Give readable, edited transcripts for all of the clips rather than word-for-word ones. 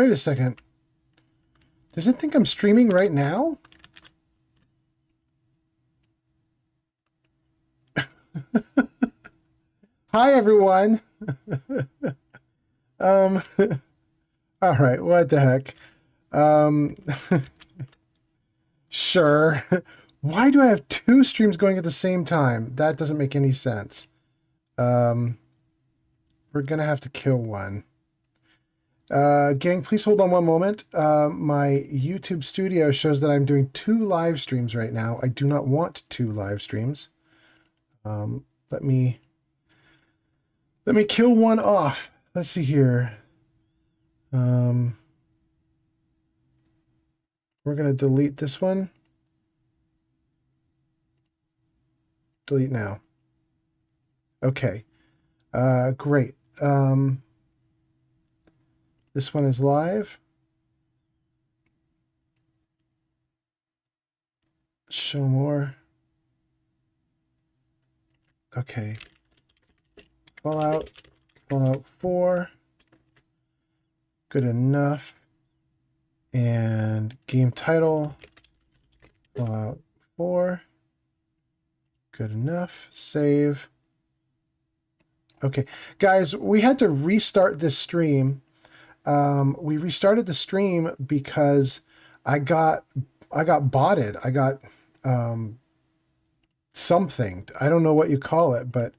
Wait a second. Does it think I'm streaming right now? Hi, everyone. um, all right, what the heck? Sure. Why do I have two streams going at the same time? That doesn't make any sense. We're gonna have to kill one. Gang, please hold on one moment. My YouTube studio shows that I'm doing 2 live streams right now. I do not want 2 live streams. Let me kill one off. Let's see here. We're gonna delete this one. Delete now. Okay. Great. This one is live. Show more. Okay. Fallout 4. Good enough. And game title. Fallout 4. Good enough. Save. Okay. Guys, we had to restart this stream. We restarted the stream because I got botted. I got something. I don't know what you call it, but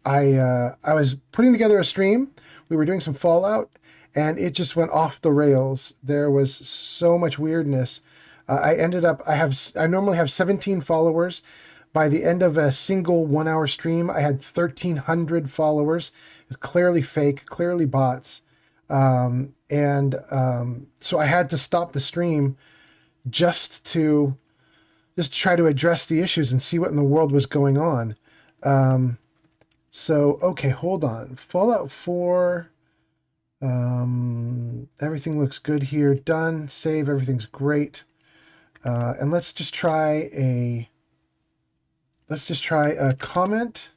I was putting together a stream. We were doing some Fallout, and it just went off the rails. There was so much weirdness. I normally have 17 followers. By the end of a single 1-hour stream, I had 1,300 followers. It's clearly fake, clearly bots. So I had to stop the stream just to try to address the issues and see what in the world was going on. Okay, hold on. Fallout 4. Everything looks good here. Done. Save. Everything's great. And let's just try a comment.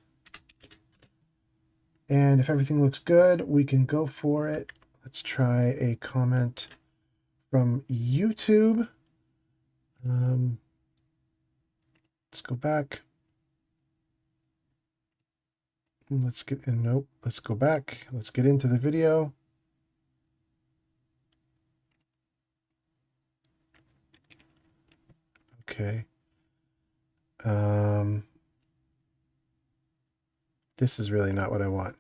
And if everything looks good, we can go for it. Let's try a comment from YouTube. Let's go back. Let's get in. Nope. Let's go back. Let's get into the video. Okay. This is really not what I want.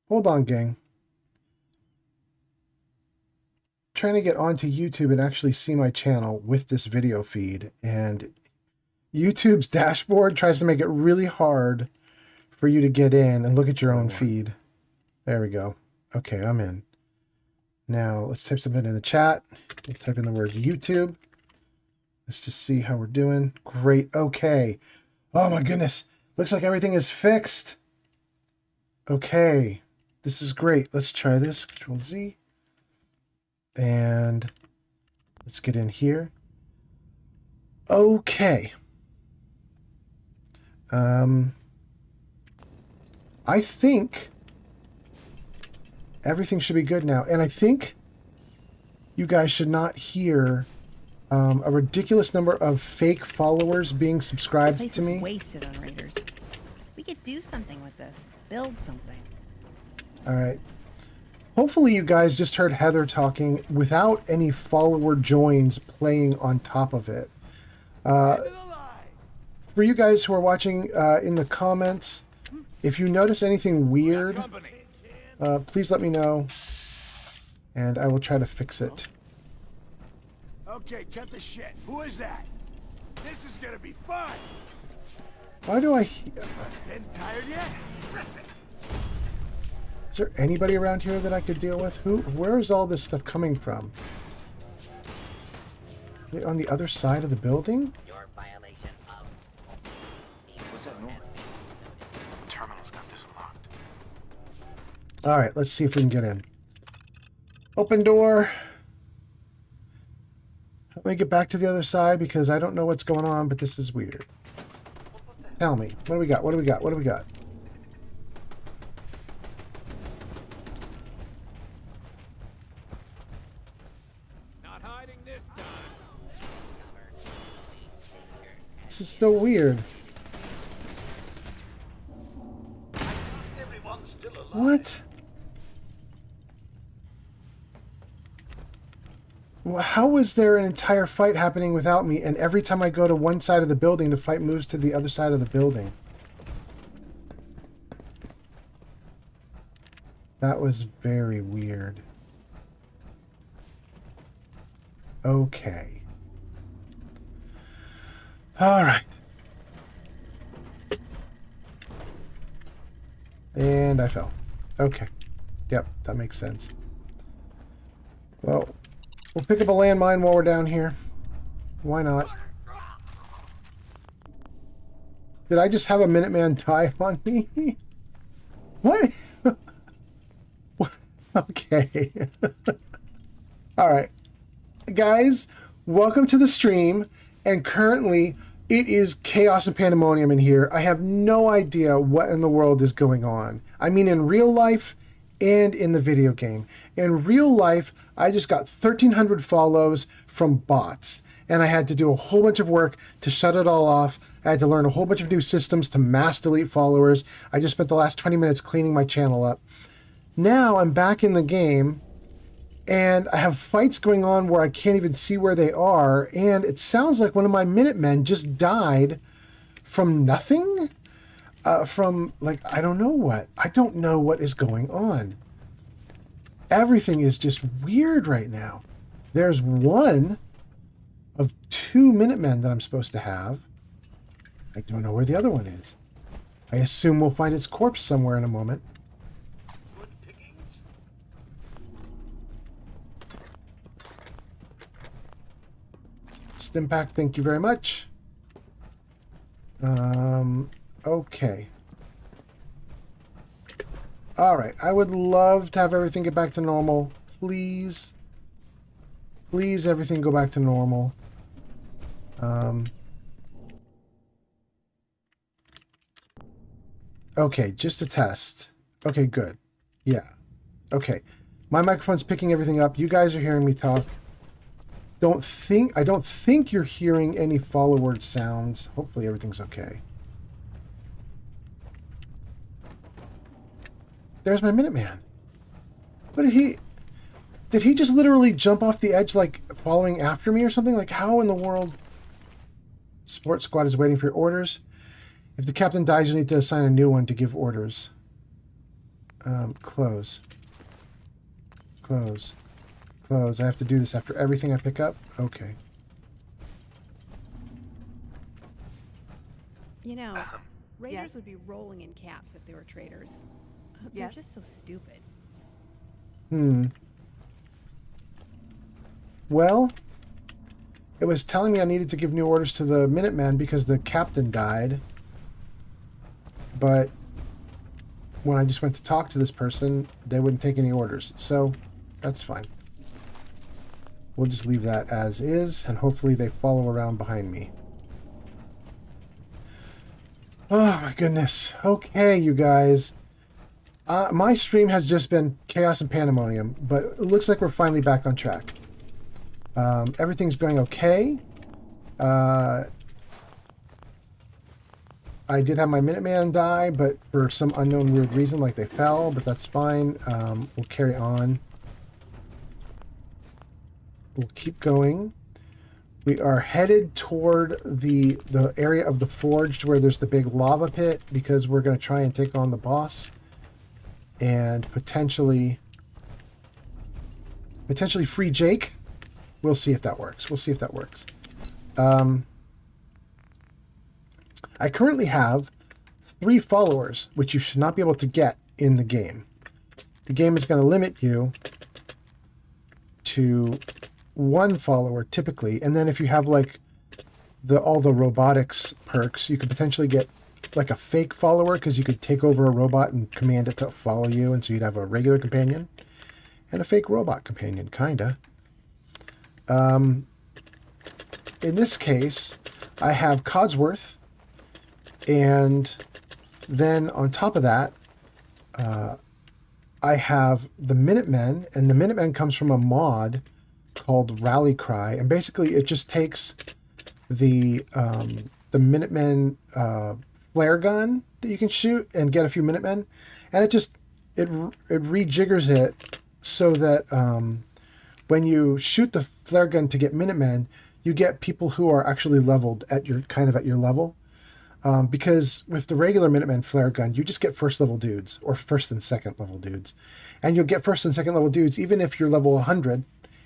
Hold on, gang. Trying to get onto YouTube and actually see my channel with this video feed, and YouTube's dashboard tries to make it really hard for you to get in and look at your own feed. There we go. Okay, I'm in. Now let's type something in the chat. Let's type in the word YouTube. Let's just see how we're doing. Great. Okay. Oh my goodness. Looks like everything is fixed. Okay. This is great. Let's try this. Control Z. And let's get in here. Okay. I think everything should be good now. And I think you guys should not hear a ridiculous number of fake followers being subscribed to me. Wasted on Raiders. We could do something with this. Build something. All right. Hopefully you guys just heard Heather talking without any follower joins playing on top of it. For you guys who are watching in the comments, if you notice anything weird, please let me know, and I will try to fix it. Okay, cut the shit. Who is that? This is gonna be fun. Why do I... Getting tired yet? Is there anybody around here that I could deal with? Where is all this stuff coming from? Are they on the other side of the building? Your violation of... What's that noise? Terminal's got this locked. All right, let's see if we can get in. Open door. Let me get back to the other side because I don't know what's going on, but this is weird. Tell me. What do we got? What do we got? What do we got? Not hiding this time. This is so weird. What? Well, how is there an entire fight happening without me, and every time I go to one side of the building, the fight moves to the other side of the building? That was very weird. Okay. All right. And I fell. Okay. Yep, that makes sense. Well, we'll pick up a landmine while we're down here. Why not? Did I just have a Minuteman die on me? What? What? Okay. All right. Guys, welcome to the stream. And currently, it is chaos and pandemonium in here. I have no idea what in the world is going on. I mean, in real life and in the video game. In real life, I just got 1,300 follows from bots. And I had to do a whole bunch of work to shut it all off. I had to learn a whole bunch of new systems to mass delete followers. I just spent the last 20 minutes cleaning my channel up. Now I'm back in the game. And I have fights going on where I can't even see where they are. And it sounds like one of my Minutemen just died from nothing. From, like, I don't know what. I don't know what is going on. Everything is just weird right now. There's one of 2 Minutemen that I'm supposed to have. I don't know where the other one is. I assume we'll find its corpse somewhere in a moment. Stimpack, thank you very much. Okay. All right. I would love to have everything get back to normal. Please. Please, everything go back to normal. Okay, just a test. Okay, good. Yeah. Okay. My microphone's picking everything up. You guys are hearing me talk. I don't think you're hearing any follower sounds. Hopefully everything's okay. There's my Minuteman. What did he just literally jump off the edge, like following after me or something? Like, how in the world? Support squad is waiting for your orders. If the captain dies, you need to assign a new one to give orders. Close. Close. Close. I have to do this after everything I pick up? Okay. You know, raiders would be rolling in caps if they were traitors. They're just so stupid. Well, it was telling me I needed to give new orders to the Minutemen because the captain died. But when I just went to talk to this person, they wouldn't take any orders. So, that's fine. We'll just leave that as is, and hopefully they follow around behind me. Oh my goodness. Okay, you guys. My stream has just been chaos and pandemonium, but it looks like we're finally back on track. Everything's going okay. I did have my Minuteman die, but for some unknown weird reason, like they fell, but that's fine. We'll carry on. We'll keep going. We are headed toward the area of the forge where there's the big lava pit because we're going to try and take on the boss and potentially free Jake. We'll see if that works. We'll see if that works. I currently have 3 followers, which you should not be able to get in the game. The game is going to limit you to 1 follower typically, and then if you have like all the robotics perks, you could potentially get like a fake follower because you could take over a robot and command it to follow you, and so you'd have a regular companion and a fake robot companion, kinda. in this case, I have Codsworth, and then on top of that, I have the Minutemen, and the Minutemen comes from a mod called Rally Cry, and basically it just takes the Minutemen flare gun that you can shoot and get a few Minutemen, and it rejiggers it so that when you shoot the flare gun to get Minutemen, you get people who are actually leveled at your level. Because with the regular Minutemen flare gun, you just get first level dudes or first and second level dudes. And you'll get first and second level dudes even if you're level 100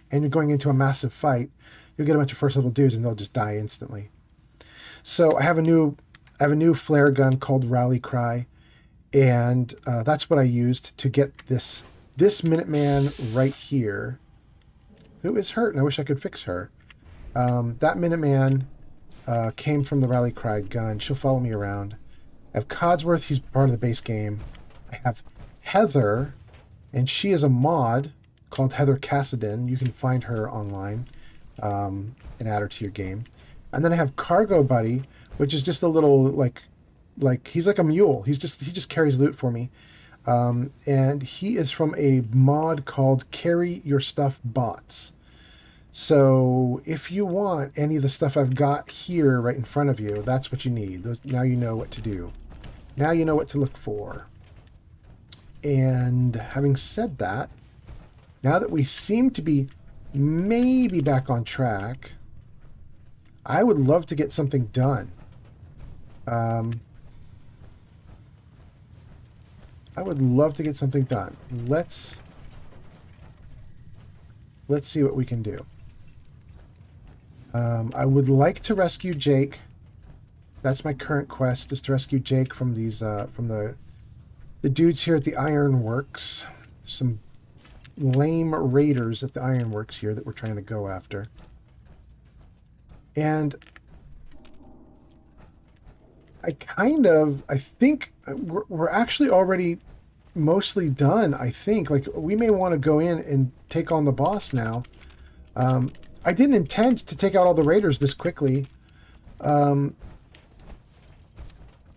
and you're going into a massive fight. You'll get a bunch of first level dudes and they'll just die instantly. So I have a new flare gun called Rally Cry, and that's what I used to get this Minuteman right here, who is hurt, and I wish I could fix her. That Minuteman came from the Rally Cry gun. She'll follow me around. I have Codsworth, he's part of the base game. I have Heather, and she is a mod called Heather Cassidon. You can find her online and add her to your game. And then I have Cargo Buddy, which is just a little like he's like a mule. He just carries loot for me. And he is from a mod called Carry Your Stuff Bots. So if you want any of the stuff I've got here right in front of you, that's what you need. Now you know what to do. Now you know what to look for. And having said that, now that we seem to be maybe back on track, I would love to get something done. I would love to get something done. Let's see what we can do. I would like to rescue Jake. That's my current quest, is to rescue Jake from these from the dudes here at the Ironworks. Some lame raiders at the Ironworks here that we're trying to go after. And I think we're actually already mostly done, I think. Like, we may want to go in and take on the boss now. I didn't intend to take out all the raiders this quickly. I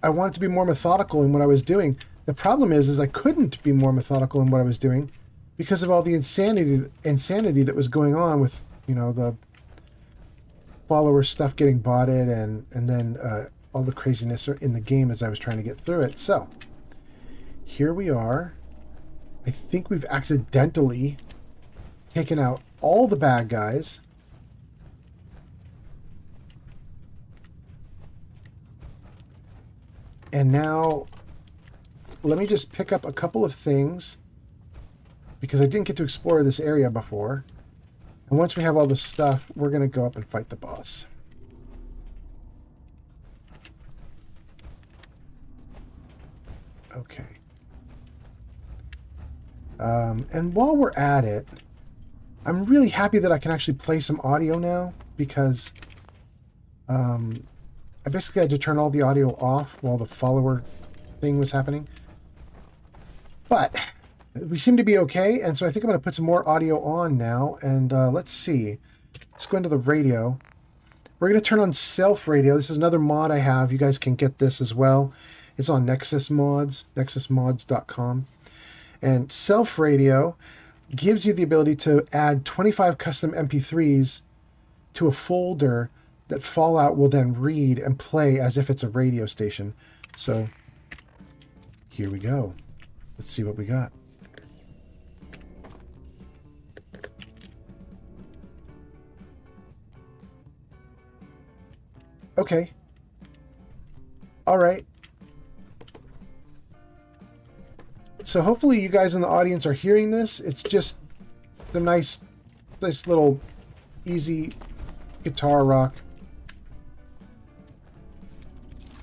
wanted to be more methodical in what I was doing. The problem is I couldn't be more methodical in what I was doing because of all the insanity that was going on with, you know, the follower stuff getting botted and then all the craziness in the game as I was trying to get through it. So here we are. I think we've accidentally taken out all the bad guys. And now let me just pick up a couple of things because I didn't get to explore this area before. And once we have all this stuff, we're going to go up and fight the boss. Okay. And while we're at it, I'm really happy that I can actually play some audio now because I basically had to turn all the audio off while the follower thing was happening. But we seem to be okay, and so I think I'm going to put some more audio on now, and let's see. Let's go into the radio. We're going to turn on Self Radio. This is another mod I have. You guys can get this as well. It's on Nexus Mods, nexusmods.com. And Self Radio gives you the ability to add 25 custom MP3s to a folder that Fallout will then read and play as if it's a radio station. So here we go. Let's see what we got. Okay. All right. So hopefully you guys in the audience are hearing this. It's just the nice little easy guitar rock.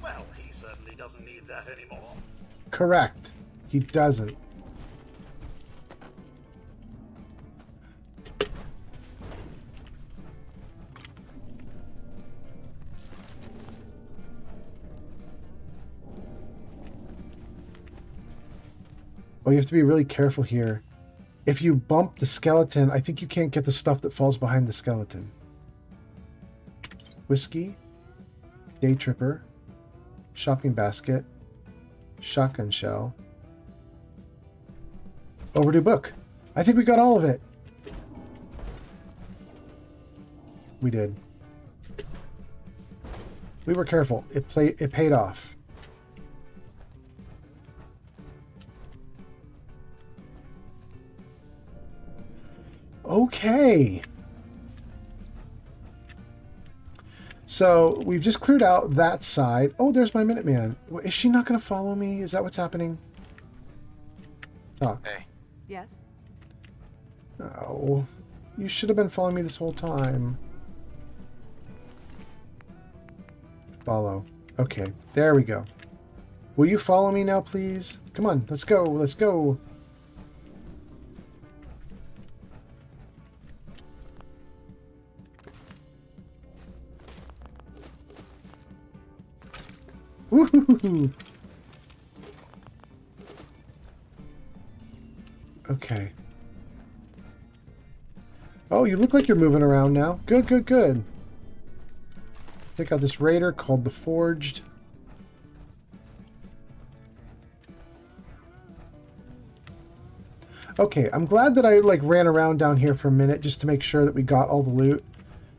Well, he certainly doesn't need that anymore. Correct. He doesn't. Well, you have to be really careful here. If you bump the skeleton, I think you can't get the stuff that falls behind the skeleton. whiskey, day tripper, shopping basket, shotgun shell, overdue book. I think we got all of it. We did. We were careful. It paid off. Okay. So we've just cleared out that side. Oh, there's my Minuteman. Is she not going to follow me? Is that what's happening? Talk. Hey. Yes? Oh, you should have been following me this whole time. Follow. Okay, there we go. Will you follow me now, please? Come on, let's go, let's go. Woohoo! Okay. Oh, you look like you're moving around now. Good, good, good. Take out this raider called the Forged. Okay, I'm glad that I like ran around down here for a minute just to make sure that we got all the loot,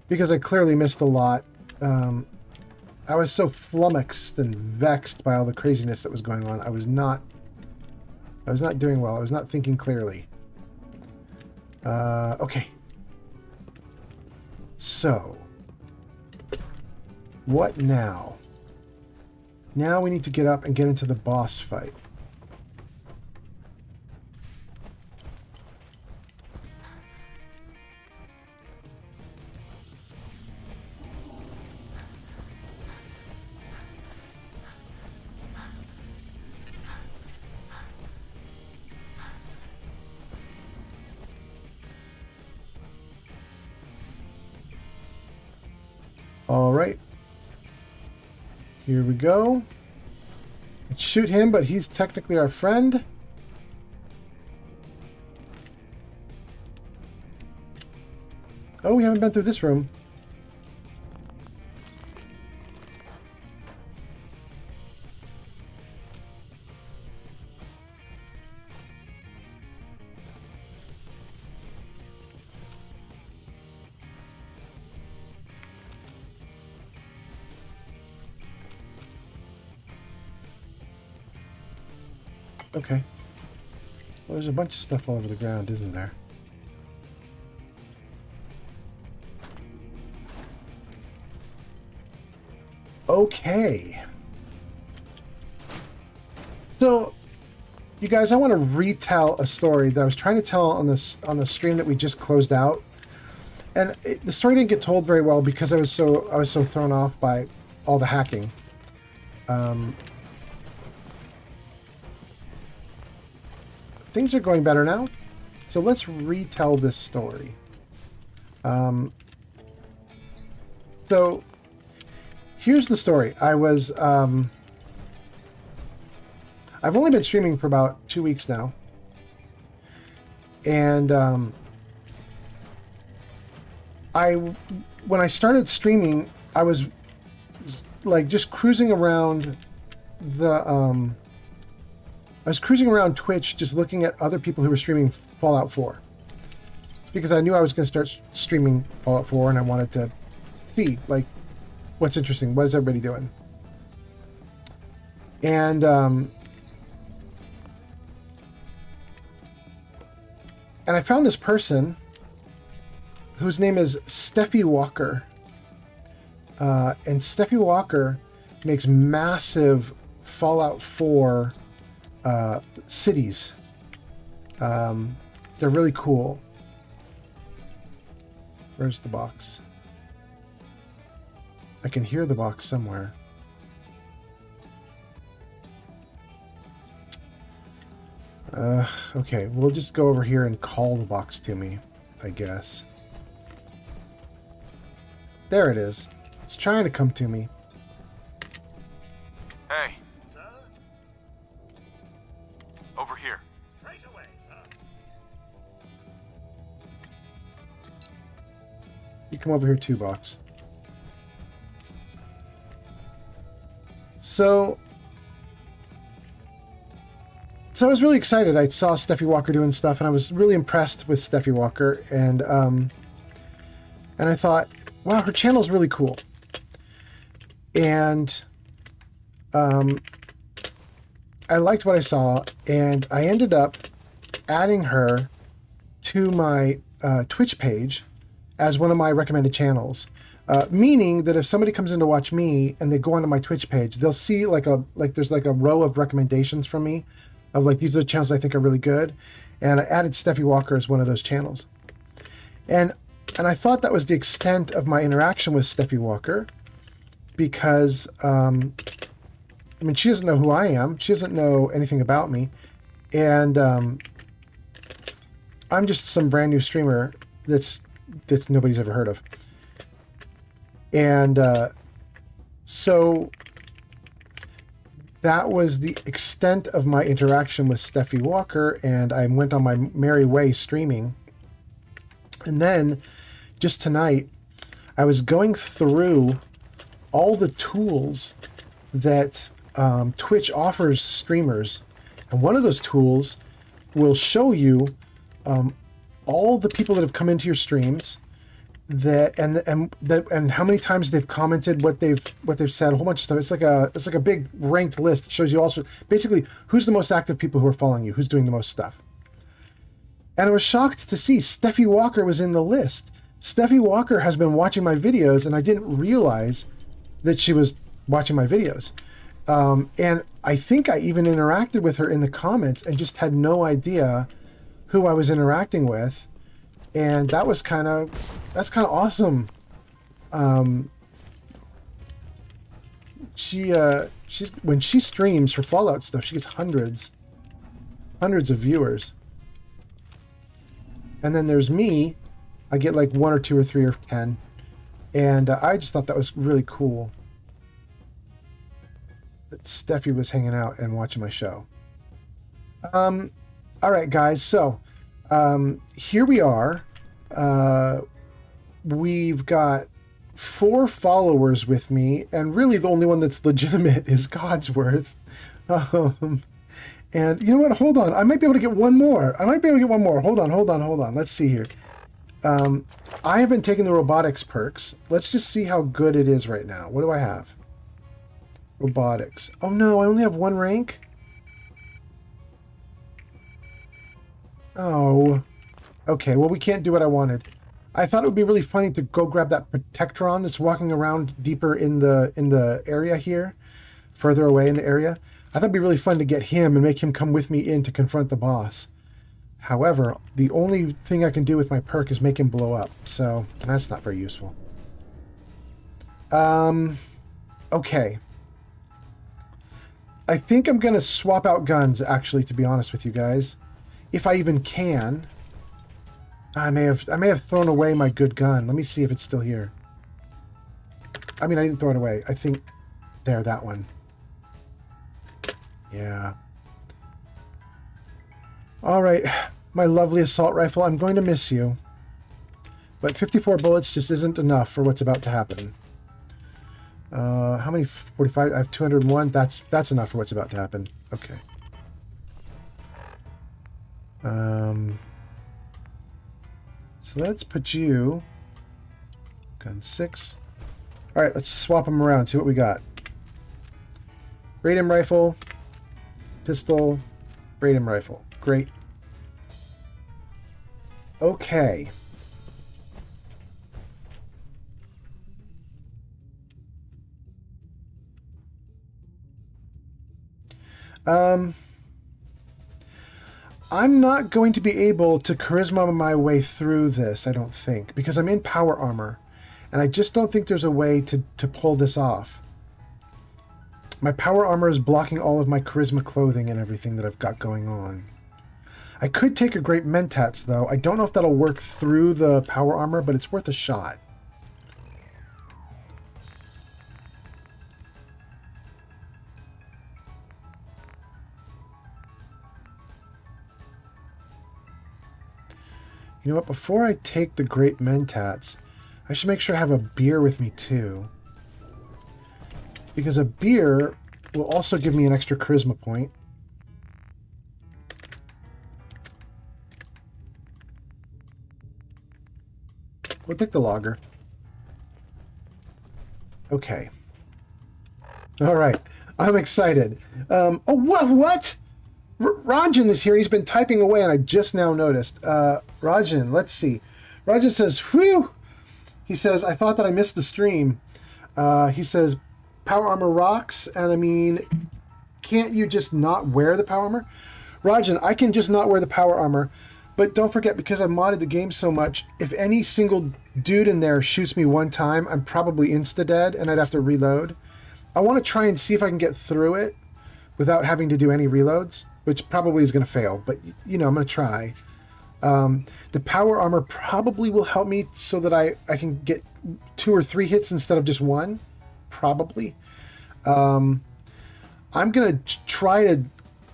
because I clearly missed a lot. I was so flummoxed and vexed by all the craziness that was going on. I was not doing well. I was not thinking clearly. Okay. So, what now? Now we need to get up and get into the boss fight. All right. Here we go. Let's shoot him, but he's technically our friend. Oh, we haven't been through this room. Okay. Well, there's a bunch of stuff all over the ground, isn't there? Okay. So, you guys, I want to retell a story that I was trying to tell on the stream that we just closed out, and the story didn't get told very well because I was so thrown off by all the hacking. Things are going better now, so let's retell this story. So here's the story. I've only been streaming for about 2 weeks now, and when I started streaming, I was like just cruising around I was cruising around Twitch just looking at other people who were streaming Fallout 4. Because I knew I was going to start streaming Fallout 4 and I wanted to see, like, what's interesting. What is everybody doing? And I found this person whose name is Steffi Walker. And Steffi Walker makes massive Fallout 4 cities. They're really cool. Where's the box? I can hear the box somewhere. Okay, we'll just go over here and call the box to me, I guess. There it is. It's trying to come to me. Hey. Over here. Right away, sir. You come over here too, box. So I was really excited. I saw Steffi Walker doing stuff, and I was really impressed with Steffi Walker, and I thought, wow, her channel's really cool. And I liked what I saw, and I ended up adding her to my Twitch page as one of my recommended channels. Meaning that if somebody comes in to watch me and they go onto my Twitch page, they'll see there's like a row of recommendations from me of like, these are the channels I think are really good. And I added Steffi Walker as one of those channels. And I thought that was the extent of my interaction with Steffi Walker, because I mean, she doesn't know who I am. She doesn't know anything about me. And I'm just some brand new streamer that's nobody's ever heard of. And so that was the extent of my interaction with Steffi Walker, and I went on my merry way streaming. And then, just tonight, I was going through all the tools that Twitch offers streamers, and one of those tools will show you all the people that have come into your streams, and how many times they've commented, what they've said, a whole bunch of stuff. It's like a big ranked list. It shows you also basically who's the most active people who are following you, who's doing the most stuff. And I was shocked to see Steffi Walker was in the list. Steffi Walker has been watching my videos, and I didn't realize that she was watching my videos. And I think I even interacted with her in the comments and just had no idea who I was interacting with. And that's kind of awesome. She's when she streams for Fallout stuff, she gets hundreds of viewers. And then there's me. I get like 1 or 2 or 3 or 10. And I just thought that was really cool that Steffi was hanging out and watching my show. All right, guys. So here we are. We've got 4 followers with me, and really the only one that's legitimate is Godsworth. And you know what? Hold on. I might be able to get one more. Hold on. Let's see here. I haven't taken the robotics perks. Let's just see how good it is right now. What do I have? Robotics. Oh no, I only have 1 rank? Oh. Okay, well, we can't do what I wanted. I thought it would be really funny to go grab that Protectron that's walking around deeper in the area here, further away in the area. I thought it'd be really fun to get him and make him come with me in to confront the boss. However, the only thing I can do with my perk is make him blow up, so that's not very useful. Okay. I think I'm going to swap out guns, actually, to be honest with you guys. If I even can. I may have thrown away my good gun. Let me see if it's still here. I mean, I didn't throw it away. I think... There, that one. Yeah. Alright, my lovely assault rifle, I'm going to miss you. But 54 bullets just isn't enough for what's about to happen. How many? 45? I have 201. That's enough for what's about to happen. Okay. So let's put you... Gun 6. Alright, let's swap them around, see what we got. Radium rifle, pistol, radium rifle. Great. Okay. I'm not going to be able to charisma my way through this, I don't think, because I'm in power armor, and I just don't think there's a way to pull this off. My power armor is blocking all of my charisma clothing and everything that I've got going on. I could take a great mentats, though. I don't know if that'll work through the power armor, but it's worth a shot. You know what? Before I take the great mentats, I should make sure I have a beer with me, too. Because a beer will also give me an extra charisma point. We'll take the logger. Okay. All right. I'm excited. Oh, what? Rajan is here. He's been typing away, and I just now noticed. Rajan, let's see. Rajan says, whew. He says, I thought that I missed the stream. He says, power armor rocks. And I mean, can't you just not wear the power armor? Rajan, I can just not wear the power armor. But don't forget, because I've modded the game so much, if any single dude in there shoots me one time, I'm probably insta-dead, and I'd have to reload. I want to try and see if I can get through it without having to do any reloads, which probably is going to fail, but, you know, I'm going to try. The power armor probably will help me so that I can get 2 or 3 hits instead of just 1. Probably. I'm going to try to,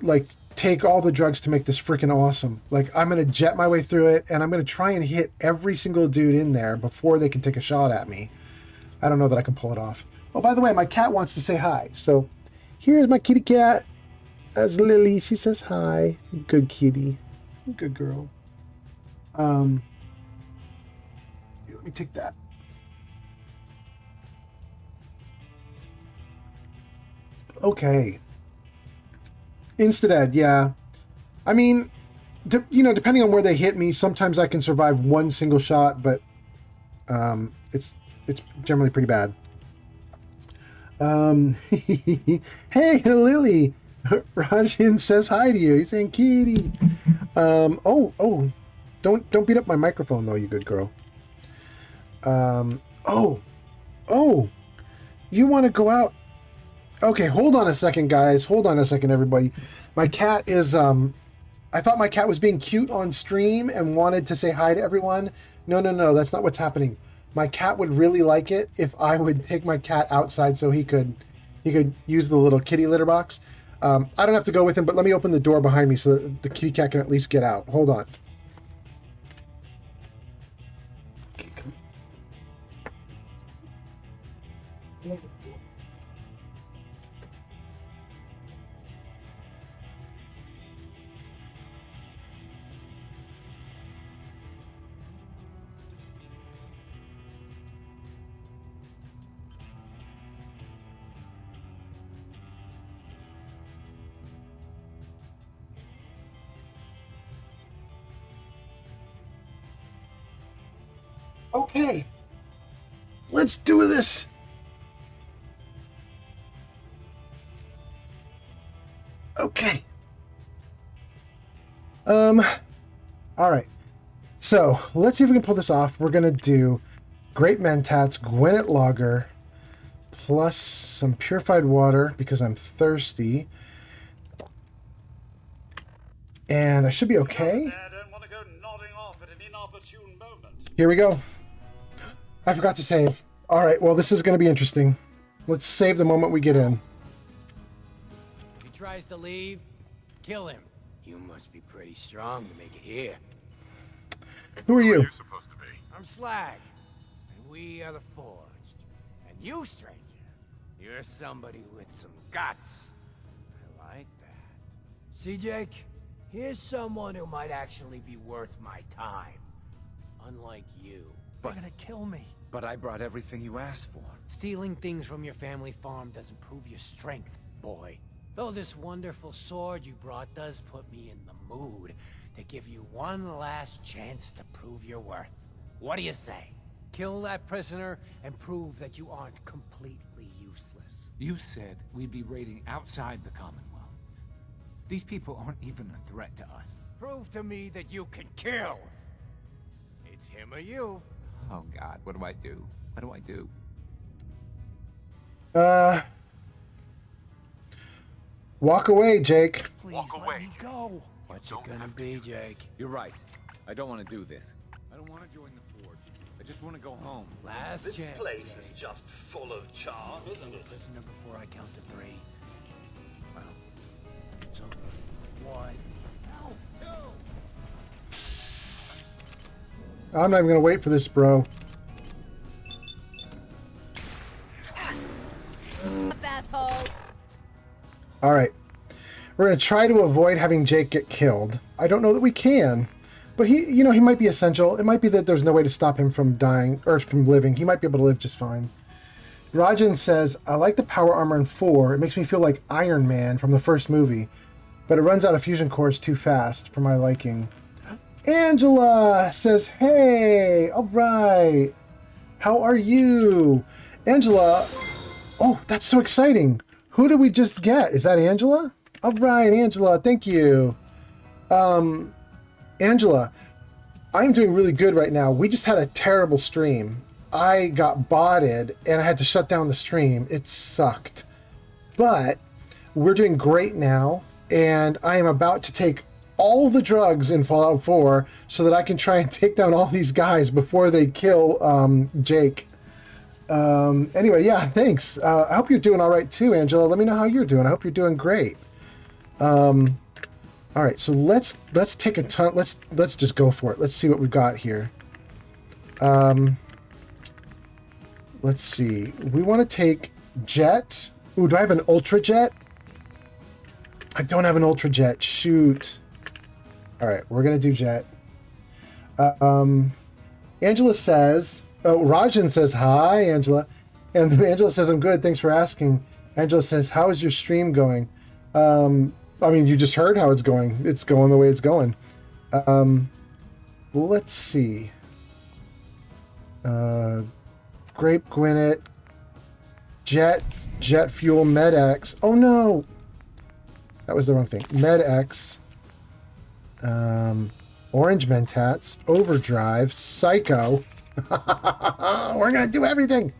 like, take all the drugs to make this freaking awesome. Like, I'm going to jet my way through it, and I'm going to try and hit every single dude in there before they can take a shot at me. I don't know that I can pull it off. Oh, by the way, my cat wants to say hi. So, here's my kitty cat. That's Lily. She says hi. Good kitty. Good girl. Let me take that. Okay. Insta-dead, yeah. I mean, you know, depending on where they hit me, sometimes I can survive one single shot, but it's generally pretty bad. Hey, Lily! Rajan says hi to you. He's saying kitty. Oh, don't beat up my microphone though, you good girl. Oh, you want to go out? Okay, hold on a second, guys. Hold on a second, everybody. My cat is, I thought my cat was being cute on stream and wanted to say hi to everyone. No, that's not what's happening. My cat would really like it if I would take my cat outside so he could use the little kitty litter box. I don't have to go with him, but let me open the door behind me so that the kitty cat can at least get out. Hold on. Okay, come on. Okay, let's do this. Okay. All right. So let's see if we can pull this off. We're gonna do Great Mentats, Gwinnett Lager, plus some purified water because I'm thirsty, and I should be okay. Here we go. I forgot to save. All right, well, this is going to be interesting. Let's save the moment we get in. If he tries to leave, kill him. You must be pretty strong to make it here. Who are you? Who are you supposed to be? I'm Slag, and we are the Forged. And you, stranger, you're somebody with some guts. I like that. See, Jake? Here's someone who might actually be worth my time. Unlike you. They're gonna kill me. But I brought everything you asked for. Stealing things from your family farm doesn't prove your strength, boy. Though this wonderful sword you brought does put me in the mood to give you one last chance to prove your worth. What do you say? Kill that prisoner and prove that you aren't completely useless. You said we'd be raiding outside the Commonwealth. These people aren't even a threat to us. Prove to me that you can kill. It's him or you. Oh God, what do I do? What do I do? Walk away, Jake. Please Walk let away, me Jake. go. What's it don't gonna have to be, do this. Jake? You're right. I don't want to do this. I don't want to join the Forge. I just want to go home. Last This chance. place Jake. is just full of charm, isn't it? Prisoner before I count to 3. Well, it's over. 1. No, 2. I'm not even gonna wait for this, bro. Asshole. All right. We're going to try to avoid having Jake get killed. I don't know that we can. But he might be essential. It might be that there's no way to stop him from dying, or from living. He might be able to live just fine. Rajan says, I like the power armor in 4. It makes me feel like Iron Man from the first movie. But it runs out of fusion cores too fast for my liking. Angela says, hey, all right. How are you? Angela, oh, that's so exciting. Who did we just get? Is that Angela? All right, Angela, thank you. Angela, I'm doing really good right now. We just had a terrible stream. I got botted and I had to shut down the stream. It sucked. But we're doing great now, and I am about to take all the drugs in Fallout 4 so that I can try and take down all these guys before they kill Jake. Anyway, yeah, thanks. I hope you're doing all right too, Angela. Let me know how you're doing. I hope you're doing great. All right, so let's take a ton. Let's just go for it. Let's see what we've got here. Let's see. We want to take jet. Ooh, do I have an ultra jet? I don't have an ultra jet. Shoot. All right, we're gonna do jet. Angela says. Oh, Rajan says hi, Angela, and then Angela says I'm good. Thanks for asking. Angela says, how is your stream going? I mean, you just heard how it's going. It's going the way it's going. Let's see. Grape Gwyneth. Jet Fuel, MedX. Oh no! That was the wrong thing. MedX. Orange Mentats. Overdrive. Psycho. We're gonna do everything!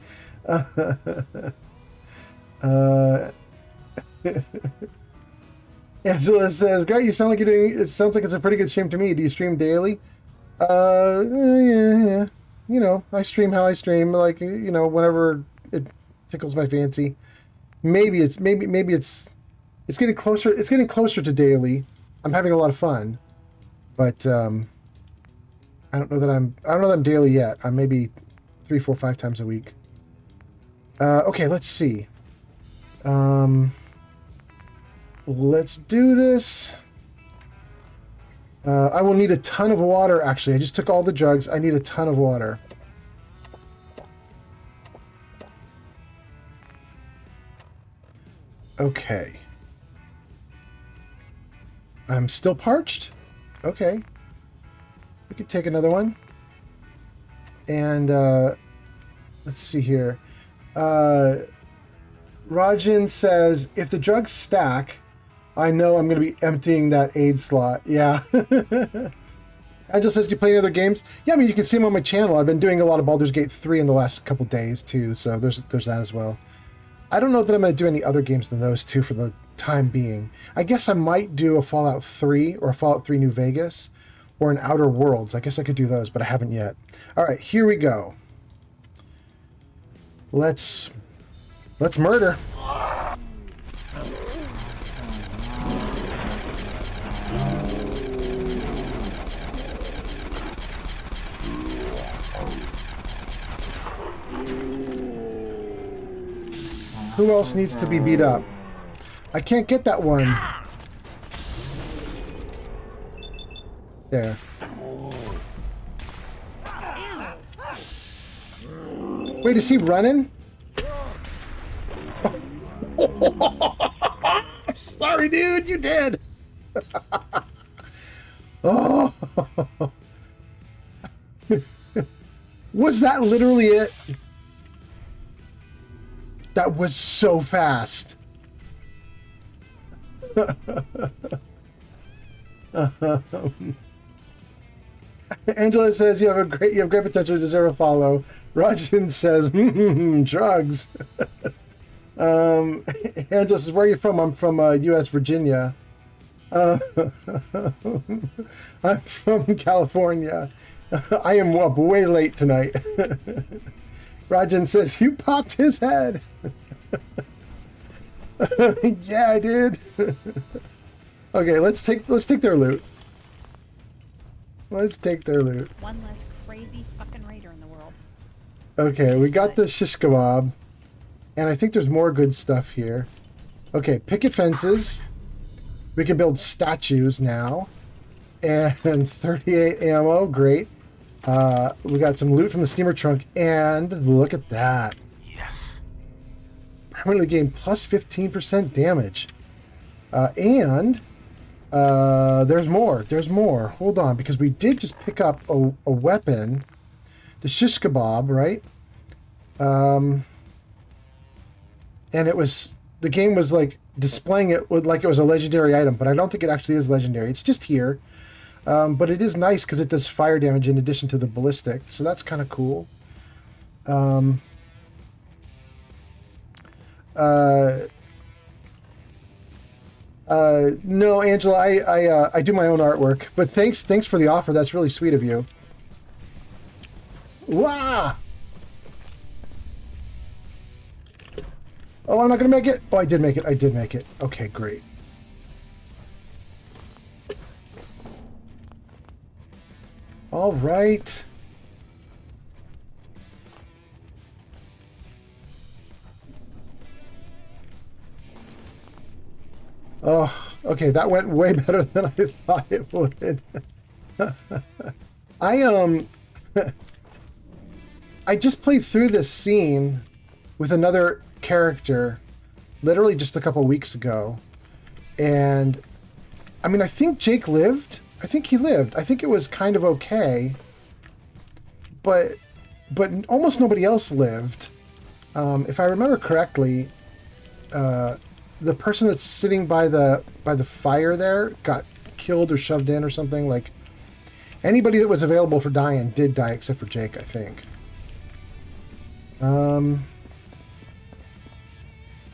Angela says, great, you sound like you're doing, it sounds like it's a pretty good stream to me. Do you stream daily? Yeah. You know, I stream how I stream, like, you know, whenever it tickles my fancy. Maybe it's getting closer to daily. I'm having a lot of fun. But I don't know that I'm daily yet. I'm maybe 3, 4, 5 times a week. Okay, let's see. Let's do this. I will need a ton of water, actually. I just took all the drugs. I need a ton of water. Okay. I'm still parched? Okay. We could take another one. And, let's see here. Rajan says, if the drugs stack, I know I'm going to be emptying that aid slot. Yeah. Angela says, do you play any other games? Yeah, I mean, you can see them on my channel. I've been doing a lot of Baldur's Gate 3 in the last couple days, too. So there's that as well. I don't know that I'm going to do any other games than those two for the time being. I guess I might do a Fallout 3 or a Fallout 3 New Vegas or an Outer Worlds. I guess I could do those, but I haven't yet. All right, here we go. Let's murder. Who else needs to be beat up? I can't get that one. There. Wait, is he running? Sorry, dude, you did. Oh. Was that literally it? That was so fast. Angela says you have great potential to deserve a follow. Rajan says drugs. Angela says, where are you from? I'm from U.S. Virginia. I'm from California. I am up way late tonight. Rajan says, you popped his head. Yeah, I did. Okay, let's take their loot. Let's take their loot. One less crazy fucking raider in the world. Okay, we got the shish kebab. And I think there's more good stuff here. Okay, picket fences. We can build statues now. And 38 ammo, great. We got some loot from the steamer trunk, and look at that. Yes. Permanently gain plus 15% damage. And there's more. There's more. Hold on, because we did just pick up a weapon. The shish kebab, right? And it was... The game was like displaying it like it was a legendary item, but I don't think it actually is legendary. It's just here. But it is nice because it does fire damage in addition to the ballistic, so that's kind of cool. No, Angela, I do my own artwork, but thanks for the offer. That's really sweet of you. Wow! Oh, I'm not gonna make it. Oh, I did make it. I did make it. Okay, great. All right. Oh, okay, that went way better than I thought it would. I I just played through this scene with another character literally just a couple weeks ago. And I mean, I think Jake lived. I think he lived. I think it was kind of okay, but almost nobody else lived. If I remember correctly, the person that's sitting by the fire there got killed or shoved in or something. Like anybody that was available for dying did die except for Jake, I think.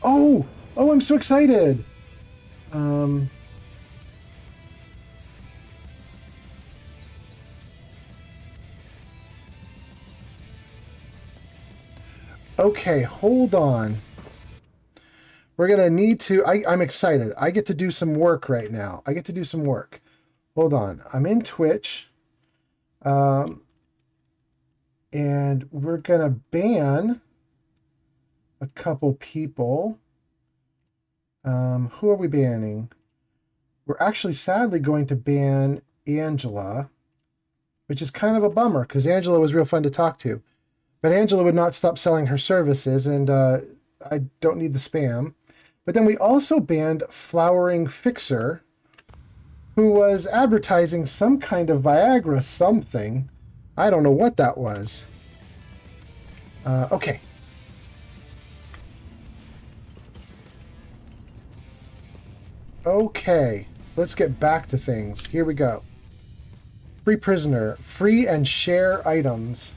Oh, I'm so excited. Okay, hold on. We're going to need to... I'm excited. I get to do some work right now. I get to do some work. Hold on. I'm in Twitch. And we're going to ban a couple people. Who are we banning? We're actually sadly going to ban Angela, which is kind of a bummer because Angela was real fun to talk to. But Angela would not stop selling her services, and I don't need the spam. But then we also banned Flowering Fixer, who was advertising some kind of Viagra something. I don't know what that was. Okay. Okay, let's get back to things. Here we go. Free prisoner. Free and share items.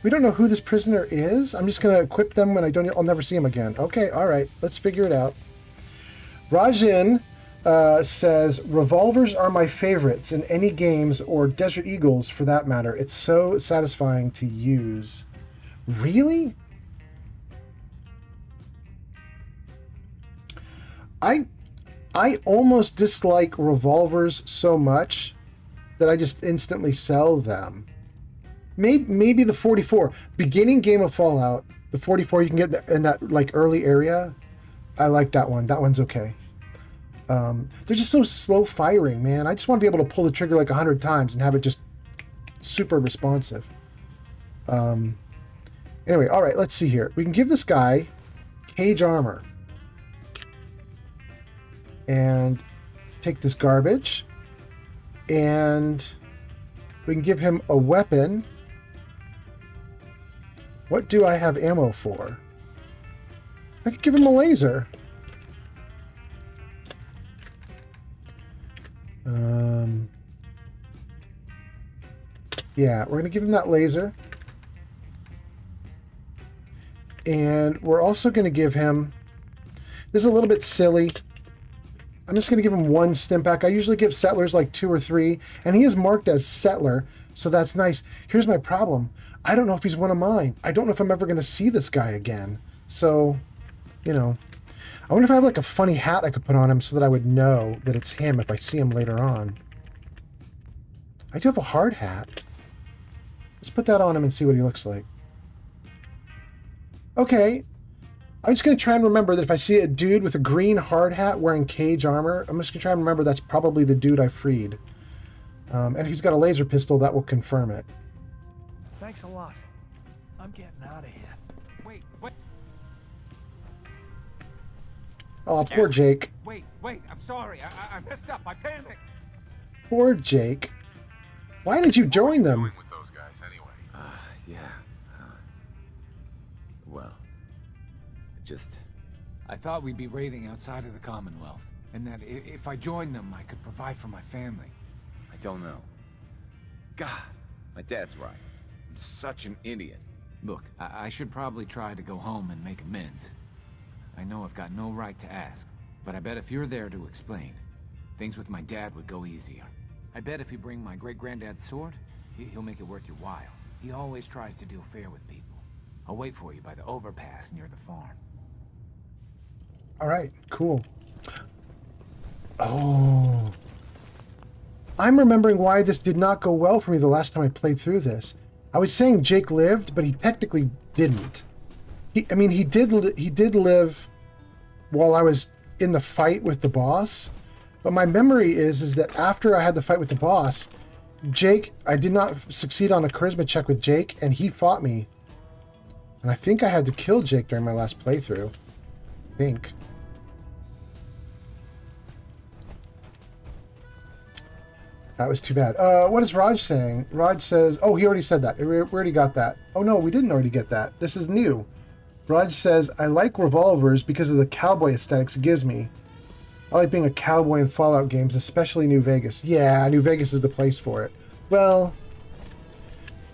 We don't know who this prisoner is. I'm just going to equip them when I'll never see him again. Okay, all right. Let's figure it out. Rajin says, revolvers are my favorites in any games or Desert Eagles for that matter. It's so satisfying to use. Really? I almost dislike revolvers so much that I just instantly sell them. Maybe the 44. Beginning game of Fallout, the 44 you can get in that like early area. I like that one. That one's okay. They're just so slow firing, man. I just want to be able to pull the trigger like 100 times and have it just super responsive. Anyway, all right, let's see here. We can give this guy cage armor. And take this garbage. And we can give him a weapon. What do I have ammo for? I could give him a laser. Yeah, we're going to give him that laser. And we're also going to give him... This is a little bit silly. I'm just going to give him one stimpak. I usually give settlers like 2 or 3. And he is marked as settler, so that's nice. Here's my problem. I don't know if he's one of mine. I don't know if I'm ever going to see this guy again. So, you know. I wonder if I have like a funny hat I could put on him so that I would know that it's him if I see him later on. I do have a hard hat. Let's put that on him and see what he looks like. Okay. I'm just going to try and remember that if I see a dude with a green hard hat wearing cage armor, I'm just going to try and remember that's probably the dude I freed. And if he's got a laser pistol, that will confirm it. Thanks a lot. I'm getting out of here. Wait. Oh, Excuse poor me. Jake. Wait. I'm sorry. I messed up. I panicked. Poor Jake. Why did you join them? Doing with those guys anyway. Yeah. Well, I thought we'd be raiding outside of the Commonwealth, and that if I joined them, I could provide for my family. I don't know. God, my dad's right. I'm such an idiot. Look, I should probably try to go home and make amends. I know I've got no right to ask, but I bet if you're there to explain, things with my dad would go easier. I bet if you bring my great-granddad's sword, he'll make it worth your while. He always tries to deal fair with people. I'll wait for you by the overpass near the farm. All right, cool. Oh. I'm remembering why this did not go well for me the last time I played through this. I was saying Jake lived, but he technically didn't. He did live while I was in the fight with the boss. But my memory is that after I had the fight with the boss, Jake, I did not succeed on a charisma check with Jake, and he fought me. And I think I had to kill Jake during my last playthrough. I think. That was too bad. What is Raj saying? Raj says, oh, he already said that. We already got that. Oh, no, we didn't already get that. This is new. Raj says, I like revolvers because of the cowboy aesthetics it gives me. I like being a cowboy in Fallout games, especially New Vegas. Yeah, New Vegas is the place for it. Well,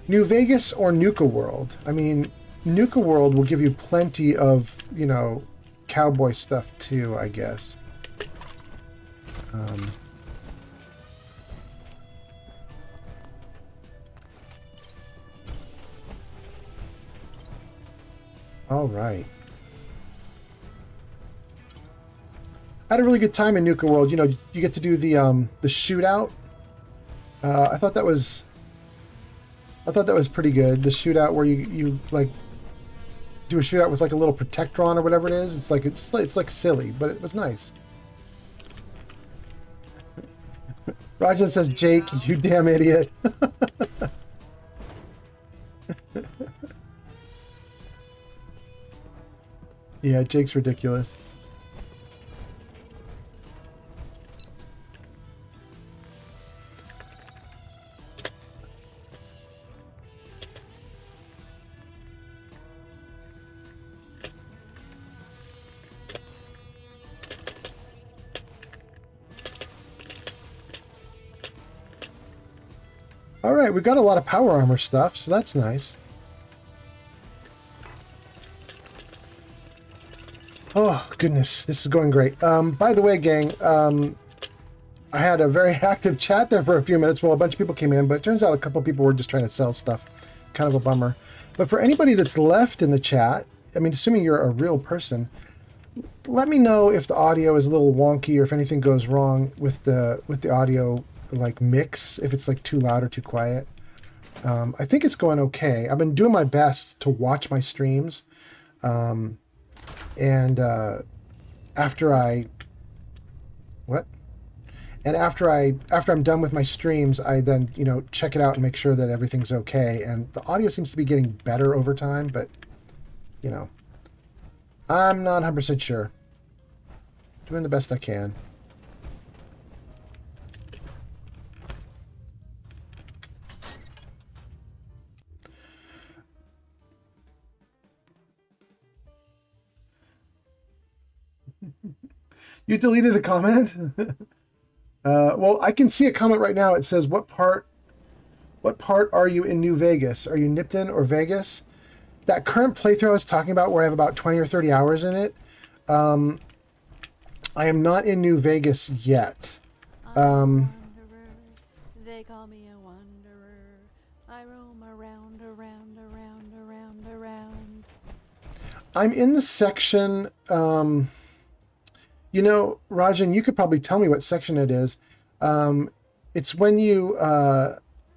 New Vegas or Nuka World. I mean, Nuka World will give you plenty of, you know, cowboy stuff too, I guess. All right. I had a really good time in Nuka World. You know, you get to do the shootout. I thought that was pretty good. The shootout where you like do a shootout with like a little protectron or whatever it is. It's like silly, but it was nice. Rajan says, "Jake, you damn idiot." Yeah, Jake's ridiculous. All right, we got a lot of power armor stuff, so that's nice. Oh, goodness, this is going great. By the way, gang, I had a very active chat there for a few minutes while a bunch of people came in, but it turns out a couple of people were just trying to sell stuff. Kind of a bummer. But for anybody that's left in the chat, I mean, assuming you're a real person, let me know if the audio is a little wonky or if anything goes wrong with the audio like mix, if it's like too loud or too quiet. I think it's going okay. I've been doing my best to watch my streams. And after I'm done with my streams, I then, you know, check it out and make sure that everything's okay. And the audio seems to be getting better over time, but, you know, I'm not 100% sure. Doing the best I can. You deleted a comment? Well, I can see a comment right now. It says, what part are you in New Vegas? Are you Nipton or Vegas? That current playthrough I was talking about where I have about 20 or 30 hours in it, I am not in New Vegas yet. I'm a wanderer. They call me a wanderer. I roam around. I'm in the section, you know, Rajan, you could probably tell me what section it is. It's when you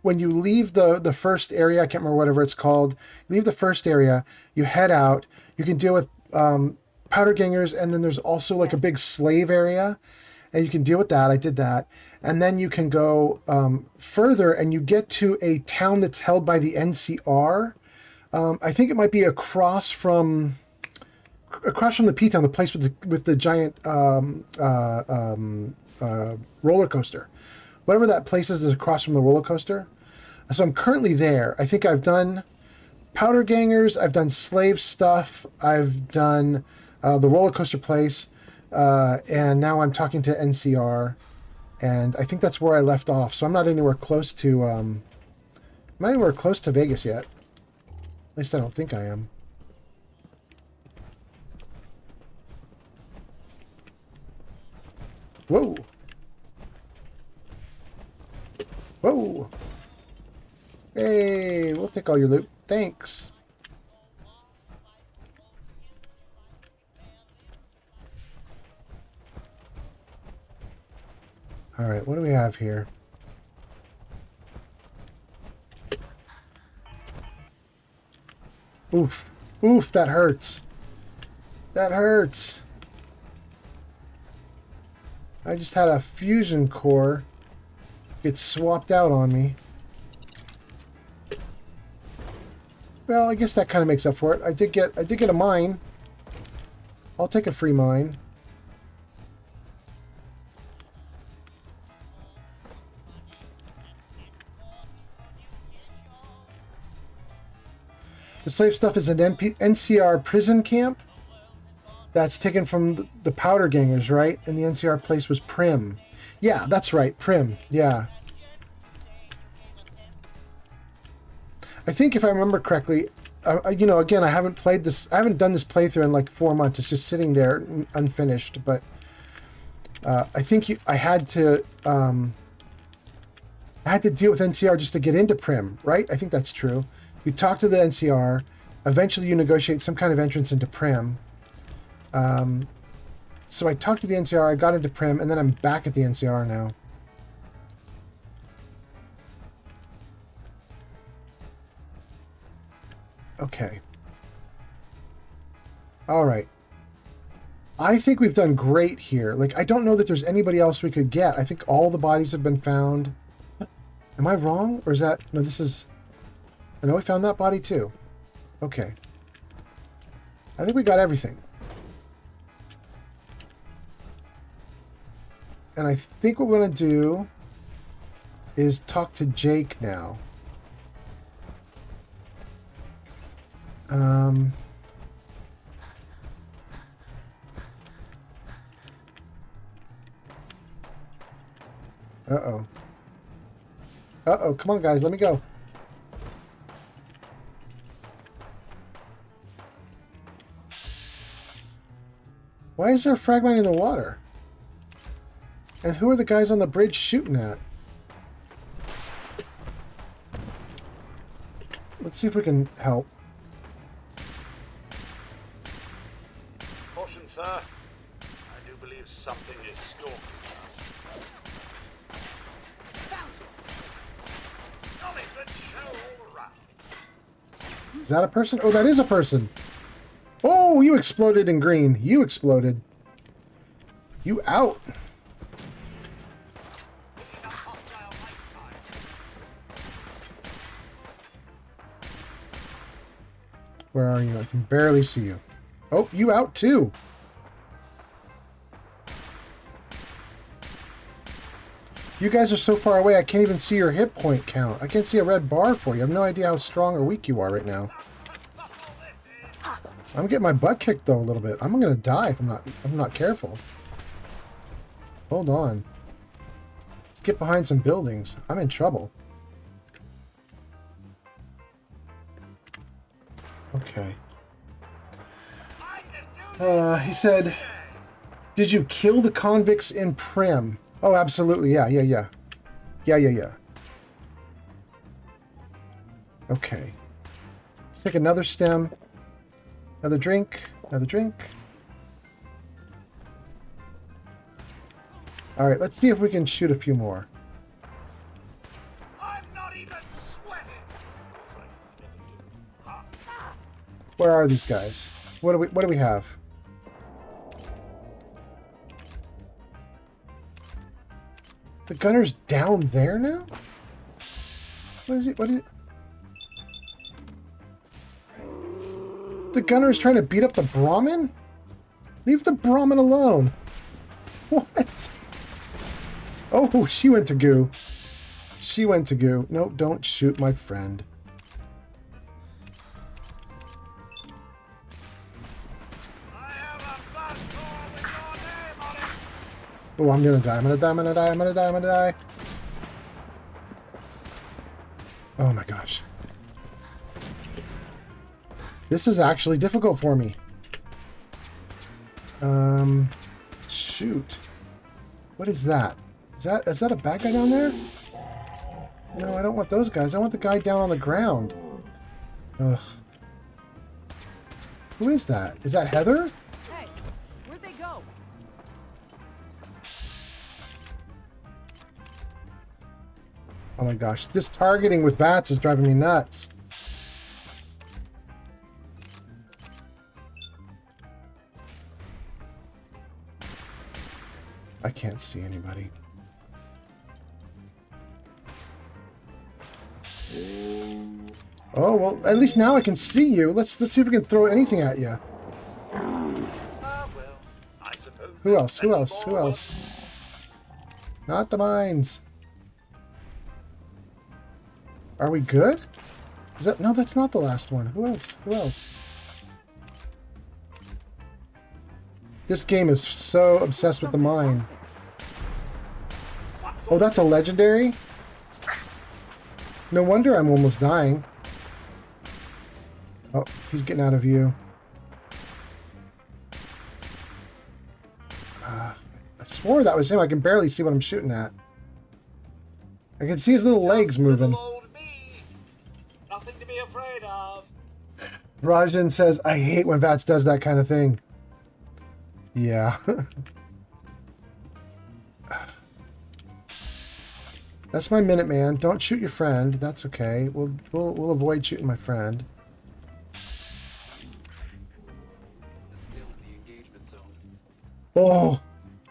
when you leave the first area, I can't remember whatever it's called. You leave the first area, you head out. You can deal with powder gangers, and then there's also like a big slave area, and you can deal with that. I did that, and then you can go further, and you get to a town that's held by the NCR. I think it might be across from the P-Town, the place with the giant roller coaster. Whatever that place is across from the roller coaster. So I'm currently there. I think I've done powder gangers. I've done slave stuff. I've done the roller coaster place. And now I'm talking to NCR. And I think that's where I left off. So I'm not anywhere close to Vegas yet. At least I don't think I am. Whoa. Whoa. Hey, we'll take all your loot. Thanks. All right, what do we have here? Oof. Oof, that hurts. That hurts. I just had a fusion core get swapped out on me. Well, I guess that kind of makes up for it. I did get a mine. I'll take a free mine. The slave stuff is an NCR prison camp. That's taken from the powder gangers, right? And the NCR place was Prim. Yeah, that's right, Prim. Yeah. I think if I remember correctly, you know, again, I haven't played this. I haven't done this playthrough in like 4 months. It's just sitting there unfinished. But I think I had to deal with NCR just to get into Prim, right? I think that's true. You talk to the NCR. Eventually, you negotiate some kind of entrance into Prim. So I talked to the NCR. I got into Prim, and then I'm back at the NCR now. Okay. All right. I think we've done great here. Like, I don't know that there's anybody else we could get. I think all the bodies have been found. Am I wrong? Or is that... No, this is... I know we found that body too. Okay. I think we got everything. And I think what we're going to do is talk to Jake now. Uh-oh. Uh-oh, come on guys, let me go. Why is there a fragment in the water? And who are the guys on the bridge shooting at? Let's see if we can help. Caution, sir. I do believe something is stalking us. Knowledge that show all around. Is that a person? Oh, that is a person. Oh, you exploded in green. You exploded. You out. Where are you? I can barely see you. Oh, you out too. You guys are so far away, I can't even see your hit point count. I can't see a red bar for you. I have no idea how strong or weak you are right now. I'm getting my butt kicked though a little bit. I'm gonna die if I'm not careful. Hold on. Let's get behind some buildings. I'm in trouble. Okay. He said, did you kill the convicts in Prim? Oh, absolutely. Yeah. Okay. Let's take another stem. Another drink. Another drink. All right, let's see if we can shoot a few more. I'm not even Where are these guys? What do we have? The gunner's down there now? What is it? What is it? The gunner is trying to beat up the Brahmin? Leave the Brahmin alone. What? Oh, she went to goo. She went to goo. No, don't shoot my friend. Oh, I'm gonna die. I'm gonna die. I'm gonna die. I'm gonna die. I'm gonna die. Oh my gosh. This is actually difficult for me. Shoot. What is that? Is that a bad guy down there? No, I don't want those guys. I want the guy down on the ground. Ugh. Who is that? Is that Heather? Hey, where'd they go? Oh my gosh. This targeting with bats is driving me nuts. I can't see anybody. Oh, well, at least now I can see you. Let's see if we can throw anything at you. Ah, well, I suppose. Who else? Who else? Who else? Not the mines. Are we good? Is that... No, that's not the last one. Who else? Who else? This game is so obsessed with the mine. Oh, that's a legendary? No wonder I'm almost dying. Oh, he's getting out of view. I swore that was him. I can barely see what I'm shooting at. I can see his little legs moving. Nothing to be afraid of. Rajan says, I hate when VATS does that kind of thing. Yeah. That's my Minuteman. Don't shoot your friend. That's okay. We'll avoid shooting my friend. Still in the engagement zone. Oh,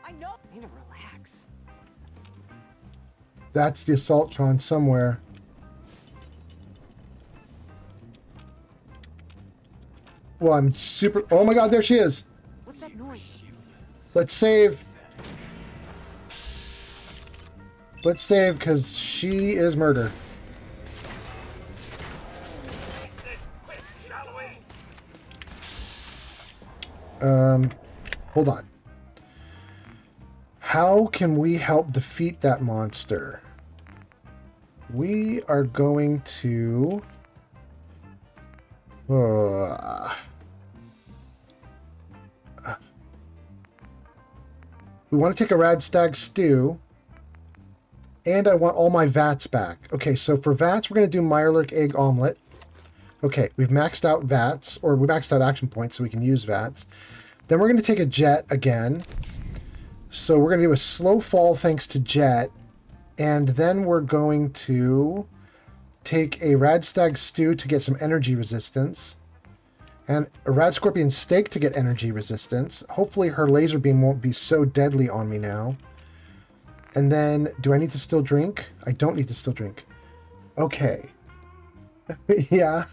I know. I need to relax. that's the Assaultron somewhere. Well, I'm super... Oh my god, there she is. What's that noise? Let's save. Let's save, because she is murder. Hold on. How can we help defeat that monster? We are going to... we want to take a Radstag stew. And I want all my VATs back. Okay, so for VATs, we're going to do Mirelurk egg omelet. Okay, we've maxed out VATs, or we maxed out action points so we can use VATs. Then we're going to take a jet again. So we're going to do a slow fall thanks to jet. And then we're going to take a Radstag stew to get some energy resistance. And a Rad Scorpion steak to get energy resistance. Hopefully her laser beam won't be so deadly on me now. And then, do I need to still drink? I don't need to still drink. Okay. Yeah.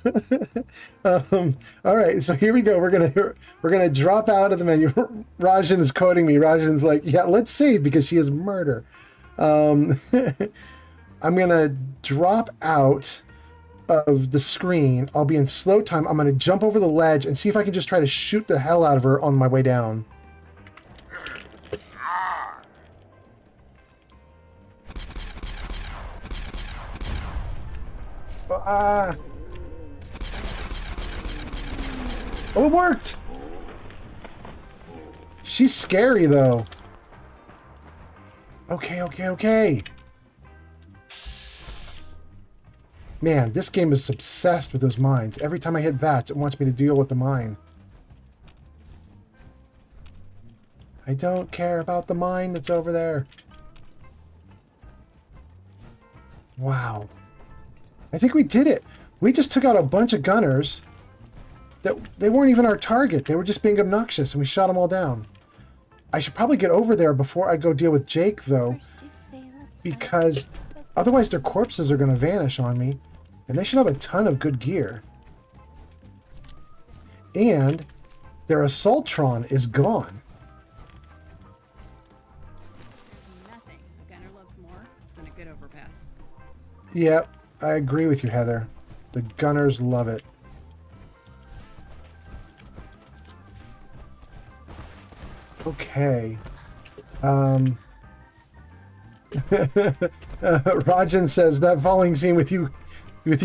All right. So here we go. We're gonna drop out of the menu. Rajan is quoting me. Rajan's like, "Yeah, let's save because she is murder." I'm gonna drop out of the screen. I'll be in slow time. I'm gonna jump over the ledge and see if I can just try to shoot the hell out of her on my way down. Oh, it worked! She's scary, though. Okay. Man, this game is obsessed with those mines. Every time I hit VATS, it wants me to deal with the mine. I don't care about the mine that's over there. Wow. I think we did it. We just took out a bunch of gunners. that they weren't even our target. They were just being obnoxious, and we shot them all down. I should probably get over there before I go deal with Jake, though, because otherwise their corpses are going to vanish on me, and they should have a ton of good gear. And their Assaultron is gone. Nothing. A gunner loves more than a good overpass. Yep, I agree with you, Heather. The gunners love it. Okay. Rajan says that falling scene with you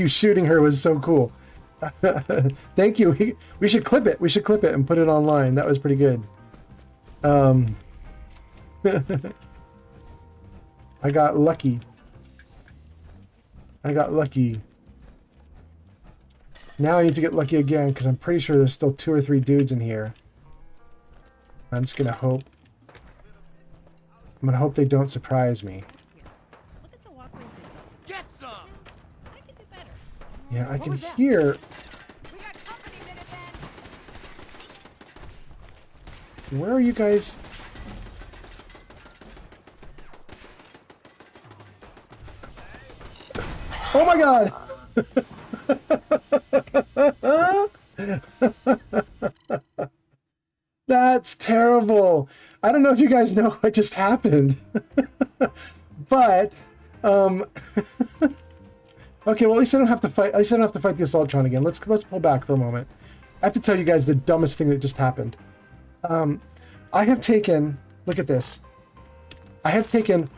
shooting her was so cool. Thank you. We should clip it. We should clip it and put it online. That was pretty good. I got lucky. I got lucky. Now I need to get lucky again because I'm pretty sure there's still 2 or 3 dudes in here. I'm just gonna hope. I'm gonna hope they don't surprise me. Look at the walkways they built. Get some! I could do better. Yeah, I can hear. We got company, Minutemen! Where are you guys? Oh my god! That's terrible. I don't know if you guys know what just happened. But okay, well at least I don't have to fight. At least I don't have to fight the Assaultron again. Let's pull back for a moment. I have to tell you guys the dumbest thing that just happened. I have taken, look at this. I have taken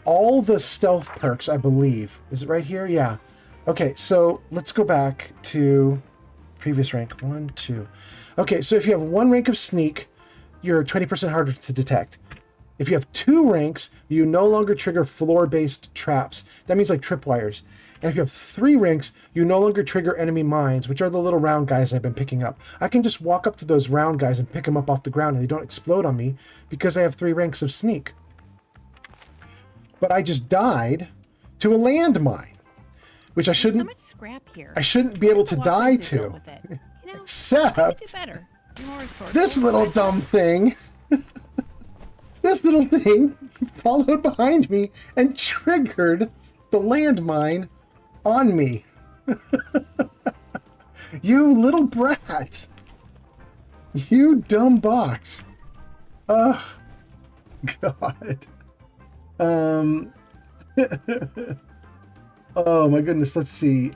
all the stealth perks, I believe. Is it right here? Yeah. Okay, so let's go back to previous rank. 1, 2. Okay, so if you have 1 rank of sneak, you're 20% harder to detect. If you have 2 ranks, you no longer trigger floor-based traps. That means like tripwires. And if you have 3 ranks, you no longer trigger enemy mines, which are the little round guys I've been picking up. I can just walk up to those round guys and pick them up off the ground and they don't explode on me because I have 3 ranks of sneak. But I just died to a landmine, which I shouldn't. So much scrap here. I shouldn't be able to die to. You know, Except I could do better. Be more resourceful. this little dumb thing. This little thing followed behind me and triggered the landmine on me. You little brat. You dumb box. Ugh. God. Oh my goodness, let's see.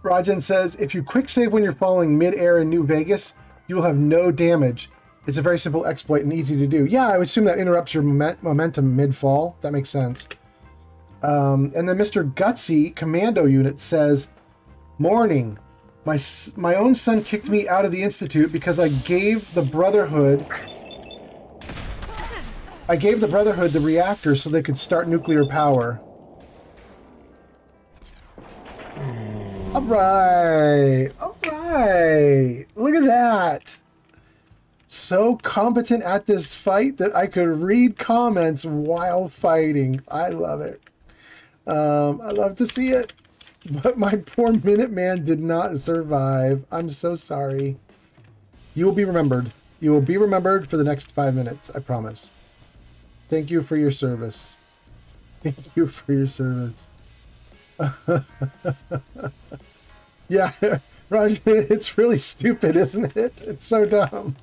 Rajan says, if you quick save when you're falling mid-air in New Vegas, you will have no damage. It's a very simple exploit and easy to do. Yeah, I would assume that interrupts your momentum mid-fall. That makes sense. And then Mr. Gutsy Commando Unit says, morning. My own son kicked me out of the Institute because I gave the Brotherhood the reactor so they could start nuclear power. Alright. Alright. Look at that. So competent at this fight that I could read comments while fighting. I love it. I love to see it. But my poor Minuteman did not survive. I'm so sorry. You will be remembered. You will be remembered for the next 5 minutes, I promise. Thank you for your service. Thank you for your service. Yeah, Roger, it's really stupid, isn't it? It's so dumb.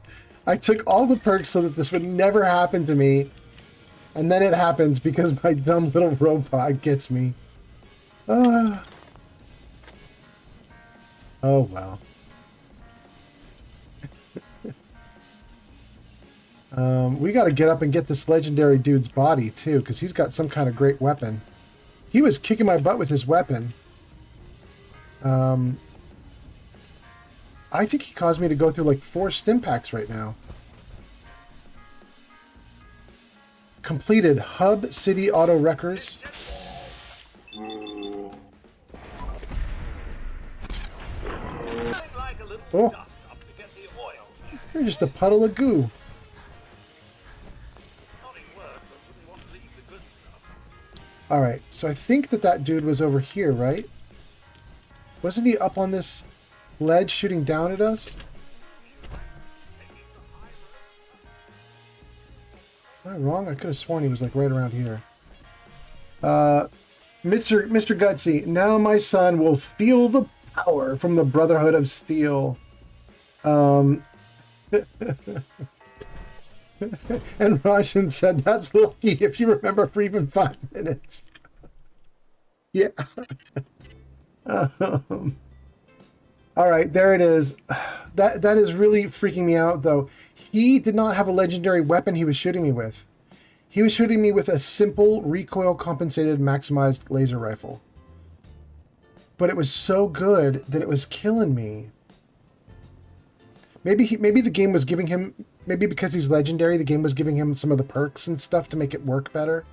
I took all the perks so that this would never happen to me. And then it happens because my dumb little robot gets me. Oh, well. We got to get up and get this legendary dude's body, too, because he's got some kind of great weapon. He was kicking my butt with his weapon. I think he caused me to go through like 4 stim packs right now. Completed Hub City Auto Wreckers. Oh, you're just a puddle of goo. Alright, so I think that dude was over here, right? Wasn't he up on this? ledge shooting down at us? Am I wrong? I could have sworn he was like right around here. Mr. Gutsy, now my son will feel the power from the Brotherhood of Steel. And Rajan said, that's lucky if you remember for even 5 minutes. Yeah. All right, there it is. That is really freaking me out, though. He did not have a legendary weapon he was shooting me with. He was shooting me with a simple recoil-compensated maximized laser rifle. But it was so good that it was killing me. Maybe the game was giving him, maybe because he's legendary, the game was giving him some of the perks and stuff to make it work better.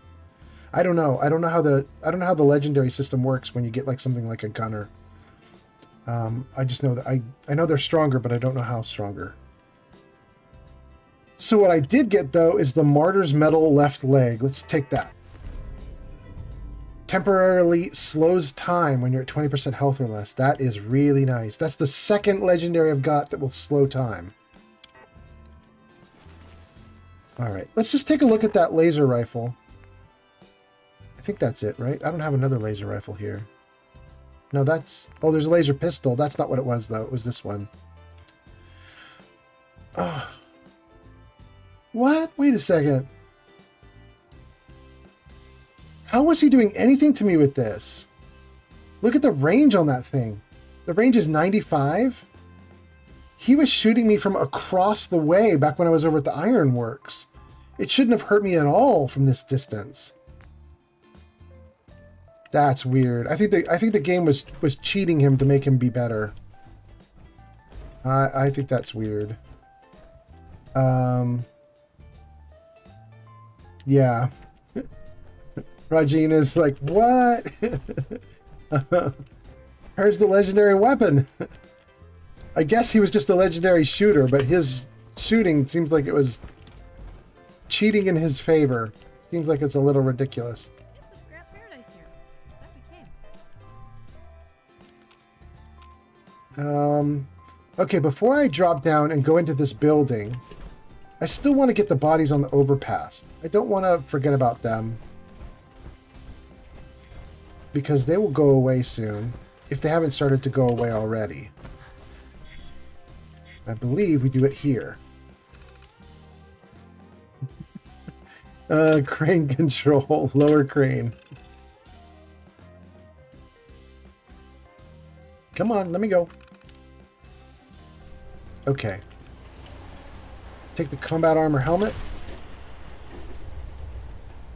I don't know. I don't know how the legendary system works when you get like something like a gunner. I just know that I know they're stronger, but I don't know how stronger. So what I did get, though, is the Martyr's Metal left leg. Let's take that. Temporarily slows time when you're at 20% health or less. That is really nice. That's the second legendary I've got that will slow time. All right, let's just take a look at that laser rifle. I think that's it, right? I don't have another laser rifle here. No, that's... Oh, there's a laser pistol. That's not what it was, though. It was this one. Oh. What? Wait a second. How was he doing anything to me with this? Look at the range on that thing. The range is 95. He was shooting me from across the way back when I was over at the Ironworks. It shouldn't have hurt me at all from this distance. That's weird. I think the game was cheating him to make him be better. I think that's weird. Yeah. Rajina's like, what? Where's the legendary weapon? I guess he was just a legendary shooter, but his shooting seems like it was cheating in his favor. Seems like it's a little ridiculous. It's a scrap paradise here. That we came. Okay, before I drop down and go into this building, I still want to get the bodies on the overpass. I don't want to forget about them, because they will go away soon, if they haven't started to go away already. I believe we do it here. Crane control, lower crane. Come on, let me go. Okay. Take the combat armor helmet.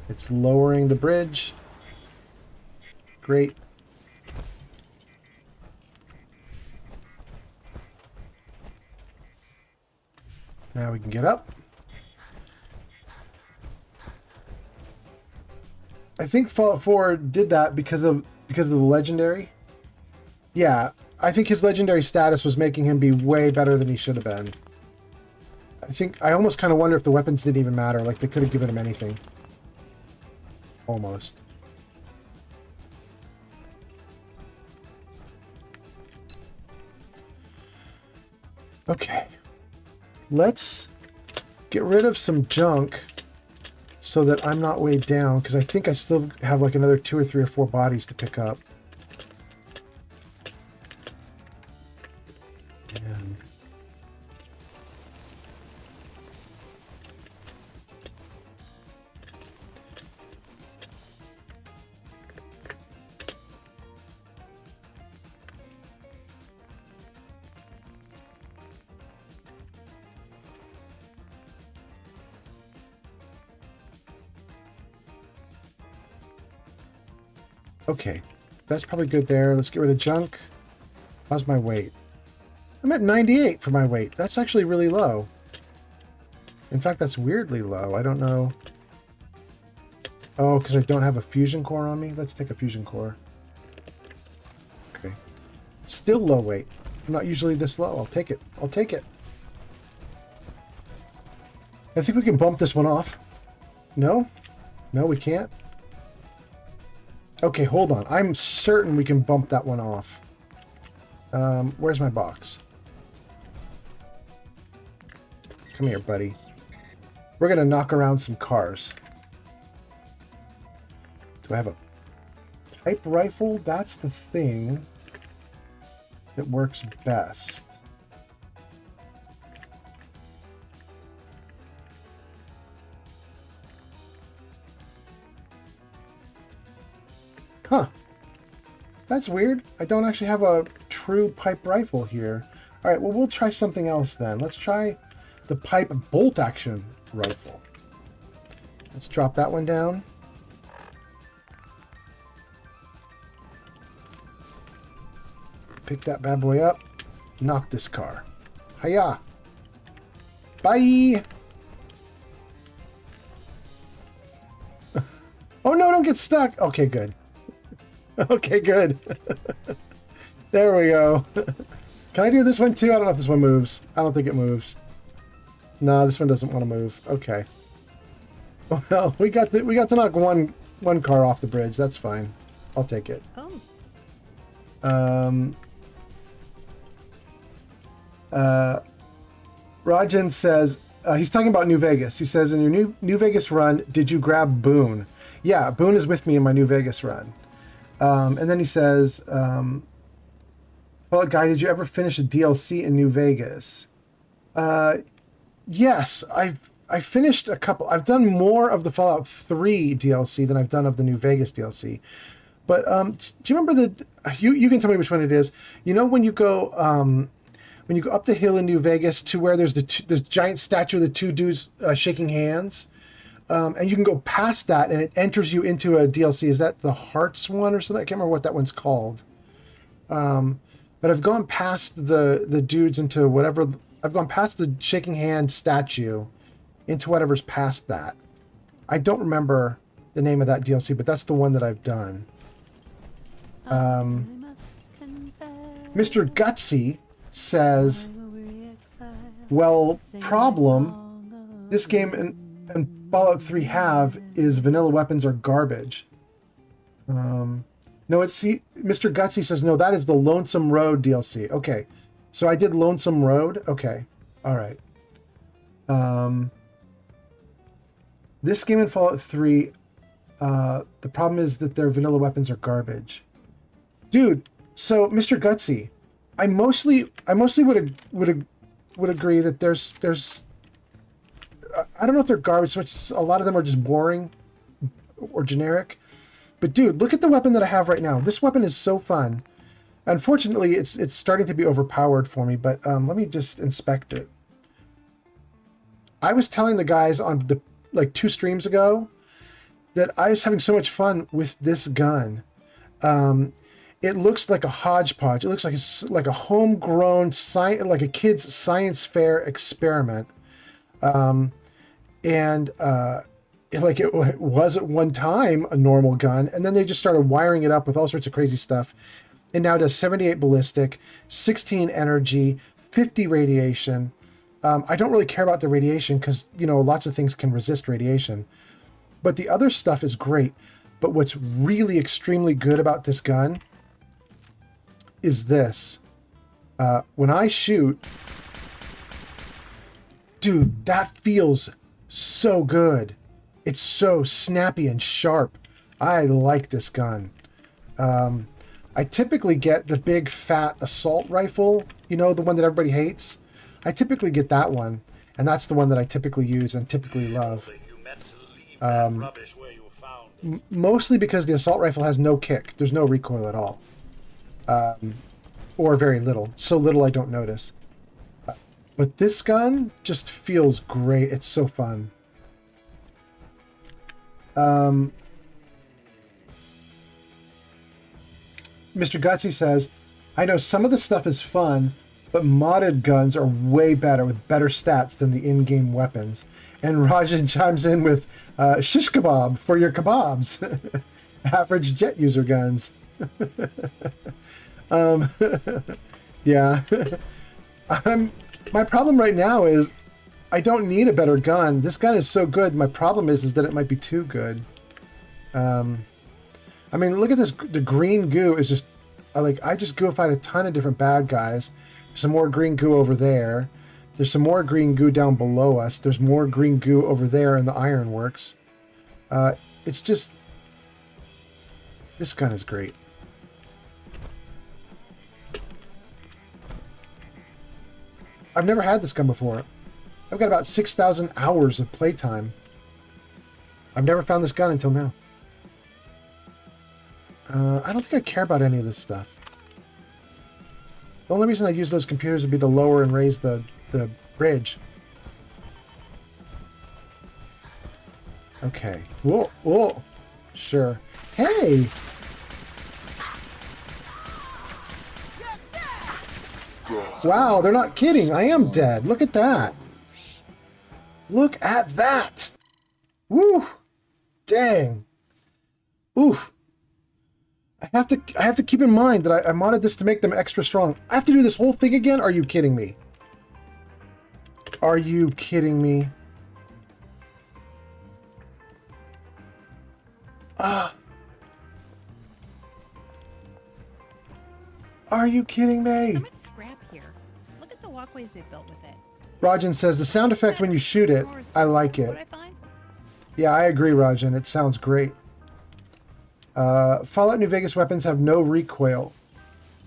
It's lowering the bridge. Great. Now we can get up. I think Fallout 4 did that because of the legendary. Yeah, I think his legendary status was making him be way better than he should have been. I almost kind of wonder if the weapons didn't even matter. Like, they could have given him anything. Almost. Okay. Let's get rid of some junk so that I'm not weighed down, because I think I still have like another 2 or 3 or 4 bodies to pick up. And okay, that's probably good there. Let's get rid of junk. How's my weight? I'm at 98 for my weight. That's actually really low. In fact, that's weirdly low. I don't know. Oh, because I don't have a fusion core on me? Let's take a fusion core. Okay. Still low weight. I'm not usually this low. I'll take it. I'll take it. I think we can bump this one off. No? No, we can't? Okay, hold on. I'm certain we can bump that one off. Where's my box? Come here, buddy. We're gonna knock around some cars. Do I have a pipe rifle? That's the thing that works best. Huh. That's weird. I don't actually have a true pipe rifle here. Alright, well, we'll try something else then. Let's try the pipe bolt action rifle. Let's drop that one down. Pick that bad boy up. Knock this car. Hiya! Bye! Oh no, don't get stuck! Okay, good. Okay, good. There we go. Can I do this one too? I don't know if this one moves. I don't think it moves. No, this one doesn't want to move. Okay. Well, we got to knock one car off the bridge. That's fine. I'll take it. Oh. Rajan says he's talking about New Vegas. He says, in your New Vegas run, did you grab Boone? Yeah, Boone is with me in my New Vegas run. And then he says, Fallout Guy, did you ever finish a DLC in New Vegas? Yes, I finished a couple. I've done more of the Fallout 3 DLC than I've done of the New Vegas DLC. But do you remember you can tell me which one it is. You know when you go up the hill in New Vegas to where there's this giant statue of the two dudes shaking hands? And you can go past that and it enters you into a DLC. Is that the Hearts one or something? I can't remember what that one's called. But I've gone past the dudes into whatever. I've gone past the shaking hand statue into whatever's past that. I don't remember the name of that DLC, but that's the one that I've done. Mr. Gutsy says, well, problem this game and Fallout 3 have is vanilla weapons are garbage. No, Mr. Gutsy says, no, that is the Lonesome Road DLC. Okay, so I did Lonesome Road. Okay, all right. This game in Fallout 3, the problem is that their vanilla weapons are garbage. Dude, so Mr. Gutsy, I mostly would agree that there's I don't know if they're garbage, which a lot of them are just boring or generic. But dude, look at the weapon that I have right now. This weapon is so fun. Unfortunately, it's starting to be overpowered for me, but let me just inspect it. I was telling the guys on like 2 streams ago that I was having so much fun with this gun. It looks like a hodgepodge. It looks like a homegrown like a kid's science fair experiment. It was at one time a normal gun, and then they just started wiring it up with all sorts of crazy stuff. It now does 78 ballistic, 16 energy, 50 radiation. I don't really care about the radiation because, lots of things can resist radiation. But the other stuff is great. But what's really extremely good about this gun is this. When I shoot, dude, that feels so good. It's so snappy and sharp. I like this gun. I typically get the big fat assault rifle, the one that everybody hates. I typically get that one, and that's the one that I typically use and typically love. Mostly because the assault rifle has no kick. There's no recoil at all. Or very little. So little I don't notice. But this gun just feels great. It's so fun. Mr. Gutsy says, I know some of the stuff is fun, but modded guns are way better with better stats than the in-game weapons. And Rajan chimes in with shish kebab for your kebabs. Average jet user guns. Yeah. My problem right now is I don't need a better gun. This gun is so good. My problem is that it might be too good. I mean, look at this. The green goo is just I just goofied a ton of different bad guys. There's some more green goo over there. There's some more green goo down below us. There's more green goo over there in the ironworks. It's just... This gun is great. I've never had this gun before. I've got about 6,000 hours of playtime. I've never found this gun until now. I don't think I care about any of this stuff. The only reason I use those computers would be to lower and raise the bridge. Okay. Whoa, whoa. Sure. Hey! Wow, they're not kidding. I am dead. Look at that. Look at that. Woo! Dang. Oof. I have to keep in mind that I modded this to make them extra strong. I have to do this whole thing again? Are you kidding me? Are you kidding me? Are you kidding me? So much scrap here. Look at the walkways they built with it. Rajan says the sound effect when you shoot it, I like it. What I find? Yeah, I agree, Rajan. It sounds great. Fallout New Vegas weapons have no recoil.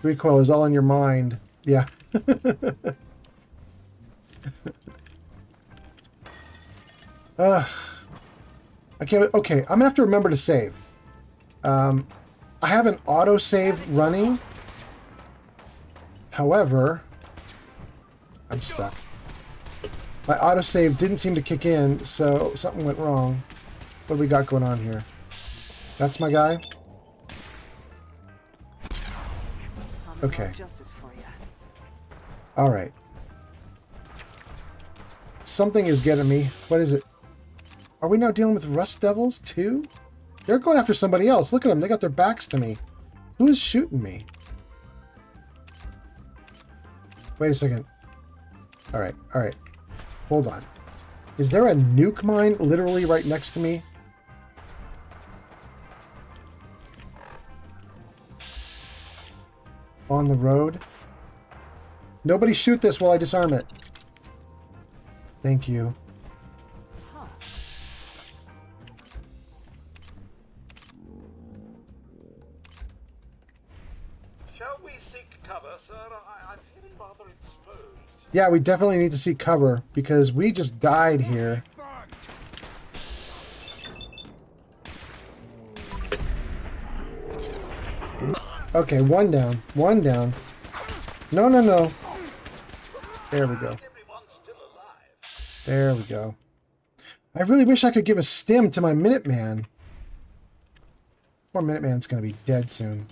Recoil is all in your mind. Yeah. I can't... Okay, I'm gonna have to remember to save. I have an autosave running. However, I'm stuck. My autosave didn't seem to kick in, so something went wrong. What do we got going on here? That's my guy? Okay. Alright. Something is getting me. What is it? Are we now dealing with Rust Devils too? They're going after somebody else. Look at them. They got their backs to me. Who is shooting me? Wait a second. Alright, alright. Hold on. Is there a nuke mine literally right next to me? On the road? Nobody shoot this while I disarm it. Thank you. Shall we seek cover, sir? I'm feeling rather exposed. Yeah, we definitely need to seek cover because we just died here. Okay, one down. One down. No, no, no. There we go. There we go. I really wish I could give a stim to my Minuteman. Poor Minuteman's going to be dead soon.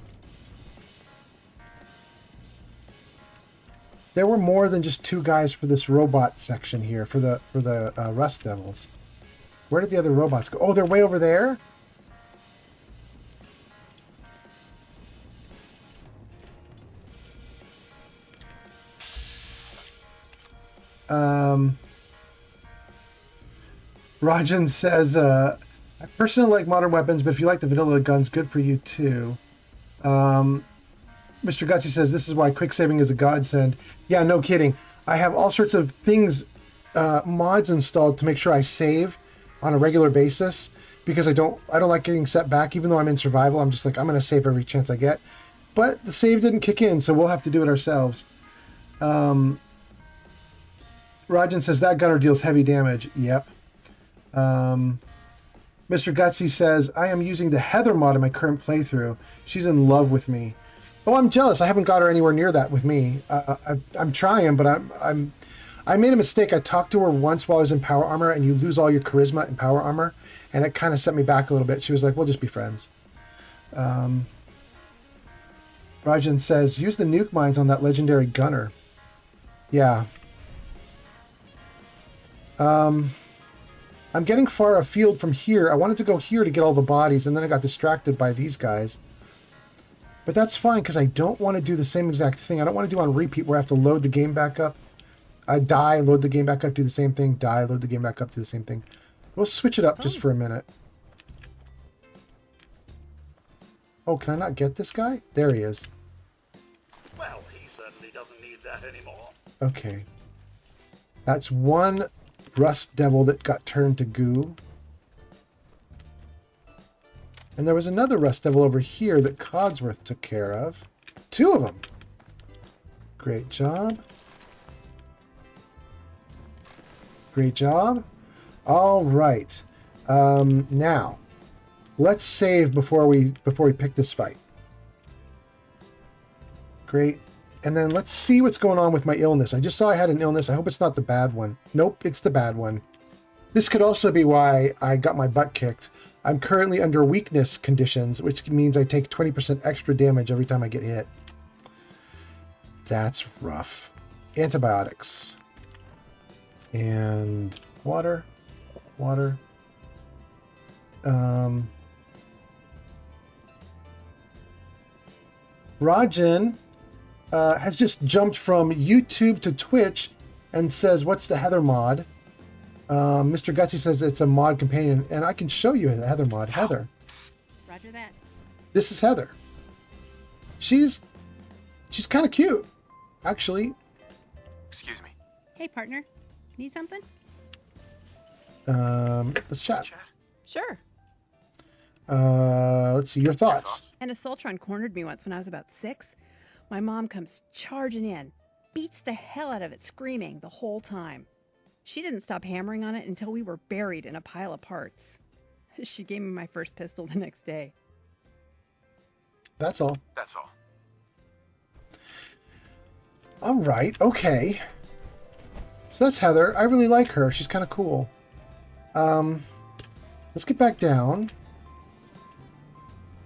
There were more than just two guys for this robot section here, for the Rust Devils. Where did the other robots go? Oh, they're way over there? Rajan says, I personally like modern weapons, but if you like the vanilla guns, good for you too. Mr. Gutsy says, this is why quick saving is a godsend. Yeah, no kidding. I have all sorts of things, mods installed to make sure I save on a regular basis because I don't like getting set back. Even though I'm in survival, I'm just like, I'm going to save every chance I get. But the save didn't kick in, so we'll have to do it ourselves. Rajan says, that gunner deals heavy damage. Yep. Mr. Gutsy says, I am using the Heather mod in my current playthrough. She's in love with me. Oh, I'm jealous. I haven't got her anywhere near that with me. I'm trying, but I made a mistake. I talked to her once while I was in power armor, and you lose all your charisma in power armor, and it kind of set me back a little bit. She was like, we'll just be friends. Rajan says, use the nuke mines on that legendary gunner. Yeah. I'm getting far afield from here. I wanted to go here to get all the bodies, and then I got distracted by these guys. But that's fine, because I don't want to do the same exact thing. I don't want to do on repeat where I have to load the game back up. I die, load the game back up, do the same thing. Die, load the game back up, do the same thing. We'll switch it up just for a minute. Oh, can I not get this guy? There he is. that anymore. Okay. That's one rust devil that got turned to goo. And there was another rust devil over here that Codsworth took care of. 2 of them. Great job. Great job. All right. Now, let's save before we pick this fight. Great. And then let's see what's going on with my illness. I just saw I had an illness. I hope it's not the bad one. Nope, it's the bad one. This could also be why I got my butt kicked. I'm currently under weakness conditions, which means I take 20% extra damage every time I get hit. That's rough. Antibiotics. And water. Water. Rajan has just jumped from YouTube to Twitch and says, what's the Heather mod? Mr. Gutsy says it's a mod companion, and I can show you the Heather mod. Heather. Roger that. This is Heather. She's kind of cute, actually. Excuse me. Hey, partner. Need something? Let's chat. Sure. Let's see your thoughts. An Assaultron cornered me once when I was about 6. My mom comes charging in, beats the hell out of it, screaming the whole time. She didn't stop hammering on it until we were buried in a pile of parts. She gave me my first pistol the next day. That's all. That's all. All right. Okay. So that's Heather. I really like her. She's kind of cool. Let's get back down.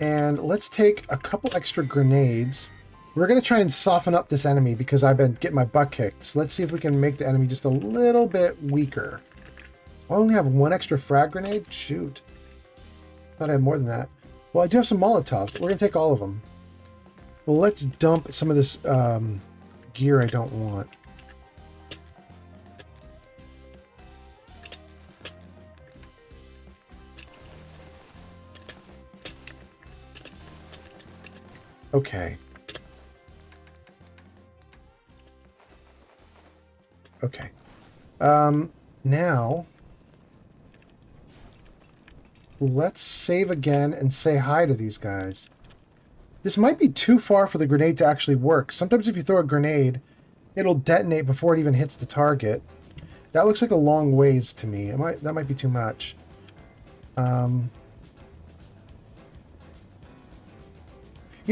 And let's take a couple extra grenades. We're going to try and soften up this enemy because I've been getting my butt kicked. So let's see if we can make the enemy just a little bit weaker. I only have 1 extra frag grenade? Shoot. Thought I had more than that. Well, I do have some Molotovs. We're going to take all of them. Well, let's dump some of this gear I don't want. Okay. Okay. Now, let's save again and say hi to these guys. This might be too far for the grenade to actually work. Sometimes if you throw a grenade, it'll detonate before it even hits the target. That looks like a long ways to me. That might be too much. You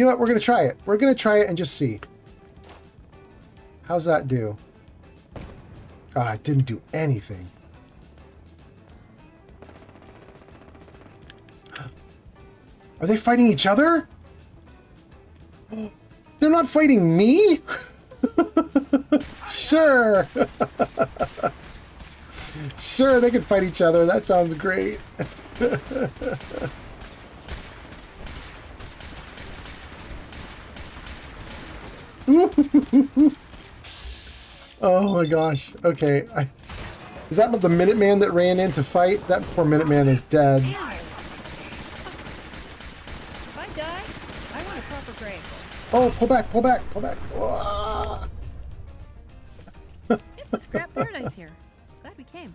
know what? We're going to try it. We're going to try it and just see. How's that do? Ah, it didn't do anything. Are they fighting each other? They're not fighting me? Sure. Sure, they could fight each other. That sounds great. Oh my gosh. Okay. Is that the Minuteman that ran in to fight? That poor Minuteman is dead. If I die, I want a proper grave. Oh, pull back, pull back, pull back. Whoa. It's a scrap paradise here. Glad we came.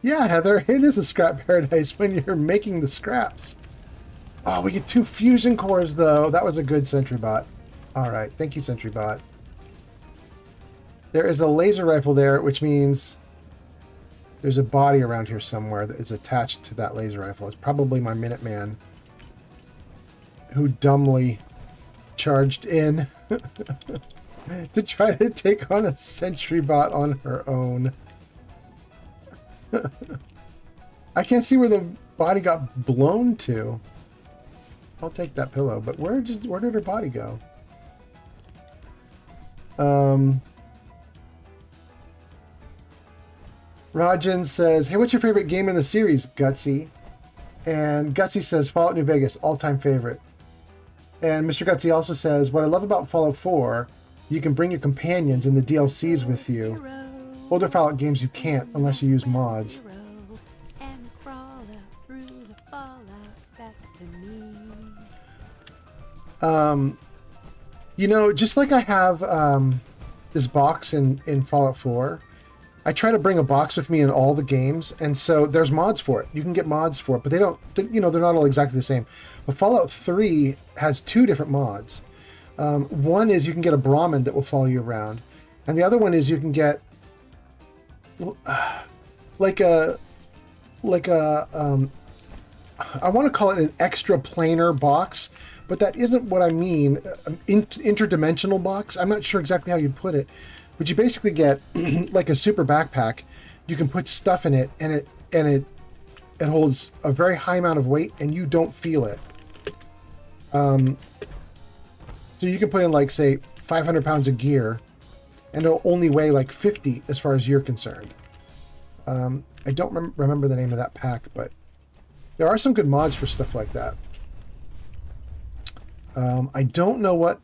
Yeah, Heather, it is a scrap paradise when you're making the scraps. Oh, we get 2 fusion cores, though. That was a good sentry bot. All right, thank you, sentry bot. There is a laser rifle there, which means there's a body around here somewhere that is attached to that laser rifle. It's probably my Minuteman, who dumbly charged in to try to take on a sentry bot on her own. I can't see where the body got blown to. I'll take that pillow, but where did her body go? Rajan says, hey, what's your favorite game in the series, Gutsy? And Gutsy says, Fallout New Vegas, all-time favorite. And Mr. Gutsy also says, what I love about Fallout 4, you can bring your companions in the DLCs with you. Older Fallout games you can't unless you use mods. You know, just like I have this box in Fallout 4, I try to bring a box with me in all the games, and so there's mods for it. You can get mods for it, but they don't, you know, they're not all exactly the same. But Fallout 3 has 2 different mods. One is you can get a Brahmin that will follow you around, and the other one is you can get like a I want to call it an extra planar box, but that isn't what I mean. Interdimensional box. I'm not sure exactly how you'd put it, but you basically get like a super backpack. You can put stuff in it, and it holds a very high amount of weight, and you don't feel it. So you can put in, like, say 500 pounds of gear, and it'll only weigh like 50 as far as you're concerned. I don't remember the name of that pack, but there are some good mods for stuff like that. I don't know what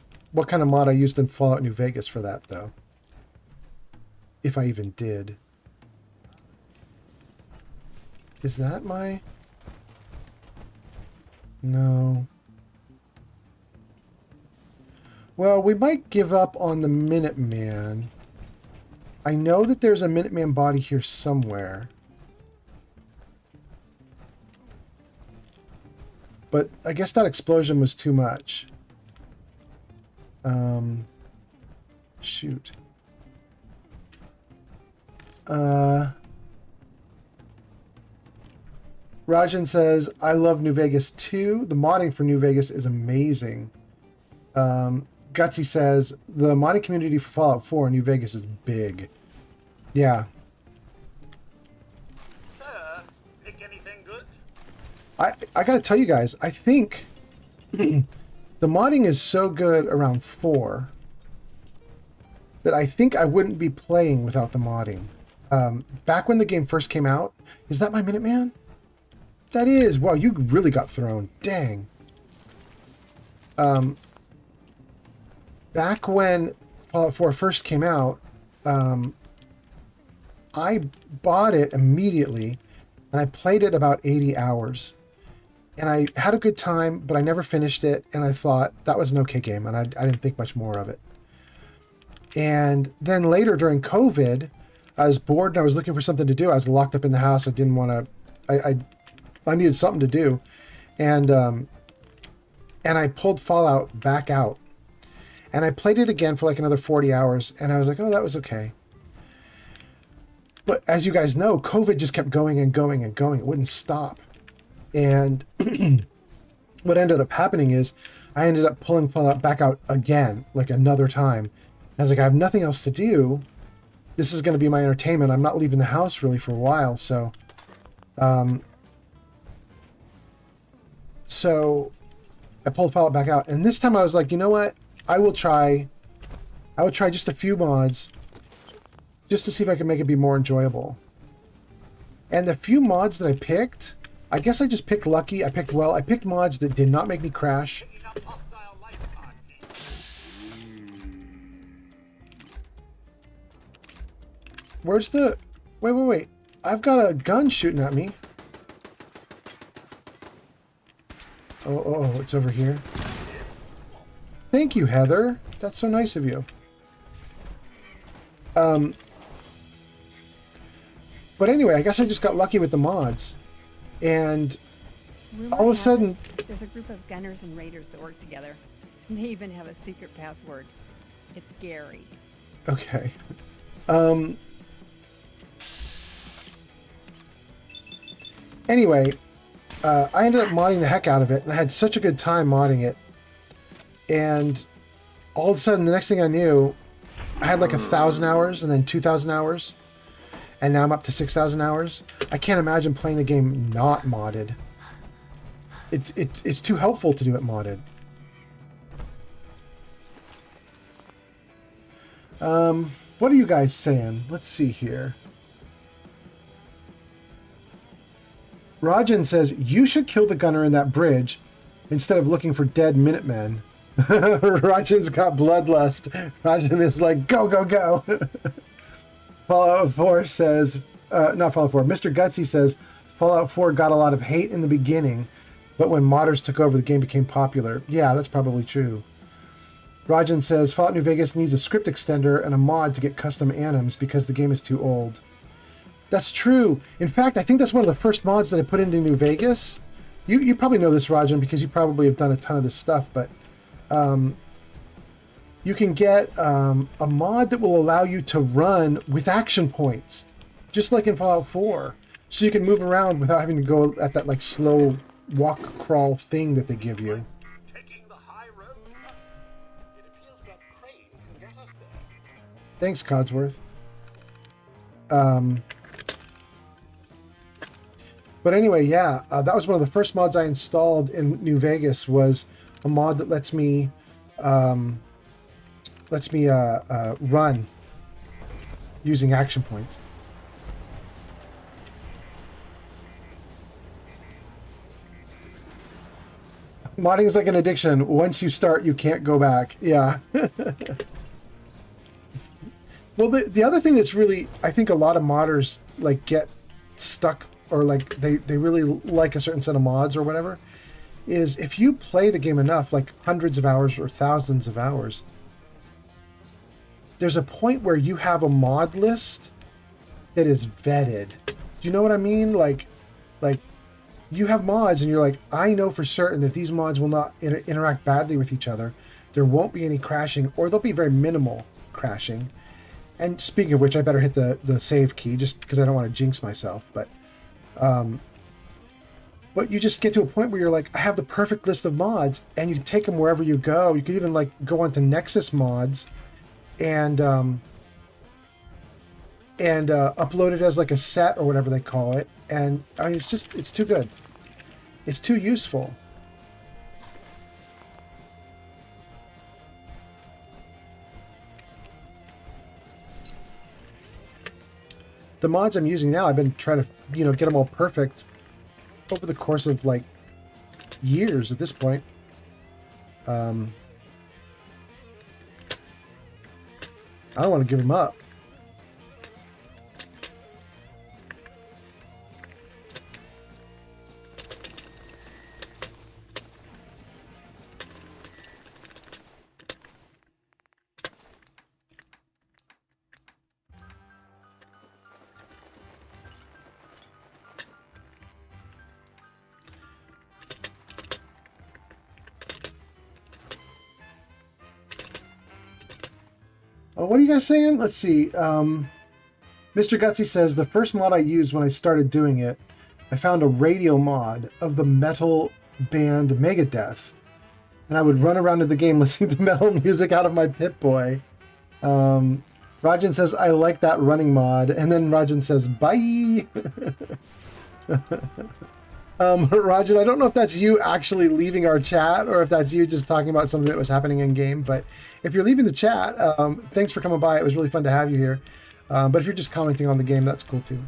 kind of mod I used in Fallout New Vegas for that, though. If I even did. Is that my... No. Well, we might give up on the Minuteman. I know that there's a Minuteman body here somewhere. But I guess that explosion was too much. Shoot. Rajan says, I love New Vegas too. The modding for New Vegas is amazing. Gutsy says, the modding community for Fallout 4 in New Vegas is big. Yeah. Sir, pick anything good? I gotta tell you guys, I think the modding is so good around 4 that I think I wouldn't be playing without the modding. Back when the game first came out, is that my Minuteman? That is. Wow, you really got thrown. Dang. Back when Fallout 4 first came out, I bought it immediately, and I played it about 80 hours. And I had a good time, but I never finished it, and I thought that was an okay game, and I didn't think much more of it. And then later during COVID, I was bored and I was looking for something to do. I was locked up in the house. I didn't want to... I needed something to do. And I pulled Fallout back out. And I played it again for like another 40 hours, and I was like, oh, that was okay. But as you guys know, COVID just kept going and going and going. It wouldn't stop. And what ended up happening is I ended up pulling Fallout back out again, like another time. I was like, I have nothing else to do. This is going to be my entertainment. I'm not leaving the house really for a while, so... So I pulled Fallout back out, and this time I was like, you know what? I will try just a few mods just to see if I can make it be more enjoyable. And the few mods that I picked, I guess I just picked lucky. I picked well. I picked mods that did not make me crash. Where's the... Wait. I've got a gun shooting at me. Oh, it's over here. Thank you, Heather. That's so nice of you. But anyway, I guess I just got lucky with the mods. And all of a sudden... There's a group of gunners and raiders that work together. And they even have a secret password. It's Gary. Okay. Anyway, I ended up modding the heck out of it, and I had such a good time modding it. And all of a sudden, the next thing I knew, I had like 1,000 hours and then 2,000 hours. And now I'm up to 6,000 hours. I can't imagine playing the game not modded. It's too helpful to do it modded. What are you guys saying? Let's see here. Rajan says, you should kill the gunner in that bridge instead of looking for dead Minutemen. Rajan's got bloodlust. Rajan is like, go, go, go. Fallout 4 says, not Fallout 4, Mr. Gutsy says, Fallout 4 got a lot of hate in the beginning, but when modders took over, the game became popular. Yeah, that's probably true. Rajan says Fallout New Vegas needs a script extender and a mod to get custom anims because the game is too old. That's true. In fact, I think that's one of the first mods that I put into New Vegas. You probably know this, Rajan, because you probably have done a ton of this stuff, but you can get a mod that will allow you to run with action points, just like in Fallout 4. So you can move around without having to go at that like slow walk crawl thing that they give you. Taking the high road. It appears that Crane can get us there. Thanks, Codsworth. But anyway, yeah, that was one of the first mods I installed in New Vegas. Was a mod that lets me run using action points. Modding is like an addiction. Once you start, you can't go back. Yeah. Well, the other thing that's really, I think a lot of modders like get stuck, or like they really like a certain set of mods or whatever, is if you play the game enough, like hundreds of hours or thousands of hours, there's a point where you have a mod list that is vetted. Do you know what I mean? Like you have mods and you're like, I know for certain that these mods will not interact badly with each other. There won't be any crashing, or there'll be very minimal crashing. And speaking of which, I better hit the save key just because I don't want to jinx myself. But you just get to a point where you're like, I have the perfect list of mods, and you can take them wherever you go. You could even like go onto Nexus mods and upload it as like a set or whatever they call it. And I mean, it's too good. It's too useful. The mods I'm using now, I've been trying to, get them all perfect over the course of like years at this point. I don't want to give them up. What are you guys saying? Let's see. Mr. Gutsy says, the first mod I used when I started doing it, I found a radio mod of the metal band Megadeth. And I would run around in the game listening to metal music out of my Pip-Boy. Rajan says, I like that running mod. And then Rajan says, bye! Rajan, I don't know if that's you actually leaving our chat or if that's you just talking about something that was happening in game. But if you're leaving the chat, thanks for coming by. It was really fun to have you here. But if you're just commenting on the game, that's cool too.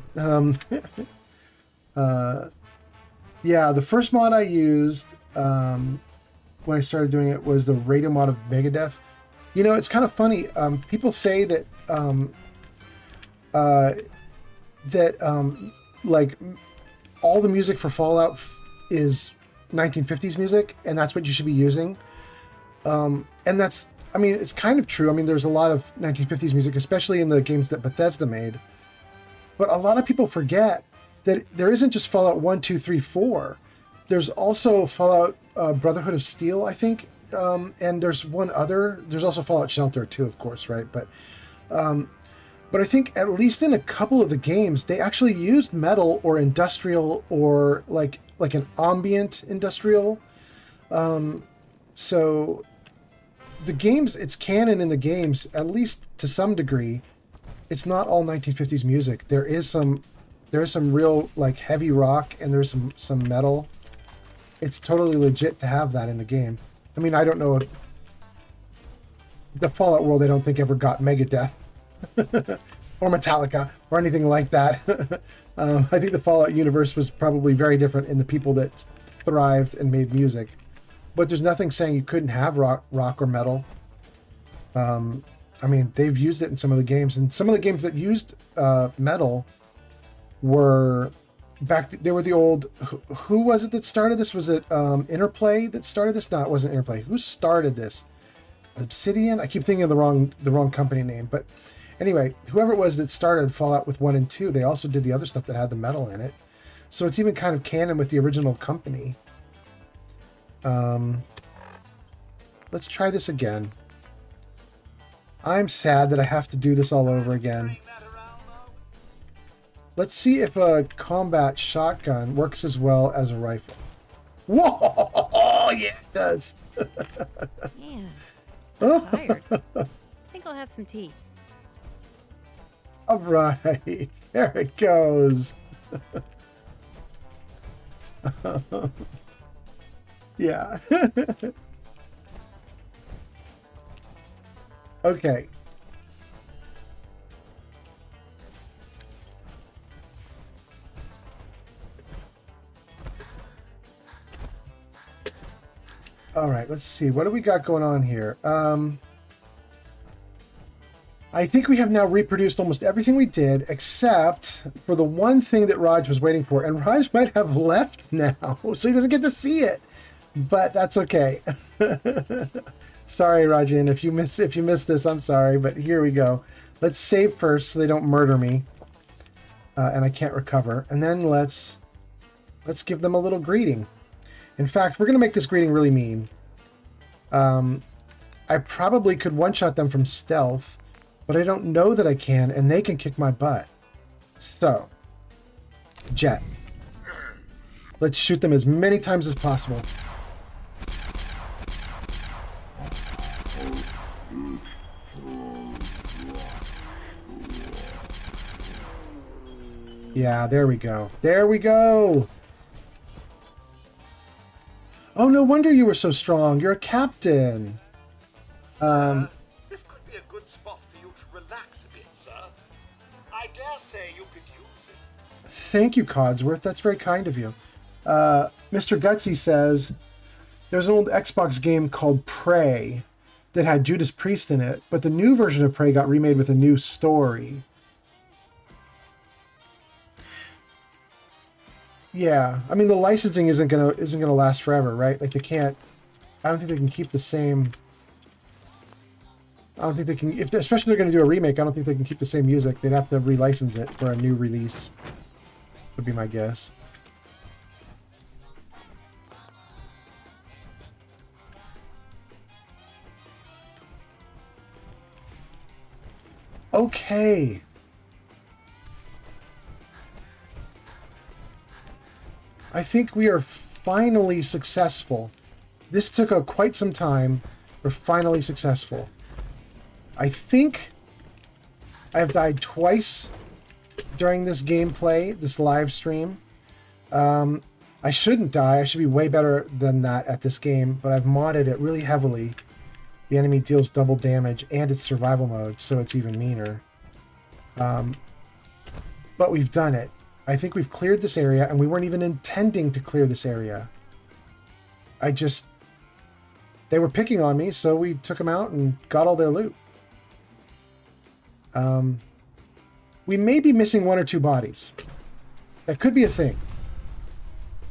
Yeah, the first mod I used when I started doing it was the radio mod of Megadeth. It's kind of funny. People say that like all the music for Fallout is 1950s music, and that's what you should be using. And that's, I mean, it's kind of true. I mean, there's a lot of 1950s music, especially in the games that Bethesda made. But a lot of people forget that there isn't just Fallout 1, 2, 3, 4. There's also Fallout Brotherhood of Steel, I think. And there's one other. There's also Fallout Shelter too, of course, right? But I think at least in a couple of the games, they actually used metal or industrial or like an ambient industrial. So the games, it's canon in the games, at least to some degree. It's not all 1950s music. There is some real like heavy rock, and there's some metal. It's totally legit to have that in the game. I mean, I don't know if the Fallout world, I don't think ever got Megadeth or Metallica or anything like that. I think the Fallout universe was probably very different in the people that thrived and made music. But there's nothing saying you couldn't have rock or metal. I mean, they've used it in some of the games, and some of the games that used metal were they were the old. Who was it that started this? Was it Interplay that started this? No, it wasn't Interplay. Who started this? Obsidian? I keep thinking of the wrong company name. But anyway, whoever it was that started Fallout with 1 and 2, they also did the other stuff that had the metal in it. So it's even kind of canon with the original company. Let's try this again. I'm sad that I have to do this all over again. Let's see if a combat shotgun works as well as a rifle. Whoa! Yeah, it does. Man, I'm tired. I think I'll have some tea. All right, there it goes. Yeah. Okay. All right, let's see. What do we got going on here? I think we have now reproduced almost everything we did, except for the one thing that Raj was waiting for. And Raj might have left now, so he doesn't get to see it. But that's okay. Sorry, Rajan. If you miss this, I'm sorry. But here we go. Let's save first so they don't murder me. And I can't recover. And then let's give them a little greeting. In fact, we're going to make this greeting really mean. I probably could one-shot them from stealth, but I don't know that I can, and they can kick my butt. So, Jet. Let's shoot them as many times as possible. Yeah, there we go. There we go! Oh, no wonder you were so strong. You're a captain. This could be a good spot for you to relax a bit, sir. I dare say you could use it. Thank you, Codsworth. That's very kind of you. Mr. Gutsy says, there's an old Xbox game called Prey that had Judas Priest in it, but the new version of Prey got remade with a new story. Yeah, I mean the licensing isn't gonna last forever, right? Like they can't. I don't think they can keep the same. I don't think they can. Especially if they're gonna do a remake, I don't think they can keep the same music. They'd have to relicense it for a new release. Would be my guess. Okay. I think we are finally successful. This took quite some time. We're finally successful. I think I have died twice during this gameplay, this live stream. I shouldn't die. I should be way better than that at this game, but I've modded it really heavily. The enemy deals double damage, and it's survival mode, so it's even meaner. But we've done it. I think we've cleared this area, and we weren't even intending to clear this area. They were picking on me, so we took them out and got all their loot. We may be missing 1 or 2 bodies. That could be a thing.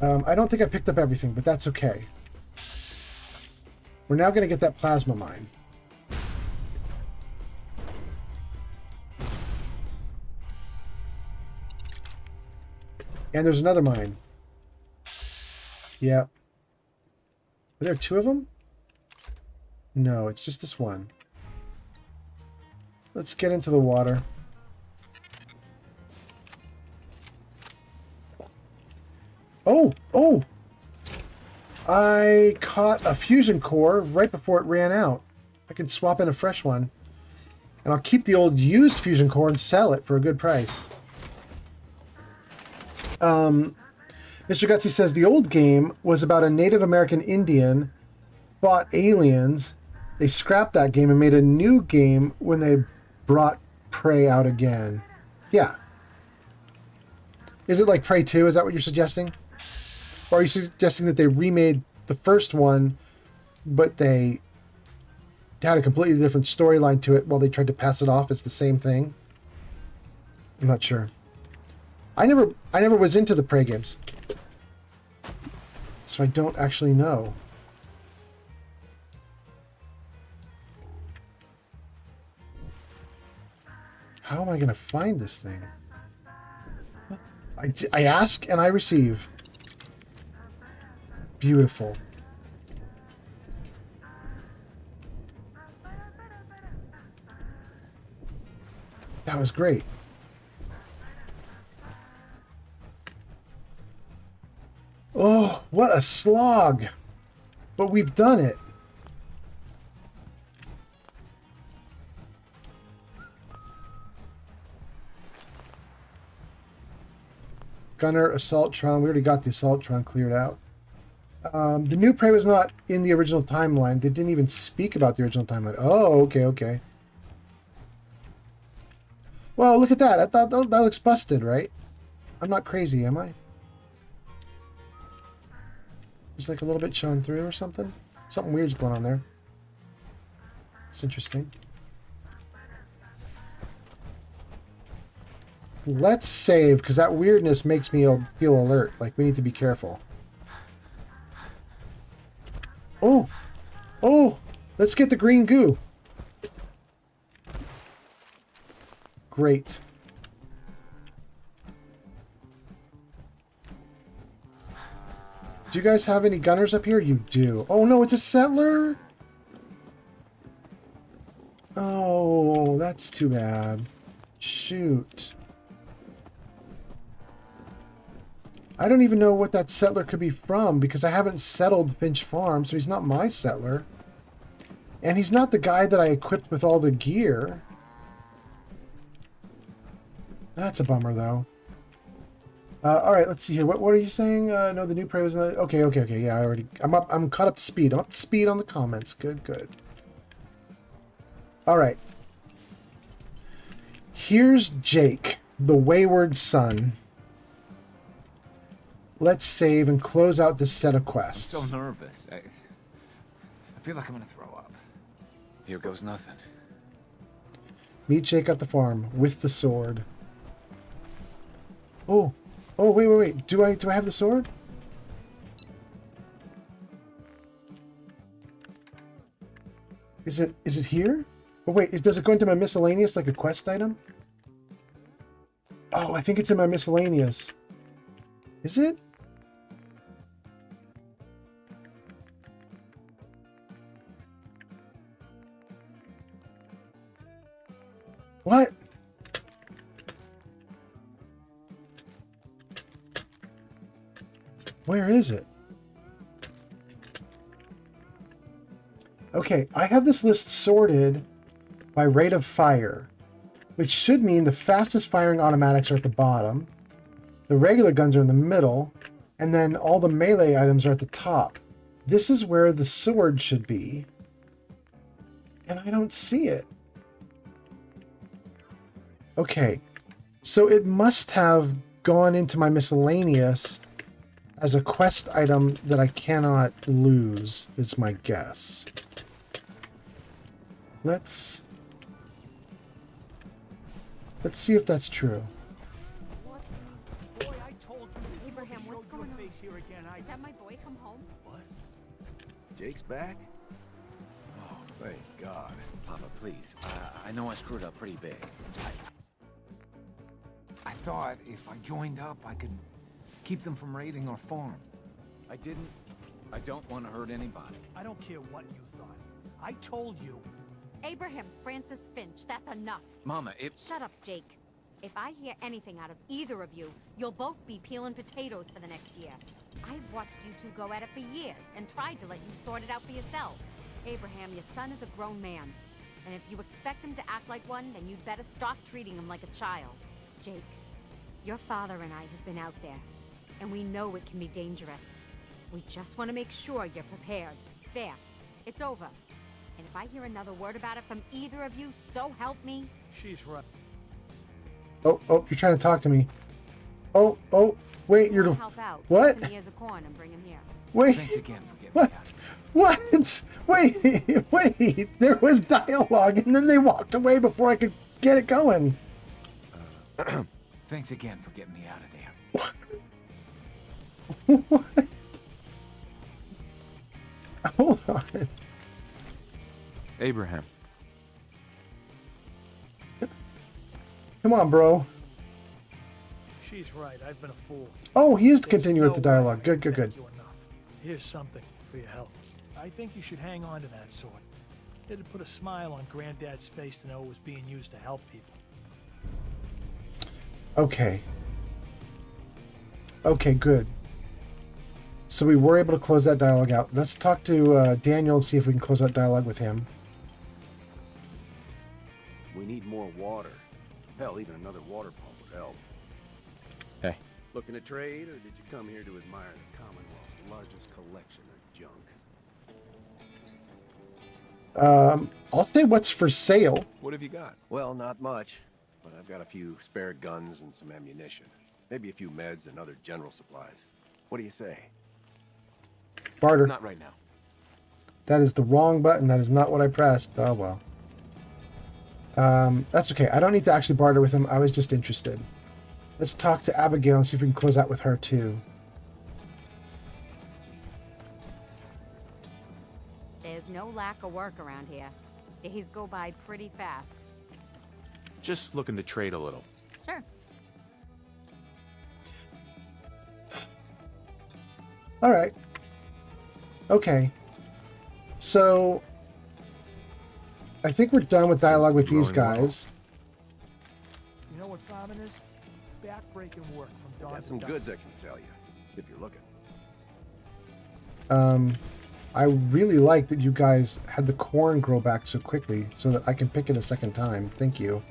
I don't think I picked up everything, but that's okay. We're now going to get that plasma mine. And there's another mine. Yep. Are there 2 of them? No, it's just this one. Let's get into the water. Oh! Oh! I caught a fusion core right before it ran out. I can swap in a fresh one. And I'll keep the old used fusion core and sell it for a good price. Mr. Gutsy says the old game was about a Native American Indian fought aliens. They scrapped that game and made a new game when they brought Prey out again. Yeah. Is it like Prey 2? Is that what you're suggesting? Or are you suggesting that they remade the first one, but they had a completely different storyline to it while they tried to pass it off as the same thing? I'm not sure. I never was into the Prey games, so I don't actually know. How am I going to find this thing? I ask and I receive. Beautiful. That was great. Oh, what a slog. But we've done it. Gunner, Assaultron. We already got the Assaultron cleared out. The new prey was not in the original timeline. They didn't even speak about the original timeline. Oh, okay, okay. Well, look at that. I thought that looks busted, right? I'm not crazy, am I? There's like a little bit showing through or something. Something weird's going on there. It's interesting. Let's save, because that weirdness makes me feel alert. Like, we need to be careful. Oh! Oh! Let's get the green goo. Great. Do you guys have any gunners up here? You do. Oh no, it's a settler? Oh, that's too bad. Shoot. I don't even know what that settler could be from because I haven't settled Finch Farm, so he's not my settler. And he's not the guy that I equipped with all the gear. That's a bummer, though. All right, let's see here. What are you saying? No, the new prey was not... Okay. Yeah, I'm caught up to speed. I'm up to speed on the comments. Good. All right. Here's Jake, the wayward son. Let's save and close out this set of quests. I'm so nervous. I feel like I'm gonna throw up. Here goes nothing. Meet Jake at the farm with the sword. Oh, wait. Do I have the sword? Is it here? Oh wait, does it go into my miscellaneous like a quest item? Oh, I think it's in my miscellaneous. Is it? What? Where is it? Okay, I have this list sorted by rate of fire, which should mean the fastest firing automatics are at the bottom, the regular guns are in the middle, and then all the melee items are at the top. This is where the sword should be, and I don't see it. Okay, so it must have gone into my miscellaneous as a quest item that I cannot lose, is my guess. Let's see if that's true. Boy, I told you. Abraham, what's going on? Is that my boy come home? What? Jake's back? Oh, thank God. Papa, please. I know I screwed up pretty big. I thought if I joined up, I could keep them from raiding our farm. I didn't. I don't want to hurt anybody. I don't care what you thought. I told you. Abraham Francis Finch, that's enough. Mama, Shut up, Jake. If I hear anything out of either of you, you'll both be peeling potatoes for the next year. I've watched you two go at it for years and tried to let you sort it out for yourselves. Abraham, your son is a grown man. And if you expect him to act like one, then you'd better stop treating him like a child. Jake, your father and I have been out there, and we know it can be dangerous. We just want to make sure you're prepared. There, it's over. And if I hear another word about it from either of you, so help me. She's right. Oh, you're trying to talk to me. Oh, wait, you're... Help out. What? Get some ears of corn and bring him here. Wait. thanks again for getting me out of What? Wait. There was dialogue, and then they walked away before I could get it going. Thanks again for getting me out of there. What? Hold on. Come on, bro. She's right. I've been a fool. Oh, he is There's continuing with no the dialogue. way I Good, can good, good. thank you enough. Here's something for your help. I think you should hang on to that sword. It'd put a smile on Granddad's face to know it was being used to help people. Okay. Okay, good. So we were able to close that dialogue out. Let's talk to Daniel and see if we can close that dialogue with him. We need more water. Hell, even another water pump would help. Hey. Looking to trade, or did you come here to admire the Commonwealth's largest collection of junk? I'll say what's for sale. What have you got? Well, not much, but I've got a few spare guns and some ammunition. Maybe a few meds and other general supplies. What do you say? Barter. Not right now. That is the wrong button. That is not what I pressed. Oh, well. That's okay. I don't need to actually barter with him. I was just interested. Let's talk to Abigail and see if we can close out with her, too. There's no lack of work around here. Days go by pretty fast. Just looking to trade a little. Sure. All right. Okay. So, I think we're done with dialogue with these guys. You know what farming is? Back-breaking work from dawn Got to some dusk. goods I can sell you, if you're looking. I really like that you guys had the corn grow back so quickly so that I can pick it a second time. Thank you.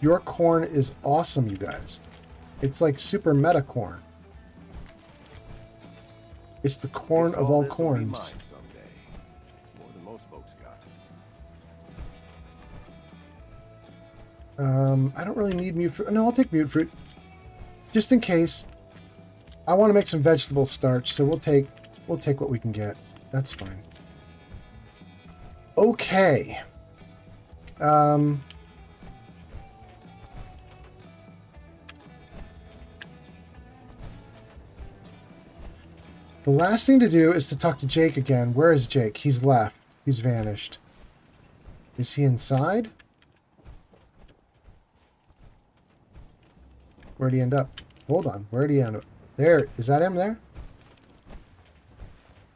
Your corn is awesome, you guys. It's like super meta corn. It's the corn Guess of all this will be corns. mine someday. It's more than most folks got. I don't really need mute fruit. No, I'll take mute fruit. Just in case. I want to make some vegetable starch, so we'll take what we can get. That's fine. Okay. The last thing to do is to talk to Jake again. Where is Jake? He's left. He's vanished. Is he inside? Where'd he end up? Hold on. Where'd he end up? There. Is that him there?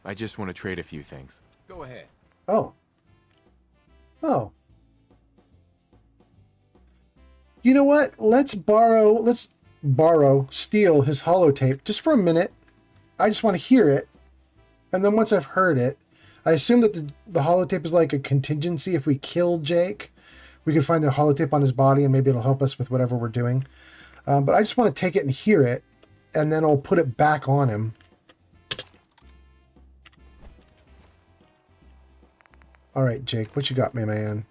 I just want to trade a few things. Go ahead. Oh. Oh. You know what? Let's steal his holotape just for a minute. I just want to hear it. And then once I've heard it, I assume that the holotape is like a contingency. If we kill Jake, we can find the holotape on his body and maybe it'll help us with whatever we're doing. But I just want to take it and hear it, and then I'll put it back on him. All right, Jake, what you got, my man?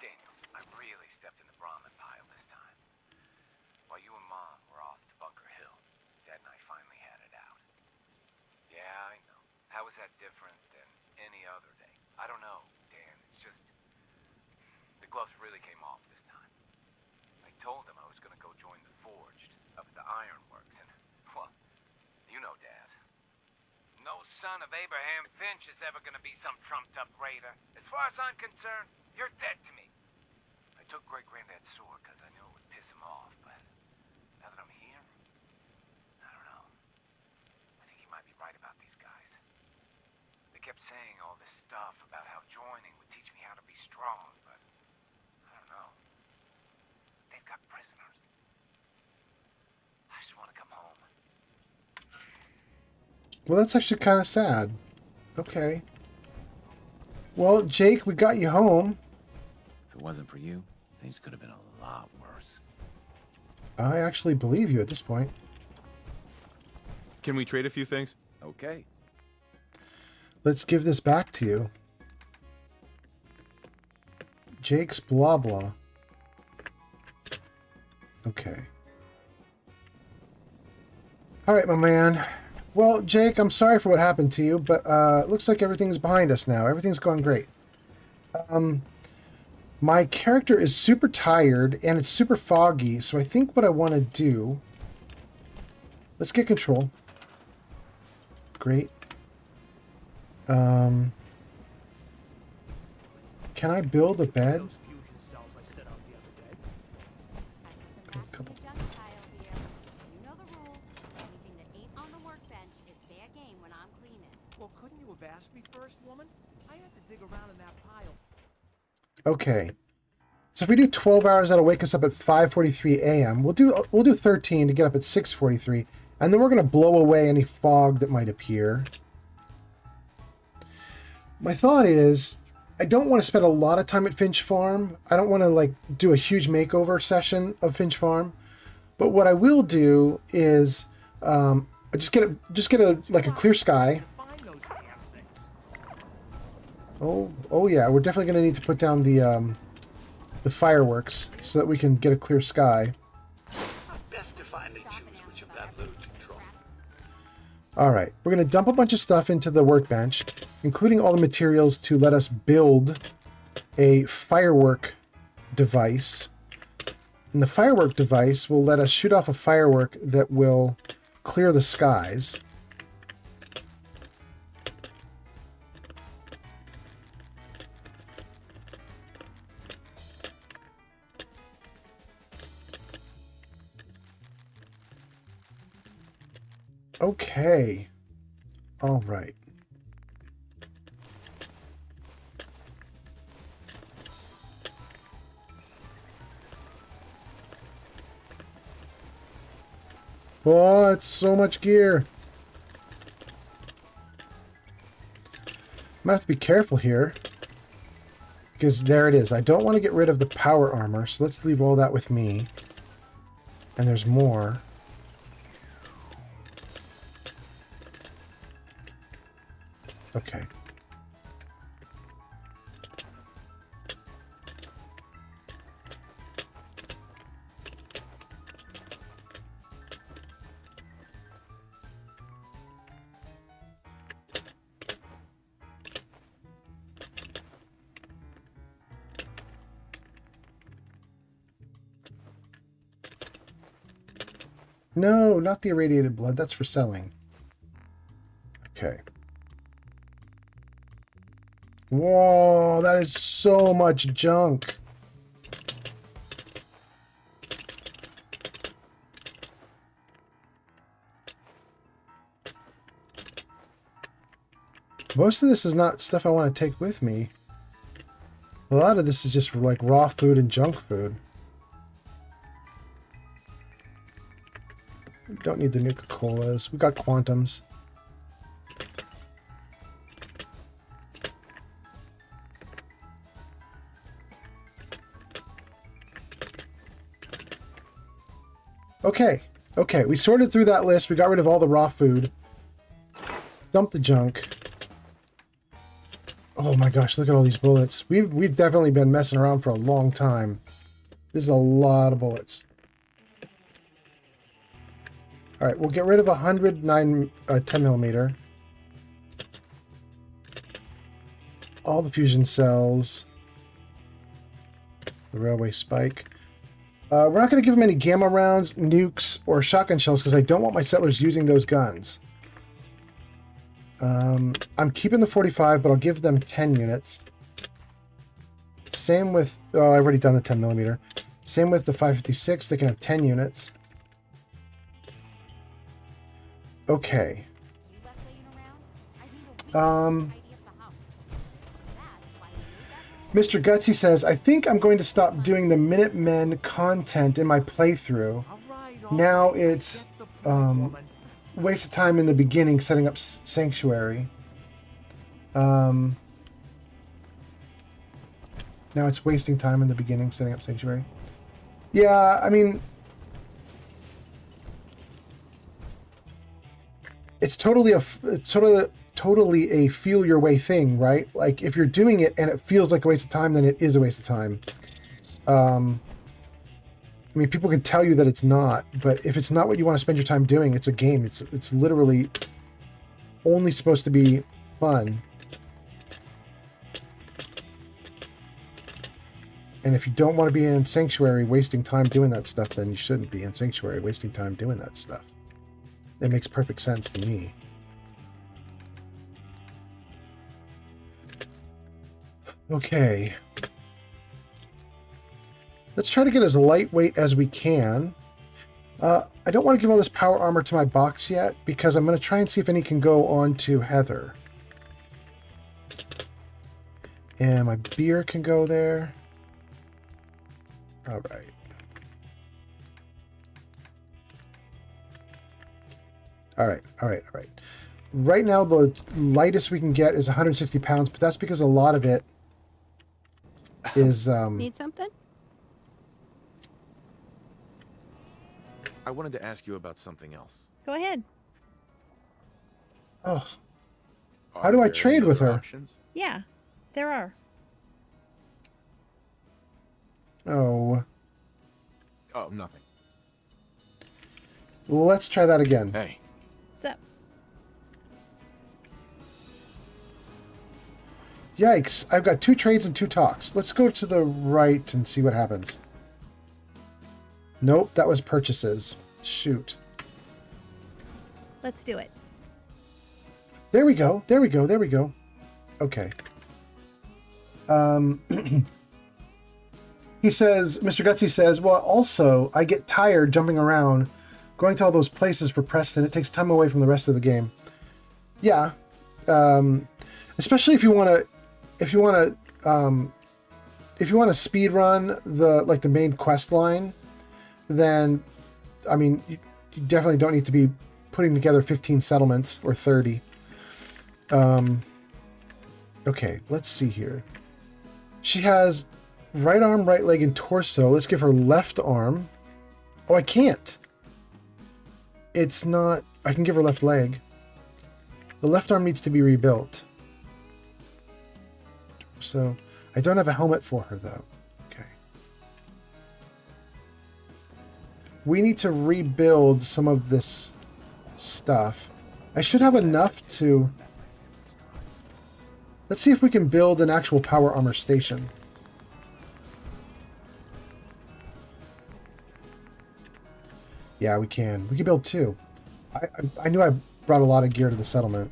Daniel, I really stepped in the Brahmin pile this time. While you and Mom were off to Bunker Hill, Dad and I finally had it out. Yeah, I know. How is that different than any other day? I don't know, Dan. It's just... the gloves really came off this time. I told them I was going to go join the Forged up at the Ironworks, and, well, you know, Dad. No son of Abraham Finch is ever going to be some trumped-up raider. As far as I'm concerned, you're dead to me. I took Great-Granddad's sword because I knew it would piss him off, but now that I'm here, I don't know. I think he might be right about these guys. They kept saying all this stuff about how joining would teach me how to be strong, but I don't know. They've got prisoners. I just want to come home. Well, that's actually kind of sad. Okay. Well, Jake, we got you home. If it wasn't for you, things could have been a lot worse. I actually believe you at this point. Can we trade a few things? Okay. Let's give this back to you. Jake's blah blah. Okay. All right, my man. Well, Jake, I'm sorry for what happened to you, but it looks like everything's behind us now. Everything's going great. My character is super tired, and it's super foggy, so I think what I want to do... Let's get control. Great. Can I build a bed? Those fusion cells I set out the other day. I put them back couple. in the junk pile here. You know the rule. Anything that ain't on the workbench is fair game when I'm cleaning. Well, couldn't you have asked me first, woman? I had to dig around in that pile. Okay. So if we do 12 hours, that'll wake us up at 5:43 a.m. We'll do 13 to get up at 6:43, and then we're gonna blow away any fog that might appear. My thought is, I don't want to spend a lot of time at Finch Farm. I don't want to like do a huge makeover session of Finch Farm, but what I will do is just get a like a clear sky. Find those damn things. Oh yeah, we're definitely gonna need to put down the fireworks so that we can get a clear sky. Best to find and choose which of that literature trove. All right, we're going to dump a bunch of stuff into the workbench, including all the materials to let us build a firework device. And the firework device will let us shoot off a firework that will clear the skies. Okay. All right. Oh, it's so much gear. I'm gonna have to be careful here. Because there it is. I don't want to get rid of the power armor, so let's leave all that with me. And there's more. Okay. No, not the irradiated blood. That's for selling. Okay. Whoa, that is so much junk. Most of this is not stuff I want to take with me. A lot of this is just like raw food and junk food. We don't need the Nuka-Colas. We got Quantums. Okay, we sorted through that list. We got rid of all the raw food. Dumped the junk. Oh my gosh, look at all these bullets. We've definitely been messing around for a long time. This is a lot of bullets. Alright, we'll get rid of 109 10mm. All the fusion cells. The railway spike. We're not going to give them any gamma rounds, nukes, or shotgun shells because I don't want my settlers using those guns. I'm keeping the 45, but I'll give them 10 units. Same with... Oh, I've already done the 10mm. Same with the 556. They can have 10 units. Okay. Mr. Gutsy says, I think I'm going to stop doing the Minutemen content in my playthrough. Now it's waste of time in the beginning setting up Sanctuary. Now it's wasting time in the beginning setting up Sanctuary. Yeah, I mean... It's totally a feel your way thing, right? Like if you're doing it and it feels like a waste of time, then it is a waste of time. I mean, people can tell you that it's not, but if it's not what you want to spend your time doing, it's a game. It's literally only supposed to be fun. And if you don't want to be in Sanctuary wasting time doing that stuff, then you shouldn't be in Sanctuary wasting time doing that stuff. It makes perfect sense to me. Okay. Let's try to get as lightweight as we can. I don't want to give all this power armor to my box yet, because I'm going to try and see if any can go on to Heather. And my beer can go there. All right. All right, all right, all right. Right now, the lightest we can get is 160 pounds, but that's because a lot of it is... Need something? I wanted to ask you about something else. Go ahead. Oh. Are How do I there trade any with other her? options? Yeah, there are. Oh. Oh, nothing. Let's try that again. Hey. What's up? Yikes. I've got 2 trades and 2 talks. Let's go to the right and see what happens. Nope, that was purchases. Shoot. Let's do it. There we go. There we go. There we go. Okay. He says, Mr. Gutsy says, well, also, I get tired jumping around, going to all those places for Preston. It takes time away from the rest of the game. Yeah. Especially if you want to speed run the main quest line, then, I mean, you definitely don't need to be putting together 15 settlements or 30. Okay, let's see here. She has right arm, right leg, and torso. Let's give her left arm. Oh, I can't. It's not... I can give her left leg. The left arm needs to be rebuilt. So, I don't have a helmet for her, though. Okay. We need to rebuild some of this stuff. I should have enough to... Let's see if we can build an actual power armor station. Yeah, we can. We can build 2. I knew I brought a lot of gear to the settlement.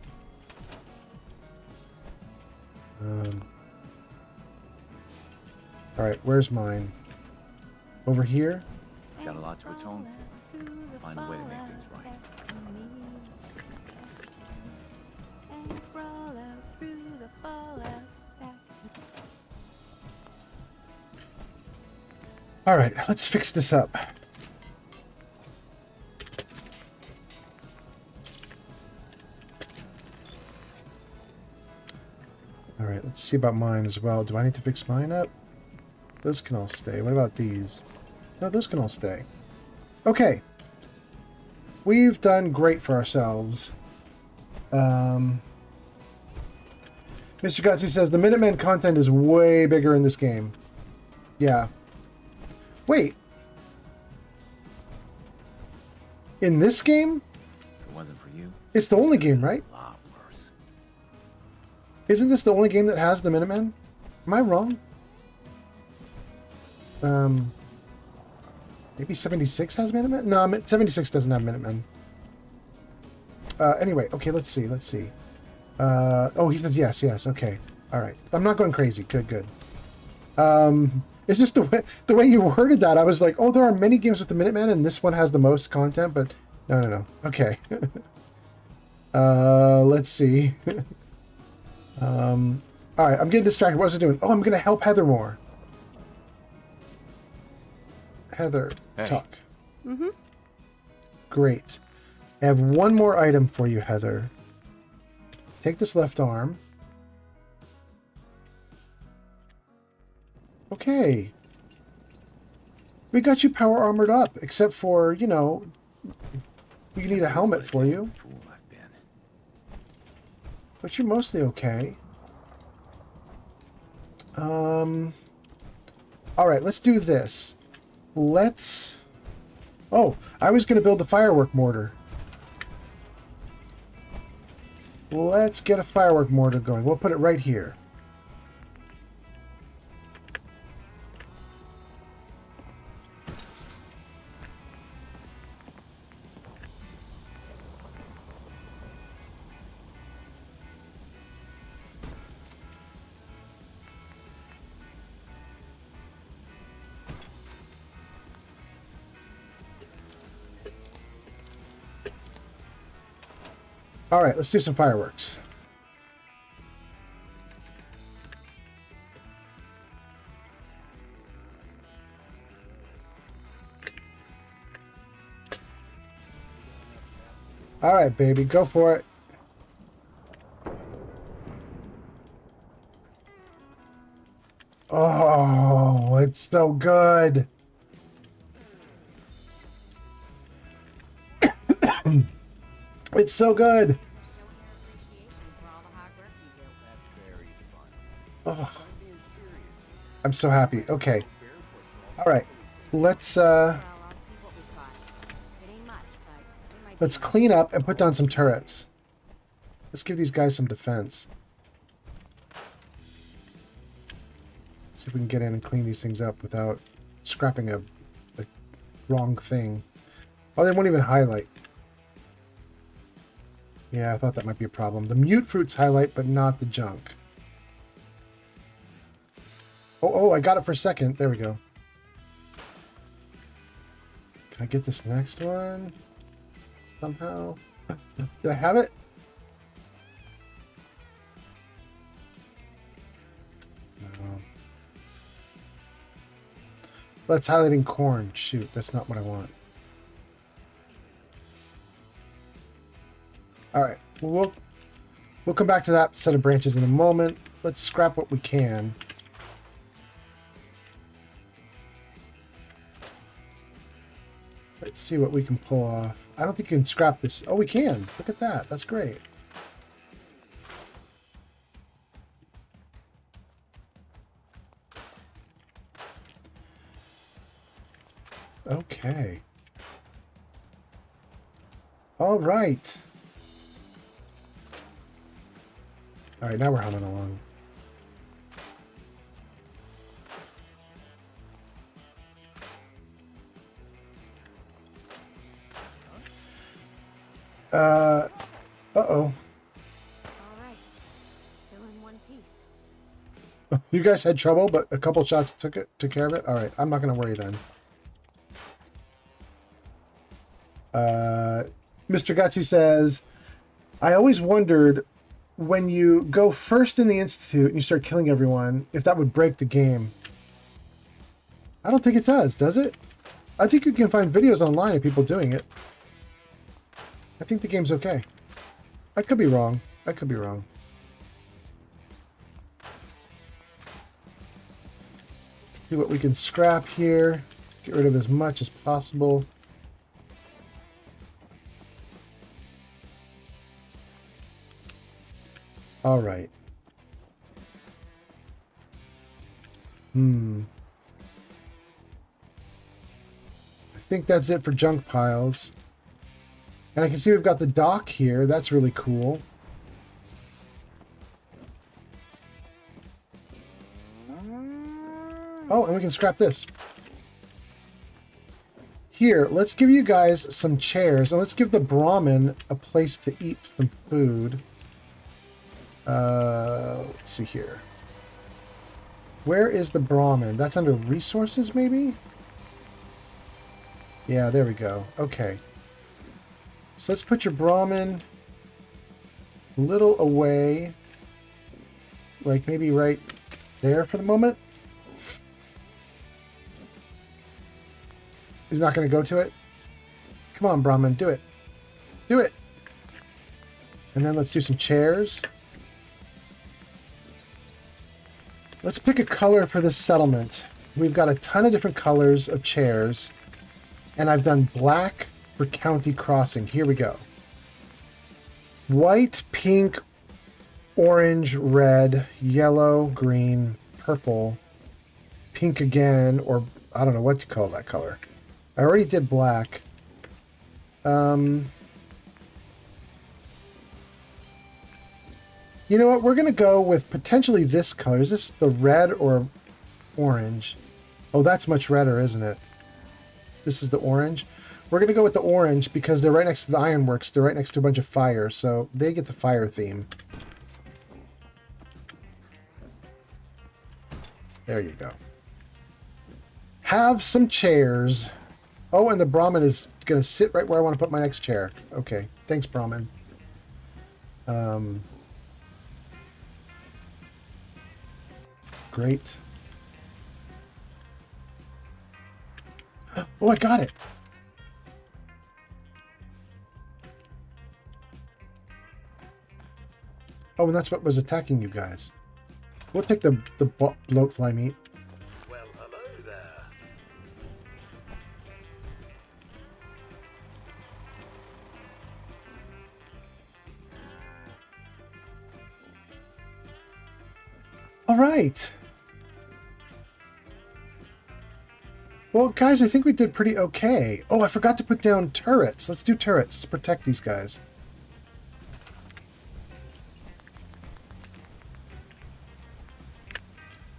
Alright, where's mine? Over here? Got a lot to atone for. Find a way to make things right. Alright, let's fix this up. Alright, let's see about mine as well. Do I need to fix mine up? Those can all stay. What about these? No, those can all stay. Okay. We've done great for ourselves. Mr. Gutsy says, the Minutemen content is way bigger in this game. Yeah. Wait. In this game? If it wasn't for you, It's the only game, right? a lot worse. Isn't this the only game that has the Minutemen? Am I wrong? Maybe 76 has Minutemen? No, 76 doesn't have Minutemen. Anyway, okay, let's see. Oh, he says yes, okay. All right. I'm not going crazy. Good. It's just the way you worded that. I was like, oh, there are many games with the Minutemen, and this one has the most content, but no. Okay. Let's see. All right, I'm getting distracted. What was I doing? Oh, I'm going to help Heather more. Heather, Hey. talk. Mm-hmm. Great. I have one more item for you, Heather. Take this left arm. Okay. We got you power armored up, except for, you know, we need a helmet for you. Fool I've been. But you're mostly okay. Alright, let's do this. Let's... Oh, I was going to build a firework mortar. Let's get a firework mortar going. We'll put it right here. All right, let's do some fireworks. All right, baby, go for it. Oh, it's so good. It's so good. Oh, I'm so happy. Okay. All right. Let's clean up and put down some turrets. Let's give these guys some defense. See if we can get in and clean these things up without scrapping a wrong thing. Oh, they won't even highlight. Yeah, I thought that might be a problem. The mute fruits highlight, but not the junk. Oh, I got it for a second. There we go. Can I get this next one? Somehow? Did I have it? No. Let's highlighting corn. Shoot, that's not what I want. All right, we'll come back to that set of branches in a moment. Let's scrap what we can. Let's see what we can pull off. I don't think you can scrap this. Oh, we can. Look at that. That's great. Okay. All right. All right, now we're humming along. Uh-oh. All right. Still in one piece. You guys had trouble, but a couple shots took care of it? All right, I'm not going to worry then. Mr. Gutsy says, I always wondered when you go first in the Institute and you start killing everyone, if that would break the game. I don't think it does it? I think you can find videos online of people doing it. I think the game's okay. I could be wrong. I could be wrong. See what we can scrap here. Get rid of as much as possible. All right. I think that's it for junk piles. And I can see we've got the dock here. That's really cool. Oh, and we can scrap this. Here, let's give you guys some chairs. And let's give the Brahmin a place to eat some food. Let's see here. Where is the Brahmin? That's under resources, maybe? Yeah, there we go. Okay. So let's put your Brahmin a little away. Like maybe right there for the moment. He's not going to go to it? Come on, Brahmin, do it. Do it! And then let's do some chairs. Let's pick a color for this settlement. We've got a ton of different colors of chairs. And I've done black for County Crossing. Here we go. White, pink, orange, red, yellow, green, purple, pink again, or I don't know what to call that color. I already did black. You know what? We're going to go with potentially this color. Is this the red or orange? Oh, that's much redder, isn't it? This is the orange. We're going to go with the orange because they're right next to the ironworks. They're right next to a bunch of fire, so they get the fire theme. There you go. Have some chairs. Oh, and the Brahmin is going to sit right where I want to put my next chair. Okay. Thanks, Brahmin. Great. Oh, I got it. Oh, and that's what was attacking you guys. We'll take the bloatfly meat. Well, hello there. All right. Well, guys, I think we did pretty okay. Oh, I forgot to put down turrets. Let's do turrets. Let's protect these guys.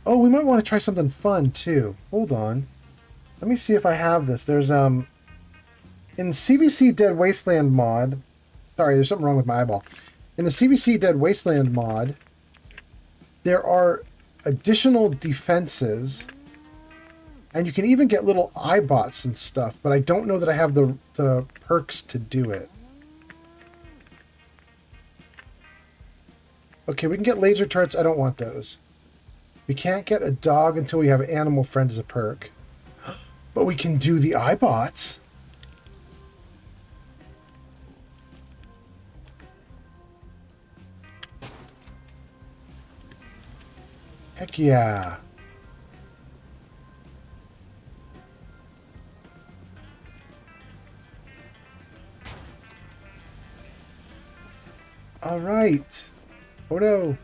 Oh, we might want to try something fun, too. Hold on. Let me see if I have this. There's, in CVC Dead Wasteland mod... Sorry, there's something wrong with my eyeball. In the CVC Dead Wasteland mod, there are additional defenses, and you can even get little iBots and stuff, but I don't know that I have the perks to do it. Okay, we can get laser turrets. I don't want those. We can't get a dog until we have Animal Friend as a perk. But we can do the iBots. Heck yeah. All right. Oh no.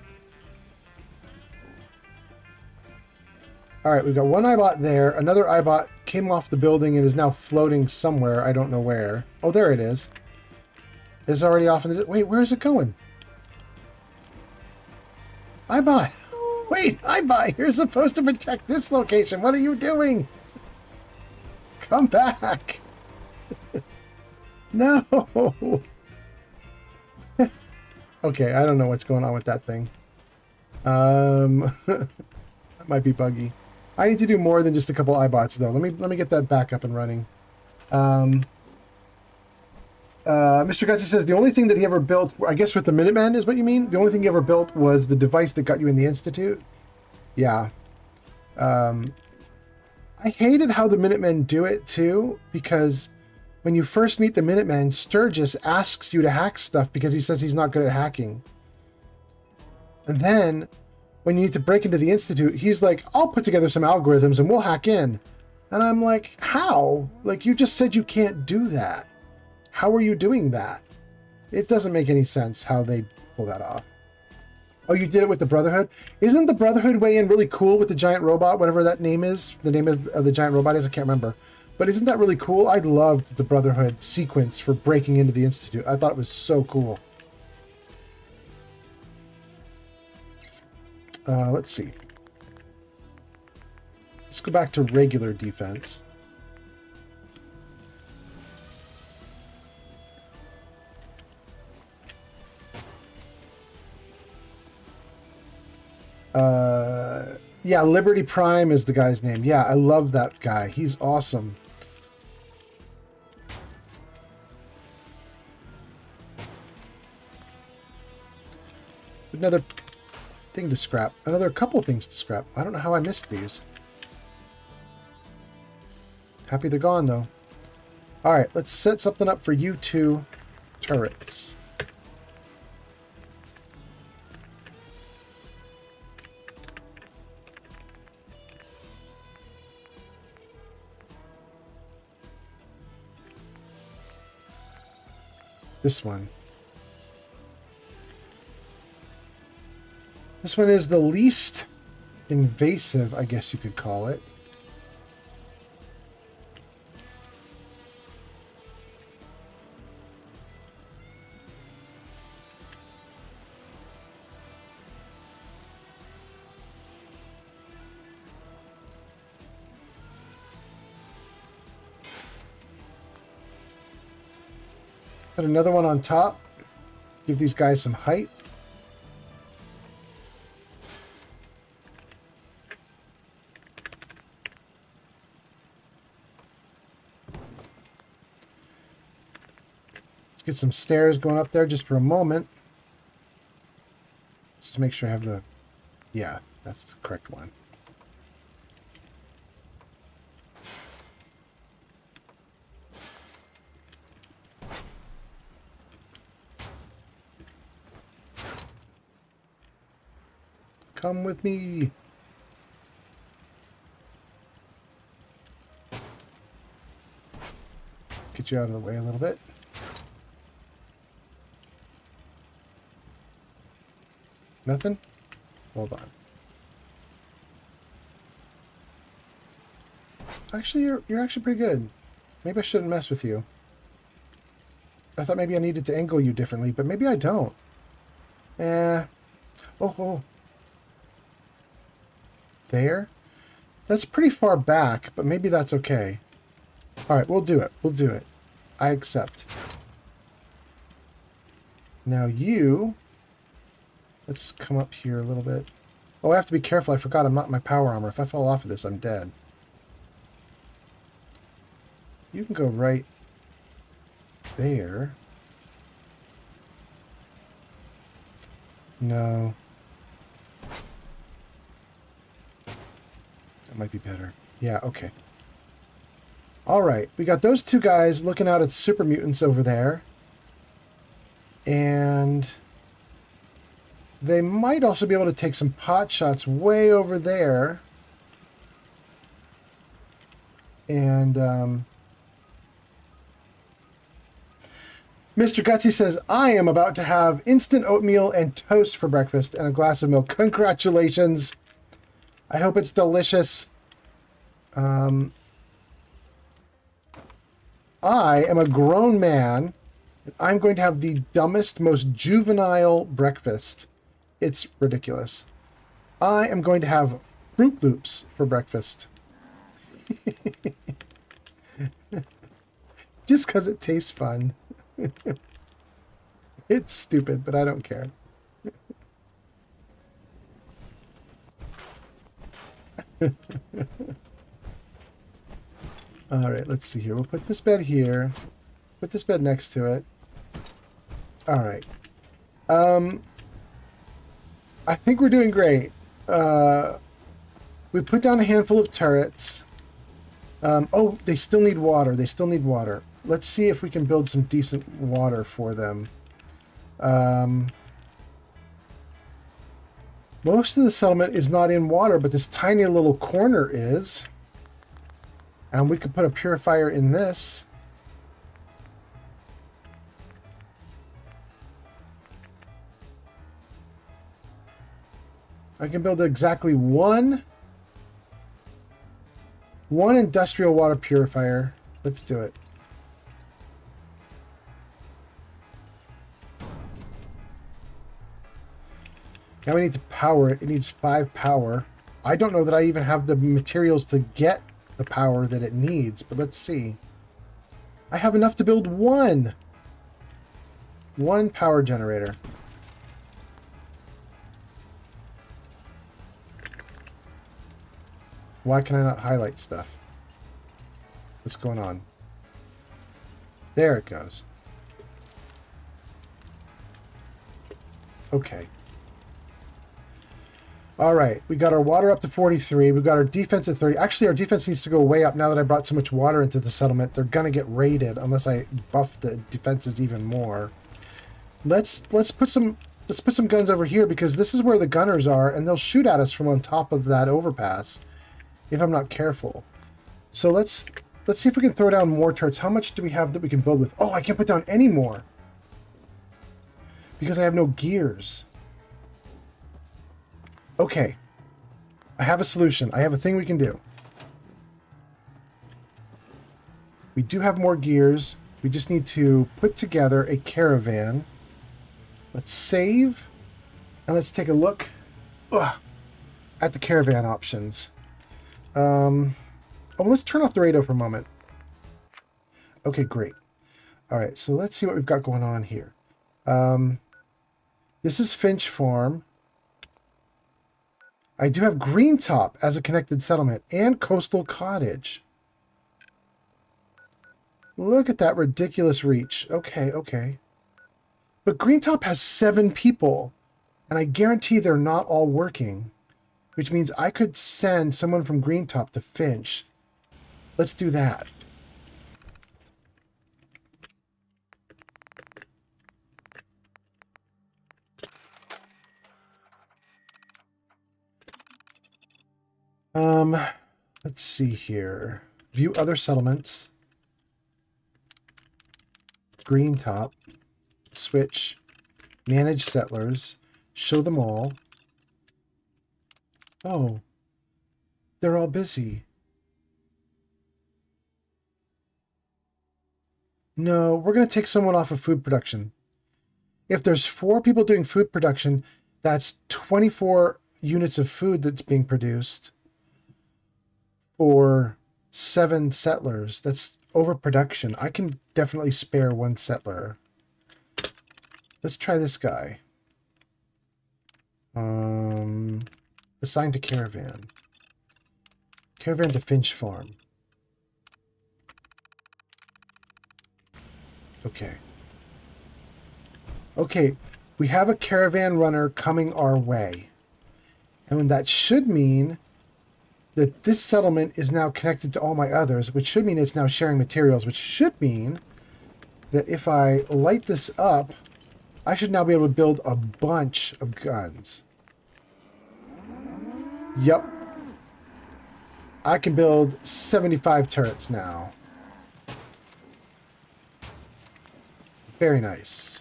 All right, we've got one iBot there. Another iBot came off the building and is now floating somewhere. I don't know where. Oh, there it is. It's already off in the... Wait, where is it going? iBot. Wait, iBot, you're supposed to protect this location. What are you doing? Come back. No. Okay, I don't know what's going on with that thing. That might be buggy. I need to do more than just a couple iBots though. Let me get that back up and running. Mr. Gutsy says the only thing that he ever built, I guess with the Minutemen is what you mean? The only thing he ever built was the device that got you in the Institute? Yeah. I hated how the Minutemen do it too, because when you first meet the Minutemen, Sturgis asks you to hack stuff because he says he's not good at hacking. And then, when you need to break into the Institute, he's like, I'll put together some algorithms and we'll hack in. And I'm like, how? Like, you just said you can't do that. How are you doing that? It doesn't make any sense how they pull that off. Oh, you did it with the Brotherhood? Isn't the Brotherhood way in really cool with the giant robot, whatever that name is? The name of the giant robot is? I can't remember. But isn't that really cool? I loved the Brotherhood sequence for breaking into the Institute. I thought it was so cool. Let's see. Let's go back to regular defense. Yeah, Liberty Prime is the guy's name. Yeah, I love that guy. He's awesome. Another thing to scrap. Another couple things to scrap. I don't know how I missed these. Happy they're gone, though. Alright, let's set something up for you two turrets. This one. This one is the least invasive, I guess you could call it. Put another one on top. Give these guys some height. Let's get some stairs going up there just for a moment. to make sure I have the... Yeah, that's the correct one. Come with me. Get you out of the way a little bit. Nothing? Hold on. Actually, you're actually pretty good. Maybe I shouldn't mess with you. I thought maybe I needed to angle you differently, but maybe I don't. Oh. There? That's pretty far back, but maybe that's okay. Alright, we'll do it. We'll do it. I accept. Now you... Let's come up here a little bit. Oh, I have to be careful. I forgot I'm not in my power armor. If I fall off of this, I'm dead. You can go right there. No. That might be better. Yeah, okay. Alright, we got those two guys looking out at super mutants over there. And they might also be able to take some pot shots way over there. And, Mr. Gutsy says, I am about to have instant oatmeal and toast for breakfast and a glass of milk. Congratulations. I hope it's delicious. I am a grown man. And I'm going to have the dumbest, most juvenile breakfast. It's ridiculous. I am going to have Fruit Loops for breakfast. Just because it tastes fun. It's stupid, but I don't care. Alright, let's see here. We'll put this bed here. Put this bed next to it. Alright. I think we're doing great. We put down a handful of turrets. Oh, they still need water. They still need water. Let's see if we can build some decent water for them. Most of the settlement is not in water, but this tiny little corner is. And we could put a purifier in this. I can build exactly one industrial water purifier. Let's do it. Now we need to power it. It needs 5 power. I don't know that I even have the materials to get the power that it needs, but let's see. I have enough to build one power generator. Why can I not highlight stuff? What's going on? There it goes. Okay. All right, we got our water up to 43. We got our defense at 30. Actually, our defense needs to go way up now that I brought so much water into the settlement. They're gonna get raided unless I buff the defenses even more. Let's put some guns over here because this is where the gunners are, and they'll shoot at us from on top of that overpass if I'm not careful. So let's see if we can throw down more turrets. How much do we have that we can build with? Oh, I can't put down any more because I have no gears. Okay, I have a solution. I have a thing we can do. We do have more gears. We just need to put together a caravan. Let's save, and let's take a look at the caravan options. Oh, let's turn off the radio for a moment. Okay, great. All right, so let's see what we've got going on here. This is Finch Farm. I do have Greentop as a connected settlement and Coastal Cottage. Look at that ridiculous reach. Okay, okay. But Greentop has 7 people. And I guarantee they're not all working, which means I could send someone from Greentop to Finch. Let's do that. Let's see here. View other settlements. Greentop. Switch. Manage settlers. Show them all. Oh. They're all busy. No, we're going to take someone off of food production. If there's 4 people doing food production, that's 24 units of food that's being produced for 7 settlers. That's overproduction. I can definitely spare 1 settler. Let's try this guy. Assigned to caravan. Caravan to Finch Farm. Okay. Okay, we have a caravan runner coming our way. And that should mean that this settlement is now connected to all my others, which should mean it's now sharing materials, which should mean that if I light this up, I should now be able to build a bunch of guns. Yep. I can build 75 turrets now. Very nice.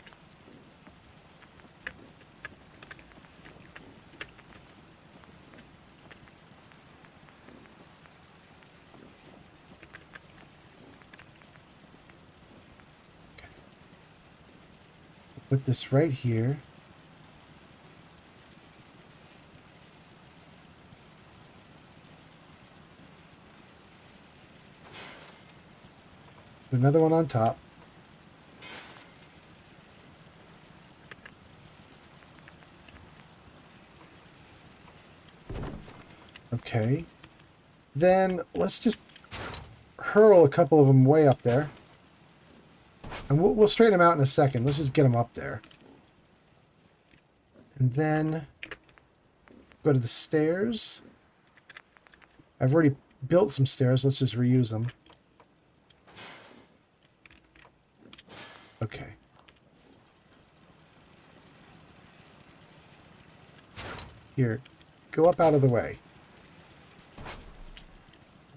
Okay. Put this right here. Put another one on top. Okay. Then let's just hurl a couple of them way up there. And we'll straighten them out in a second. Let's just get them up there. And then go to the stairs. I've already built some stairs. Let's just reuse them. Okay. Here. Go up out of the way.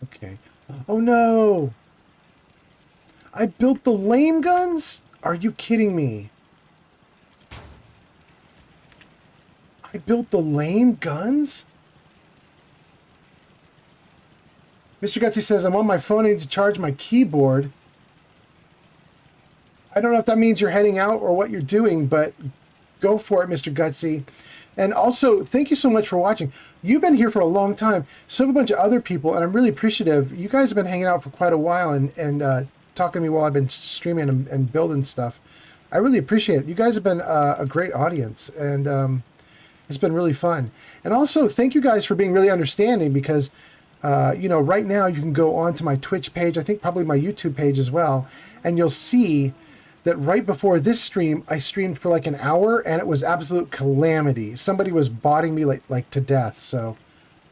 Okay. Oh no! I built the lame guns? Are you kidding me? I built the lame guns? Mr. Gutsy says, I'm on my phone. I need to charge my keyboard. I don't know if that means you're heading out or what you're doing, but go for it, Mr. Gutsy. And also, thank you so much for watching. You've been here for a long time. So have a bunch of other people, and I'm really appreciative. You guys have been hanging out for quite a while and talking to me while I've been streaming and building stuff. I really appreciate it. You guys have been a great audience, and it's been really fun. And also, thank you guys for being really understanding because, you know, right now you can go onto my Twitch page, I think probably my YouTube page as well, and you'll see that right before this stream, I streamed for like an hour, and it was absolute calamity. Somebody was botting me like to death. So,